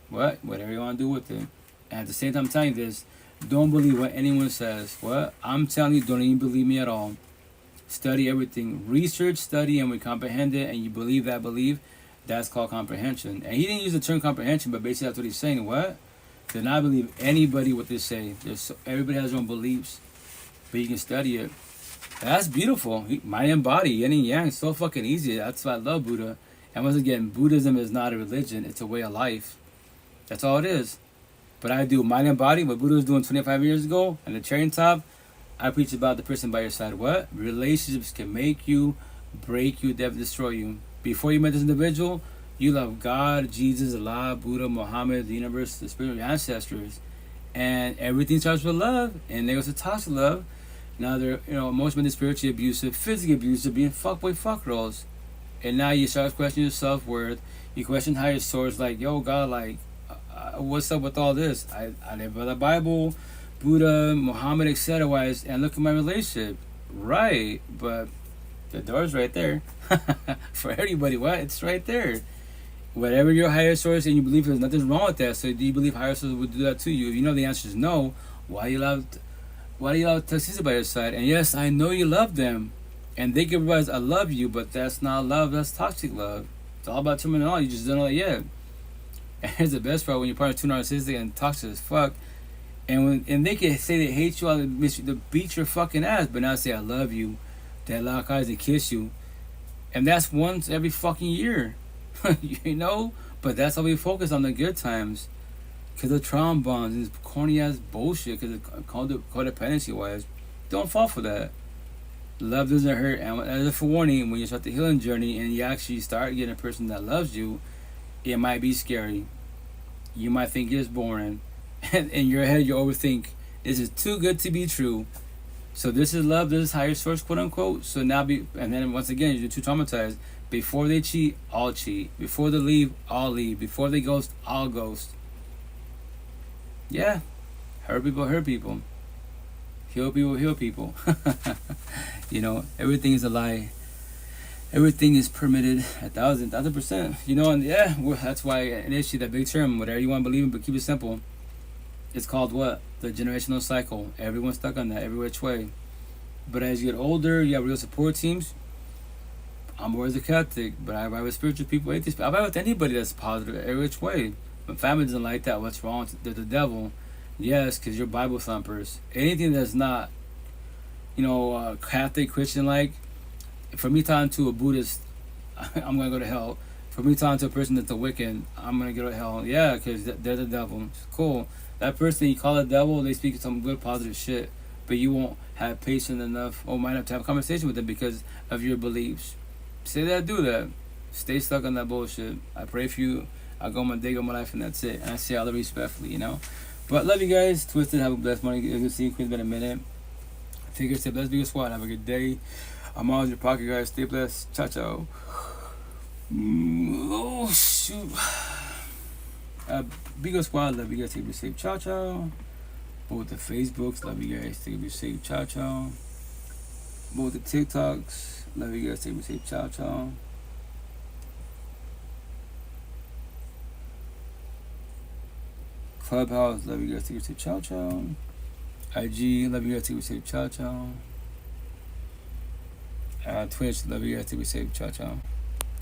What? Whatever you want to do with it. And at the same time, I'm telling you this, don't believe what anyone says. What? I'm telling you, don't even believe me at all. Study everything. Research, study, and we comprehend it, and you believe that belief. That's called comprehension. And he didn't use the term comprehension, but basically that's what he's saying. What? Do not believe anybody what they say. Everybody has their own beliefs, but you can study it. That's beautiful. Mind and body, yin and yang, so fucking easy. That's why I love Buddha. And once again, Buddhism is not a religion. It's a way of life. That's all it is. But I do mind and body, what Buddha was doing 25 years ago, and the cherry on top, I preach about the person by your side. What? Relationships can make you, break you, destroy you. Before you met this individual, you love God, Jesus, Allah, Buddha, Muhammad, the universe, the spirit of your ancestors. And everything starts with love. And they go to toxic love. Now they're, emotionally, spiritually abusive, physically abusive, being fuckboy fuckgirls. And now you start questioning your self-worth. You question higher source, like, yo, God, like, what's up with all this? I live by the Bible, Buddha, Muhammad, etc. And look at my relationship. Right, but the door's right there. For everybody, what? It's right there. Whatever your higher source and you believe there's nothing wrong with that. So do you believe higher source would do that to you? If you know the answer is no, why do you allow toxicity by your side? And yes, I know you love them. And they can realize I love you, but that's not love, that's toxic love. It's all about terminology, you just don't know that yet. And here's the best part, when your partner's too narcissistic and toxic as fuck, and they can say they hate you, they beat your fucking ass, but now say I love you, they lock eyes and kiss you. And that's once every fucking year. But that's how we focus on the good times. Because of trauma bonds and this corny ass bullshit, because of codependency wise. Don't fall for that. Love doesn't hurt. And as a forewarning, when you start the healing journey and you actually start getting a person that loves you, it might be scary. You might think it's boring. And in your head, you overthink, this is too good to be true. So this is love, this is higher source, quote unquote. So now and then once again, you're too traumatized. Before they cheat, I'll cheat. Before they leave, I'll leave. Before they ghost, I'll ghost. Yeah. Hurt people, hurt people. Heal people, heal people. Everything is a lie. Everything is permitted 1,000%. And yeah, that's why I initiate that big term, whatever you want to believe in, but keep it simple. It's called what? The generational cycle. Everyone's stuck on that every which way. But as you get older, you have real support teams. I'm more as a Catholic, but I ride with spiritual people, atheists. I ride with anybody that's positive every which way. My family doesn't like that. What's wrong? They're the devil. Yes, because you're Bible thumpers. Anything that's not, Catholic, Christian-like, for me talking to a Buddhist, I'm going to go to hell. For me talking to a person that's a Wiccan, I'm going to go to hell. Yeah, because they're the devil. It's cool. That person you call the devil, they speak some good, positive shit. But you won't have patience enough or might have to have a conversation with them because of your beliefs. Say that, do that. Stay stuck on that bullshit. I pray for you. I go my day, go my life, and that's it. And I say all the respectfully, But love you guys. Twisted, have a blessed morning. Good to see you. It's been a minute. Figure, stay blessed, be a squad. Have a good day. I'm on your pocket, guys. Stay blessed. Ciao, ciao. Oh, shoot. Big squad. Love you guys. Take it safe. Ciao, ciao. Both the Facebooks. Love you guys. Take it safe. Ciao, ciao. Both the TikToks. Love you guys. Take it safe. Ciao, ciao. Clubhouse, love you guys, take it safe, ciao, ciao. IG, love you guys, take it safe, ciao, ciao. Twitch, love you guys, take it safe, ciao, ciao.